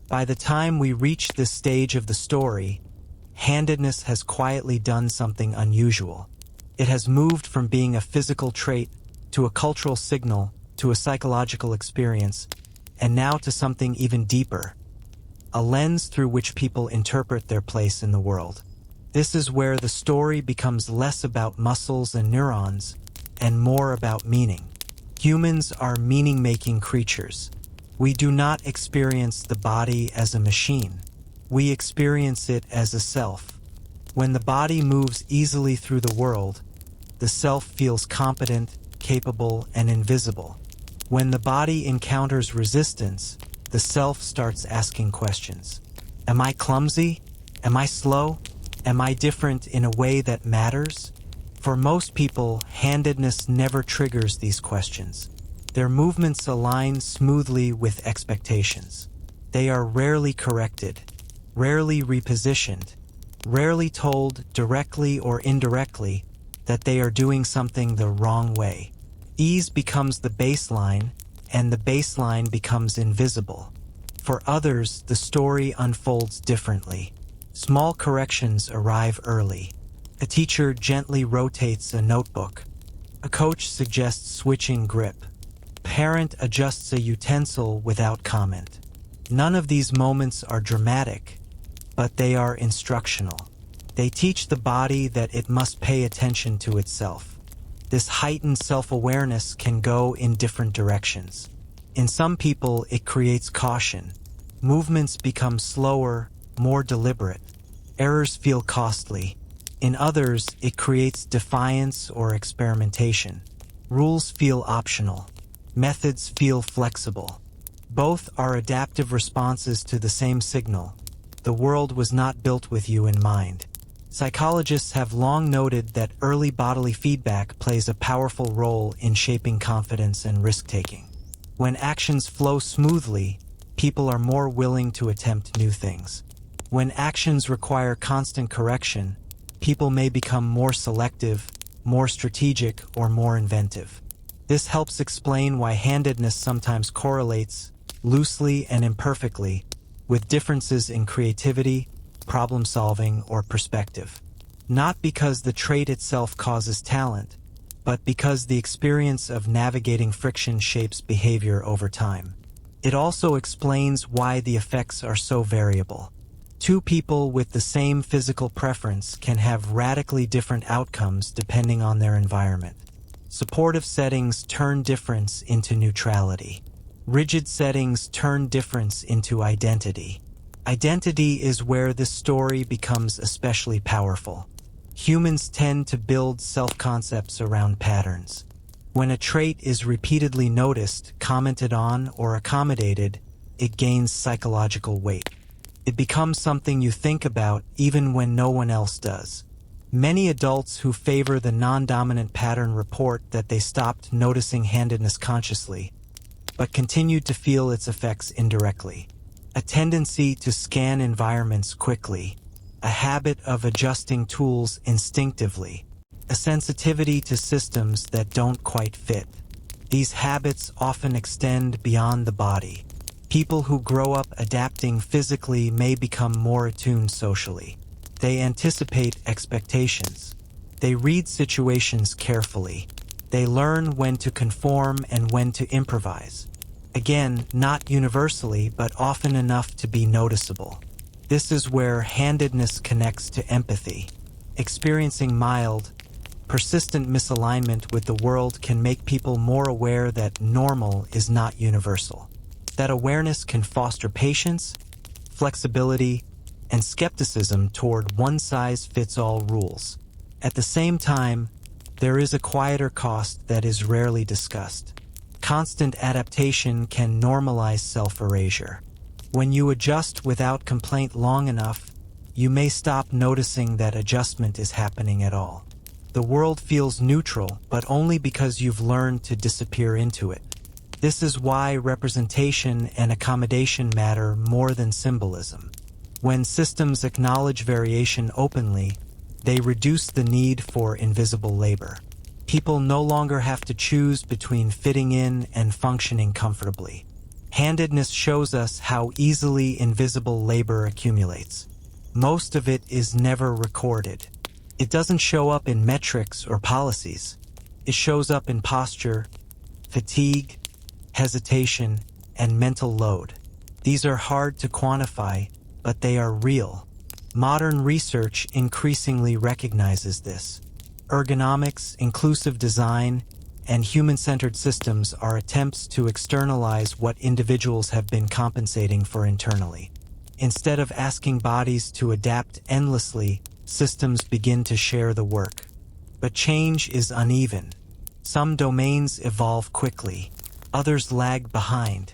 By the time we reach this stage of the story, handedness has quietly done something unusual. It has moved from being a physical trait to a cultural signal to a psychological experience, and now to something even deeper, a lens through which people interpret their place in the world. This is where the story becomes less about muscles and neurons and more about meaning. Humans are meaning-making creatures. We do not experience the body as a machine. We experience it as a self. When the body moves easily through the world, the self feels competent, capable, and invisible. When the body encounters resistance, the self starts asking questions. Am I clumsy? Am I slow? Am I different in a way that matters? For most people, handedness never triggers these questions. Their movements align smoothly with expectations. They are rarely corrected, rarely repositioned, rarely told directly or indirectly that they are doing something the wrong way. Ease becomes the baseline, and the baseline becomes invisible. For others, the story unfolds differently. Small corrections arrive early. A teacher gently rotates a notebook. A coach suggests switching grip. Parent adjusts a utensil without comment. None of these moments are dramatic, but they are instructional. They teach the body that it must pay attention to itself. This heightened self-awareness can go in different directions. In some people, it creates caution. Movements become slower, more deliberate. Errors feel costly. In others, it creates defiance or experimentation. Rules feel optional. Methods feel flexible. Both are adaptive responses to the same signal. The world was not built with you in mind. Psychologists have long noted that early bodily feedback plays a powerful role in shaping confidence and risk-taking. When actions flow smoothly, people are more willing to attempt new things. When actions require constant correction, people may become more selective, more strategic, or more inventive. This helps explain why handedness sometimes correlates, loosely and imperfectly, with differences in creativity, problem-solving, or perspective. Not because the trait itself causes talent, but because the experience of navigating friction shapes behavior over time. It also explains why the effects are so variable. Two people with the same physical preference can have radically different outcomes depending on their environment. Supportive settings turn difference into neutrality. Rigid settings turn difference into identity. Identity is where this story becomes especially powerful. Humans tend to build self-concepts around patterns. When a trait is repeatedly noticed, commented on, or accommodated, it gains psychological weight. It becomes something you think about even when no one else does. Many adults who favor the non-dominant pattern report that they stopped noticing handedness consciously, but continued to feel its effects indirectly. A tendency to scan environments quickly, a habit of adjusting tools instinctively, a sensitivity to systems that don't quite fit. These habits often extend beyond the body. People who grow up adapting physically may become more attuned socially. They anticipate expectations. They read situations carefully. They learn when to conform and when to improvise. Again, not universally, but often enough to be noticeable. This is where handedness connects to empathy. Experiencing mild, persistent misalignment with the world can make people more aware that normal is not universal. That awareness can foster patience, flexibility, and skepticism toward one-size-fits-all rules. At the same time, there is a quieter cost that is rarely discussed. Constant adaptation can normalize self-erasure. When you adjust without complaint long enough, you may stop noticing that adjustment is happening at all. The world feels neutral, but only because you've learned to disappear into it. This is why representation and accommodation matter more than symbolism. When systems acknowledge variation openly, they reduce the need for invisible labor. People no longer have to choose between fitting in and functioning comfortably. Handedness shows us how easily invisible labor accumulates. Most of it is never recorded. It doesn't show up in metrics or policies. It shows up in posture, fatigue, hesitation, and mental load. These are hard to quantify, but they are real. Modern research increasingly recognizes this. Ergonomics, inclusive design, and human-centered systems are attempts to externalize what individuals have been compensating for internally. Instead of asking bodies to adapt endlessly, systems begin to share the work. But change is uneven. Some domains evolve quickly, others lag behind.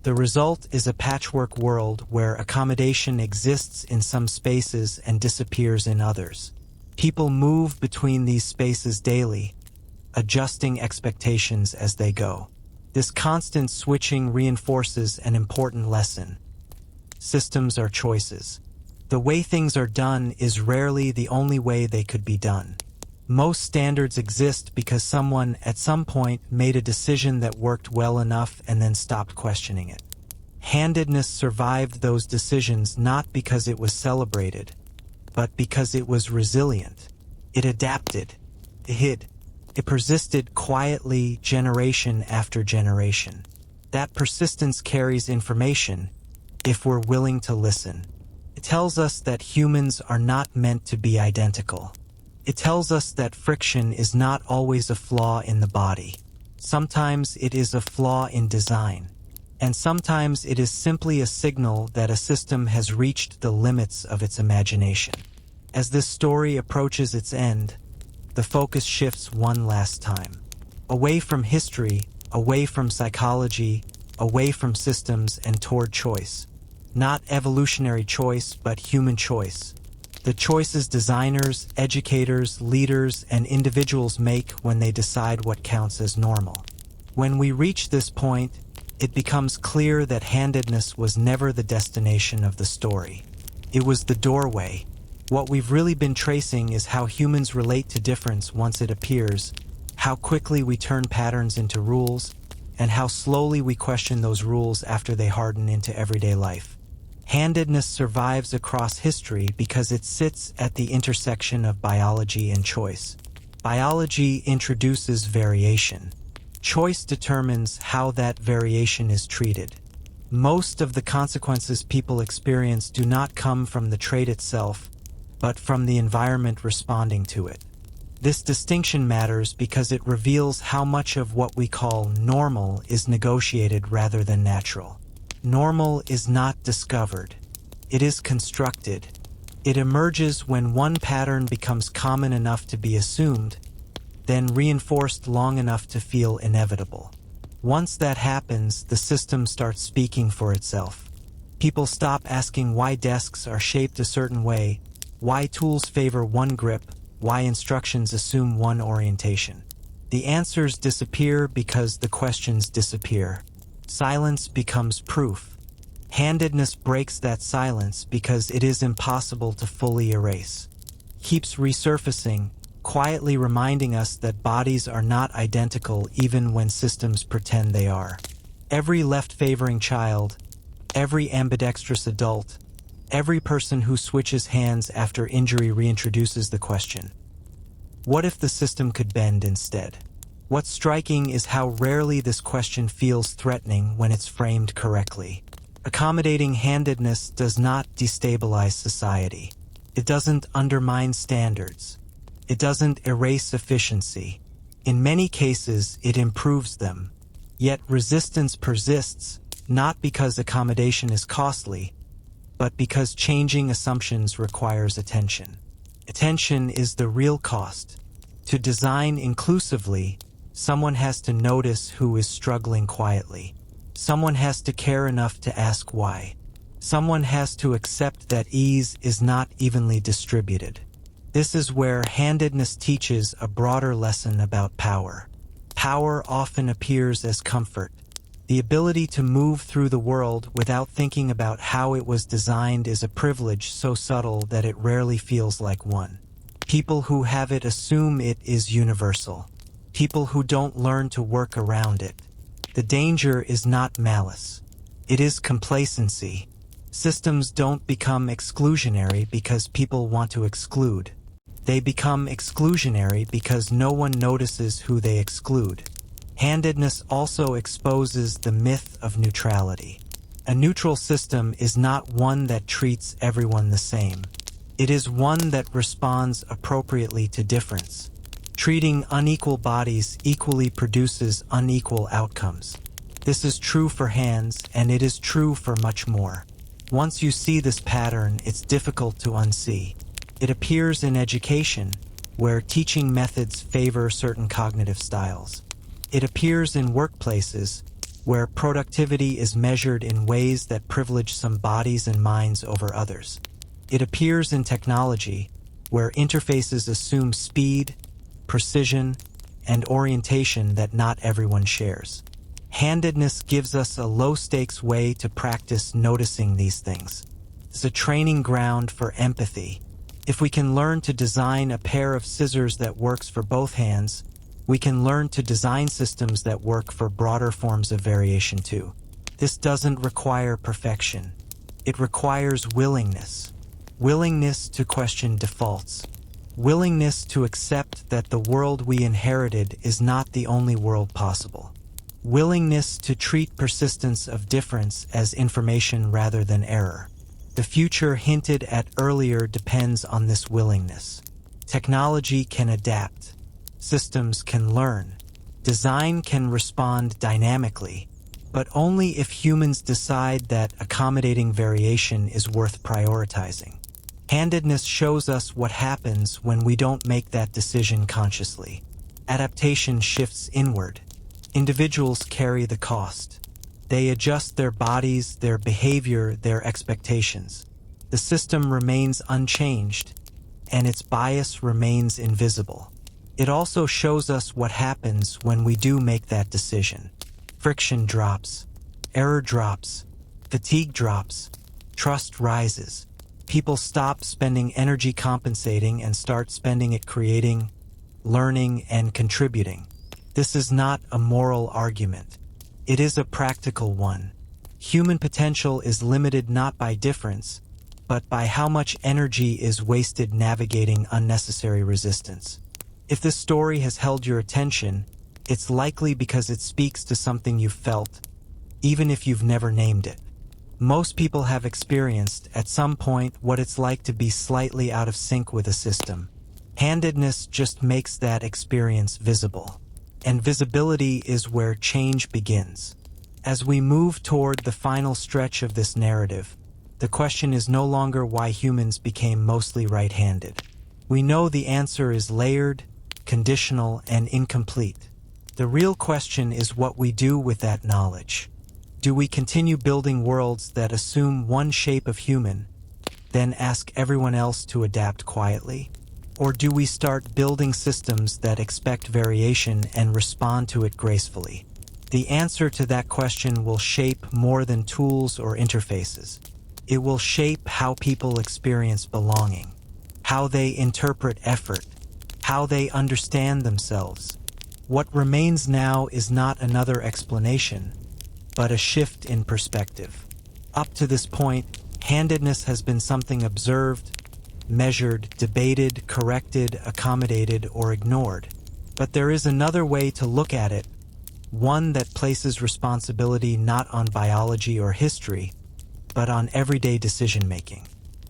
The result is a patchwork world where accommodation exists in some spaces and disappears in others. People move between these spaces daily, adjusting expectations as they go. This constant switching reinforces an important lesson. Systems are choices. The way things are done is rarely the only way they could be done. Most standards exist because someone at some point made a decision that worked well enough and then stopped questioning it. Handedness survived those decisions not because it was celebrated, but because it was resilient. It adapted. It persisted quietly generation after generation. That persistence carries information, if we're willing to listen. It tells us that humans are not meant to be identical. It tells us that friction is not always a flaw in the body. Sometimes it is a flaw in design. And sometimes it is simply a signal that a system has reached the limits of its imagination. As this story approaches its end, the focus shifts one last time. Away from history, away from psychology, away from systems, and toward choice. Not evolutionary choice, but human choice. The choices designers, educators, leaders, and individuals make when they decide what counts as normal. When we reach this point, it becomes clear that handedness was never the destination of the story. It was the doorway. What we've really been tracing is how humans relate to difference once it appears, how quickly we turn patterns into rules, and how slowly we question those rules after they harden into everyday life. Handedness survives across history because it sits at the intersection of biology and choice. Biology introduces variation. Choice determines how that variation is treated. Most of the consequences people experience do not come from the trait itself, but from the environment responding to it. This distinction matters because it reveals how much of what we call normal is negotiated rather than natural. Normal is not discovered. It is constructed. It emerges when one pattern becomes common enough to be assumed, then reinforced long enough to feel inevitable. Once that happens, the system starts speaking for itself. People stop asking why desks are shaped a certain way, why tools favor one grip, why instructions assume one orientation. The answers disappear because the questions disappear. Silence becomes proof. Handedness breaks that silence because it is impossible to fully erase. Keeps resurfacing, quietly reminding us that bodies are not identical even when systems pretend they are. Every left-favoring child, every ambidextrous adult, every person who switches hands after injury reintroduces the question, what if the system could bend instead? What's striking is how rarely this question feels threatening when it's framed correctly. Accommodating handedness does not destabilize society. It doesn't undermine standards. It doesn't erase efficiency. In many cases, it improves them. Yet resistance persists, not because accommodation is costly, but because changing assumptions requires attention. Attention is the real cost. To design inclusively, someone has to notice who is struggling quietly. Someone has to care enough to ask why. Someone has to accept that ease is not evenly distributed. This is where handedness teaches a broader lesson about power. Power often appears as comfort. The ability to move through the world without thinking about how it was designed is a privilege so subtle that it rarely feels like one. People who have it assume it is universal. People who don't learn to work around it. The danger is not malice. It is complacency. Systems don't become exclusionary because people want to exclude. They become exclusionary because no one notices who they exclude. Handedness also exposes the myth of neutrality. A neutral system is not one that treats everyone the same. It is one that responds appropriately to difference. Treating unequal bodies equally produces unequal outcomes. This is true for hands, and it is true for much more. Once you see this pattern, it's difficult to unsee. It appears in education, where teaching methods favor certain cognitive styles. It appears in workplaces, where productivity is measured in ways that privilege some bodies and minds over others. It appears in technology, where interfaces assume speed, precision, and orientation that not everyone shares. Handedness gives us a low-stakes way to practice noticing these things. It's a training ground for empathy. If we can learn to design a pair of scissors that works for both hands, we can learn to design systems that work for broader forms of variation too. This doesn't require perfection. It requires willingness. Willingness to question defaults. Willingness to accept that the world we inherited is not the only world possible. Willingness to treat persistence of difference as information rather than error. The future hinted at earlier depends on this willingness. Technology can adapt. Systems can learn. Design can respond dynamically, but only if humans decide that accommodating variation is worth prioritizing. Handedness shows us what happens when we don't make that decision consciously. Adaptation shifts inward. Individuals carry the cost. They adjust their bodies, their behavior, their expectations. The system remains unchanged, and its bias remains invisible. It also shows us what happens when we do make that decision. Friction drops, error drops, fatigue drops, trust rises. People stop spending energy compensating and start spending it creating, learning, and contributing. This is not a moral argument. It is a practical one. Human potential is limited not by difference, but by how much energy is wasted navigating unnecessary resistance. If this story has held your attention, it's likely because it speaks to something you've felt, even if you've never named it. Most people have experienced, at some point, what it's like to be slightly out of sync with a system. Handedness just makes that experience visible. And visibility is where change begins. As we move toward the final stretch of this narrative, the question is no longer why humans became mostly right-handed. We know the answer is layered, conditional, and incomplete. The real question is what we do with that knowledge. Do we continue building worlds that assume one shape of human, then ask everyone else to adapt quietly? Or do we start building systems that expect variation and respond to it gracefully? The answer to that question will shape more than tools or interfaces. It will shape how people experience belonging, how they interpret effort, how they understand themselves. What remains now is not another explanation, but a shift in perspective. Up to this point, handedness has been something observed, measured, debated, corrected, accommodated, or ignored. But there is another way to look at it, one that places responsibility not on biology or history, but on everyday decision-making.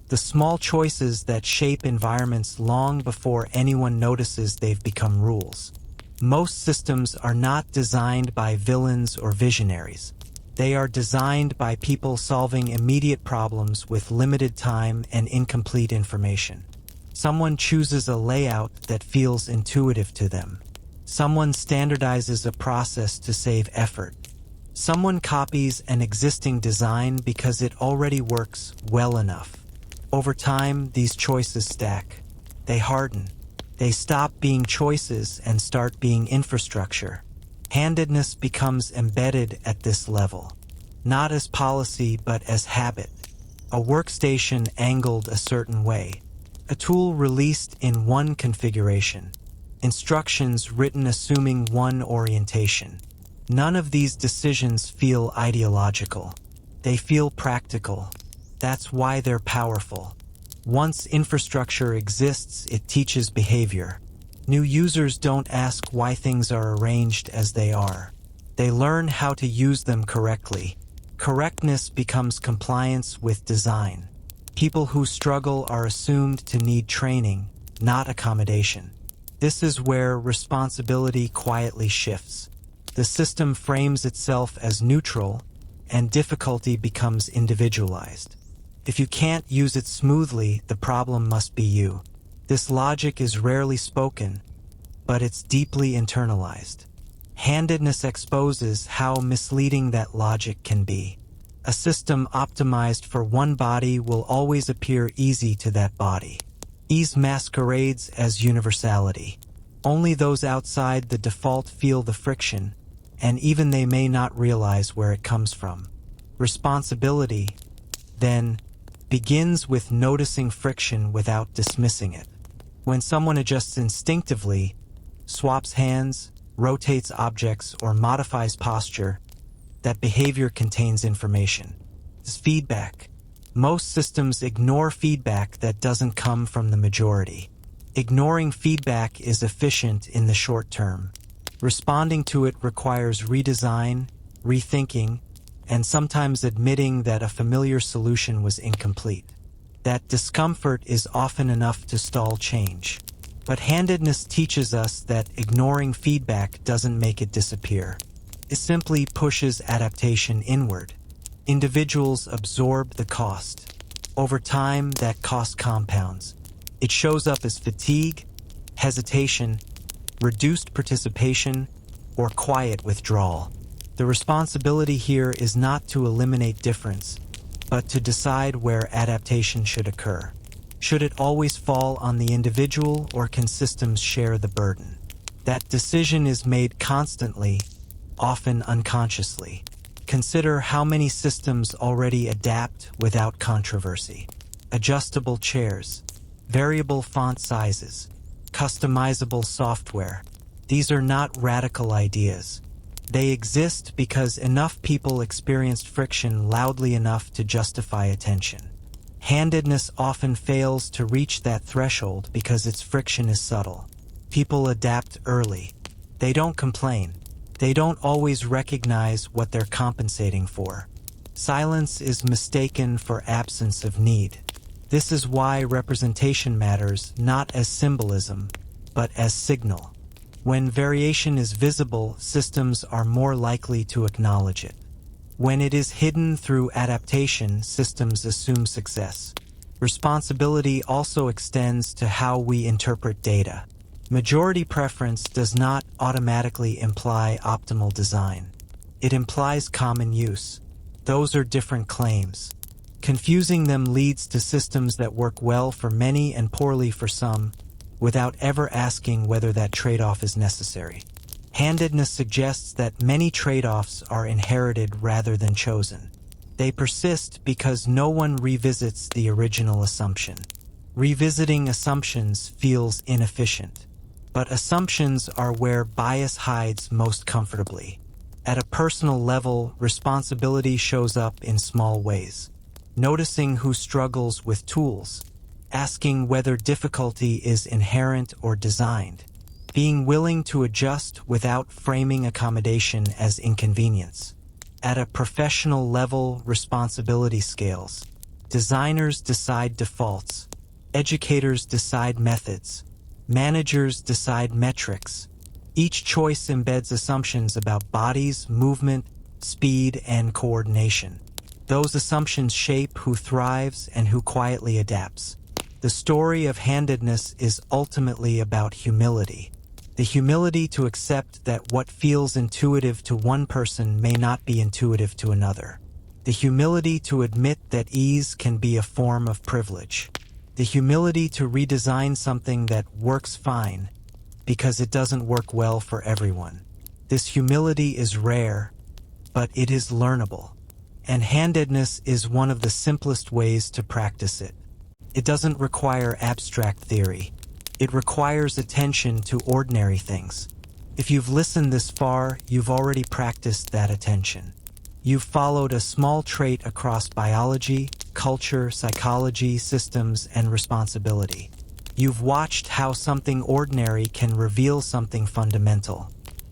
The small choices that shape environments long before anyone notices they've become rules. Most systems are not designed by villains or visionaries. They are designed by people solving immediate problems with limited time and incomplete information. Someone chooses a layout that feels intuitive to them. Someone standardizes a process to save effort. Someone copies an existing design because it already works well enough. Over time, these choices stack. They harden. They stop being choices and start being infrastructure. Handedness becomes embedded at this level, not as policy but as habit. A workstation angled a certain way, a tool released in one configuration, instructions written assuming one orientation. None of these decisions feel ideological. They feel practical. That's why they're powerful. Once infrastructure exists, it teaches behavior. New users don't ask why things are arranged as they are. They learn how to use them correctly. Correctness becomes compliance with design. People who struggle are assumed to need training, not accommodation. This is where responsibility quietly shifts. The system frames itself as neutral, and difficulty becomes individualized. If you can't use it smoothly, the problem must be you. This logic is rarely spoken, but it's deeply internalized. Handedness exposes how misleading that logic can be. A system optimized for one body will always appear easy to that body. Ease masquerades as universality. Only those outside the default feel the friction, and even they may not realize where it comes from. Responsibility, then, begins with noticing friction without dismissing it. When someone adjusts instinctively, swaps hands, rotates objects, or modifies posture, that behavior contains information. It's feedback. Most systems ignore feedback that doesn't come from the majority. Ignoring feedback is efficient in the short term. Responding to it requires redesign, rethinking, and sometimes admitting that a familiar solution was incomplete. That discomfort is often enough to stall change. But handedness teaches us that ignoring feedback doesn't make it disappear. It simply pushes adaptation inward. Individuals absorb the cost. Over time, that cost compounds. It shows up as fatigue, hesitation, reduced participation, or quiet withdrawal. The responsibility here is not to eliminate difference, but to decide where adaptation should occur. Should it always fall on the individual, or can systems share the burden? That decision is made constantly, often unconsciously. Consider how many systems already adapt without controversy. Adjustable chairs, variable font sizes, customizable software. These are not radical ideas. They exist because enough people experienced friction loudly enough to justify attention. Handedness often fails to reach that threshold because its friction is subtle. People adapt early. They don't complain. They don't always recognize what they're compensating for. Silence is mistaken for absence of need. This is why representation matters not as symbolism, but as signal. When variation is visible, systems are more likely to acknowledge it. When it is hidden through adaptation, systems assume success. Responsibility also extends to how we interpret data. Majority preference does not automatically imply optimal design. It implies common use. Those are different claims. Confusing them leads to systems that work well for many and poorly for some, without ever asking whether that trade-off is necessary. Handedness suggests that many trade-offs are inherited rather than chosen. They persist because no one revisits the original assumption. Revisiting assumptions feels inefficient. But assumptions are where bias hides most comfortably. At a personal level, responsibility shows up in small ways. Noticing who struggles with tools, asking whether difficulty is inherent or designed, being willing to adjust without framing accommodation as inconvenience. At a professional level, responsibility scales. Designers decide defaults. Educators decide methods. Managers decide metrics. Each choice embeds assumptions about bodies, movement, speed, and coordination. Those assumptions shape who thrives and who quietly adapts. The story of handedness is ultimately about humility. The humility to accept that what feels intuitive to one person may not be intuitive to another. The humility to admit that ease can be a form of privilege. The humility to redesign something that works fine because it doesn't work well for everyone. This humility is rare, but it is learnable. And handedness is one of the simplest ways to practice it. It doesn't require abstract theory. It requires attention to ordinary things. If you've listened this far, you've already practiced that attention. You've followed a small trait across biology, culture, psychology, systems, and responsibility. You've watched how something ordinary can reveal something fundamental.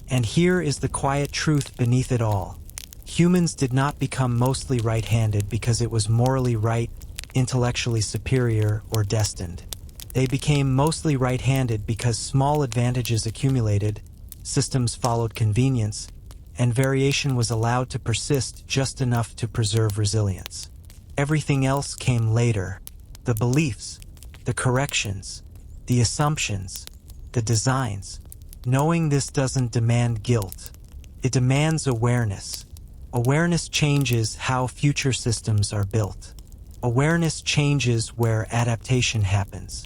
And here is the quiet truth beneath it all. Humans did not become mostly right-handed because it was morally right, intellectually superior, or destined. They became mostly right-handed because small advantages accumulated, systems followed convenience, and variation was allowed to persist just enough to preserve resilience. Everything else came later. The beliefs, the corrections, the assumptions, the designs. Knowing this doesn't demand guilt. It demands awareness. Awareness changes how future systems are built. Awareness changes where adaptation happens.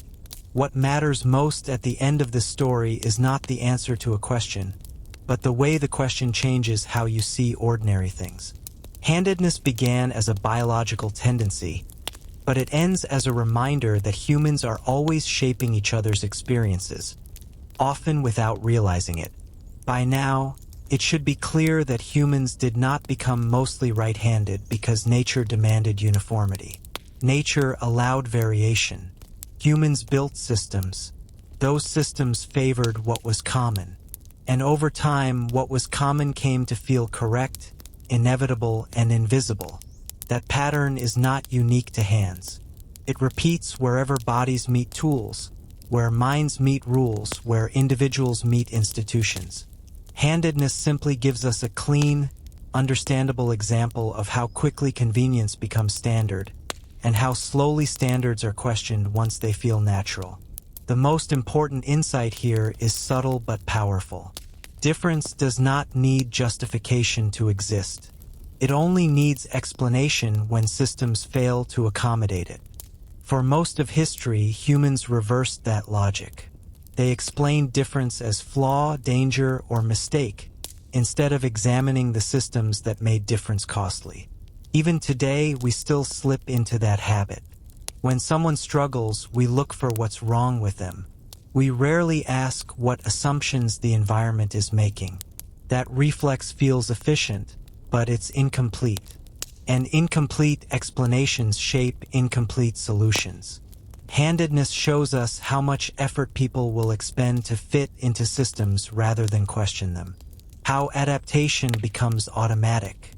What matters most at the end of the story is not the answer to a question, but the way the question changes how you see ordinary things. Handedness began as a biological tendency, but it ends as a reminder that humans are always shaping each other's experiences, often without realizing it. By now, it should be clear that humans did not become mostly right-handed because nature demanded uniformity. Nature allowed variation. Humans built systems. Those systems favored what was common. And over time, what was common came to feel correct, inevitable, and invisible. That pattern is not unique to hands. It repeats wherever bodies meet tools, where minds meet rules, where individuals meet institutions. Handedness simply gives us a clean, understandable example of how quickly convenience becomes standard, and how slowly standards are questioned once they feel natural. The most important insight here is subtle but powerful. Difference does not need justification to exist. It only needs explanation when systems fail to accommodate it. For most of history, humans reversed that logic. They explained difference as flaw, danger, or mistake, instead of examining the systems that made difference costly. Even today, we still slip into that habit. When someone struggles, we look for what's wrong with them. We rarely ask what assumptions the environment is making. That reflex feels efficient, but it's incomplete. And incomplete explanations shape incomplete solutions. Handedness shows us how much effort people will expend to fit into systems rather than question them. How adaptation becomes automatic.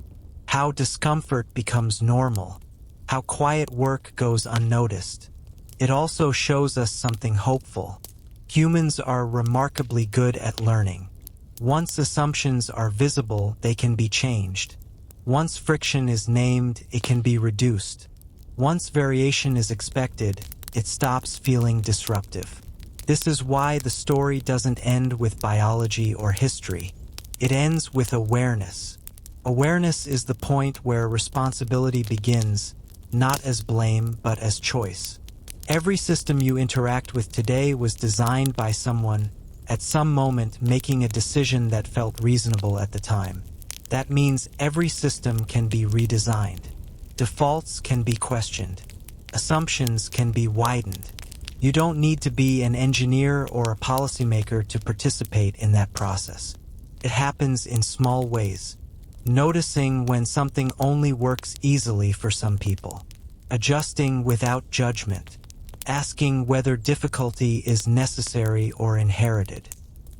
How discomfort becomes normal. How quiet work goes unnoticed. It also shows us something hopeful. Humans are remarkably good at learning. Once assumptions are visible, they can be changed. Once friction is named, it can be reduced. Once variation is expected, it stops feeling disruptive. This is why the story doesn't end with biology or history. It ends with awareness. Awareness is the point where responsibility begins, not as blame, but as choice. Every system you interact with today was designed by someone, at some moment making a decision that felt reasonable at the time. That means every system can be redesigned. Defaults can be questioned. Assumptions can be widened. You don't need to be an engineer or a policymaker to participate in that process. It happens in small ways. Noticing when something only works easily for some people. Adjusting without judgment. Asking whether difficulty is necessary or inherited.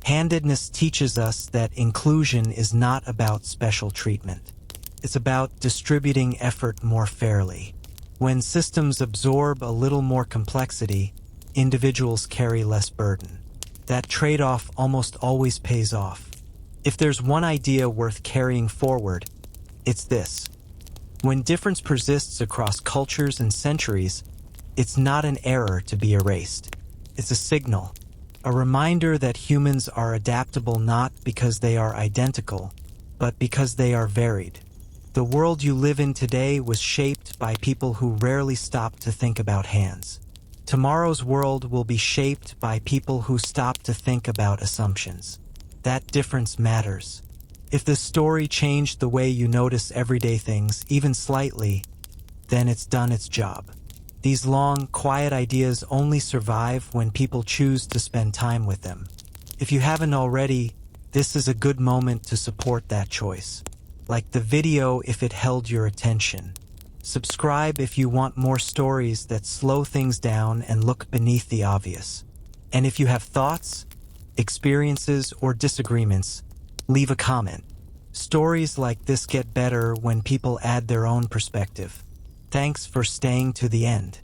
Handedness teaches us that inclusion is not about special treatment. It's about distributing effort more fairly. When systems absorb a little more complexity, individuals carry less burden. That trade-off almost always pays off. If there's one idea worth carrying forward, it's this. When difference persists across cultures and centuries, it's not an error to be erased. It's a signal, a reminder that humans are adaptable not because they are identical, but because they are varied. The world you live in today was shaped by people who rarely stop to think about hands. Tomorrow's world will be shaped by people who stop to think about assumptions. That difference matters. If the story changed the way you notice everyday things, even slightly, then it's done its job. These long, quiet ideas only survive when people choose to spend time with them. If you haven't already, this is a good moment to support that choice. Like the video if it held your attention. Subscribe if you want more stories that slow things down and look beneath the obvious. And if you have thoughts, experiences, or disagreements, leave a comment. Stories like this get better when people add their own perspective. Thanks for staying to the end.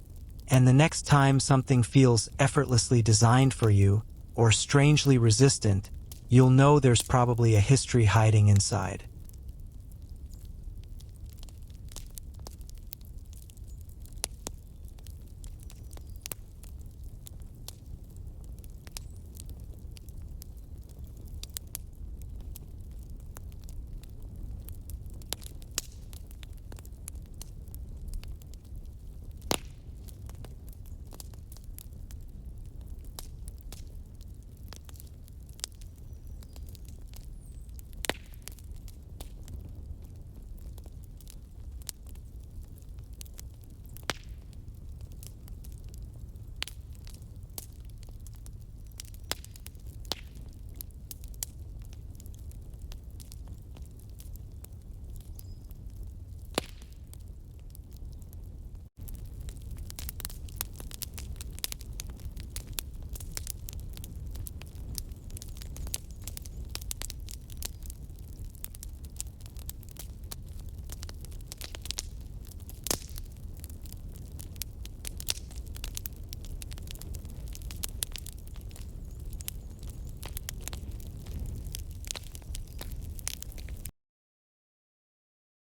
And the next time something feels effortlessly designed for you, or strangely resistant, you'll know there's probably a history hiding inside.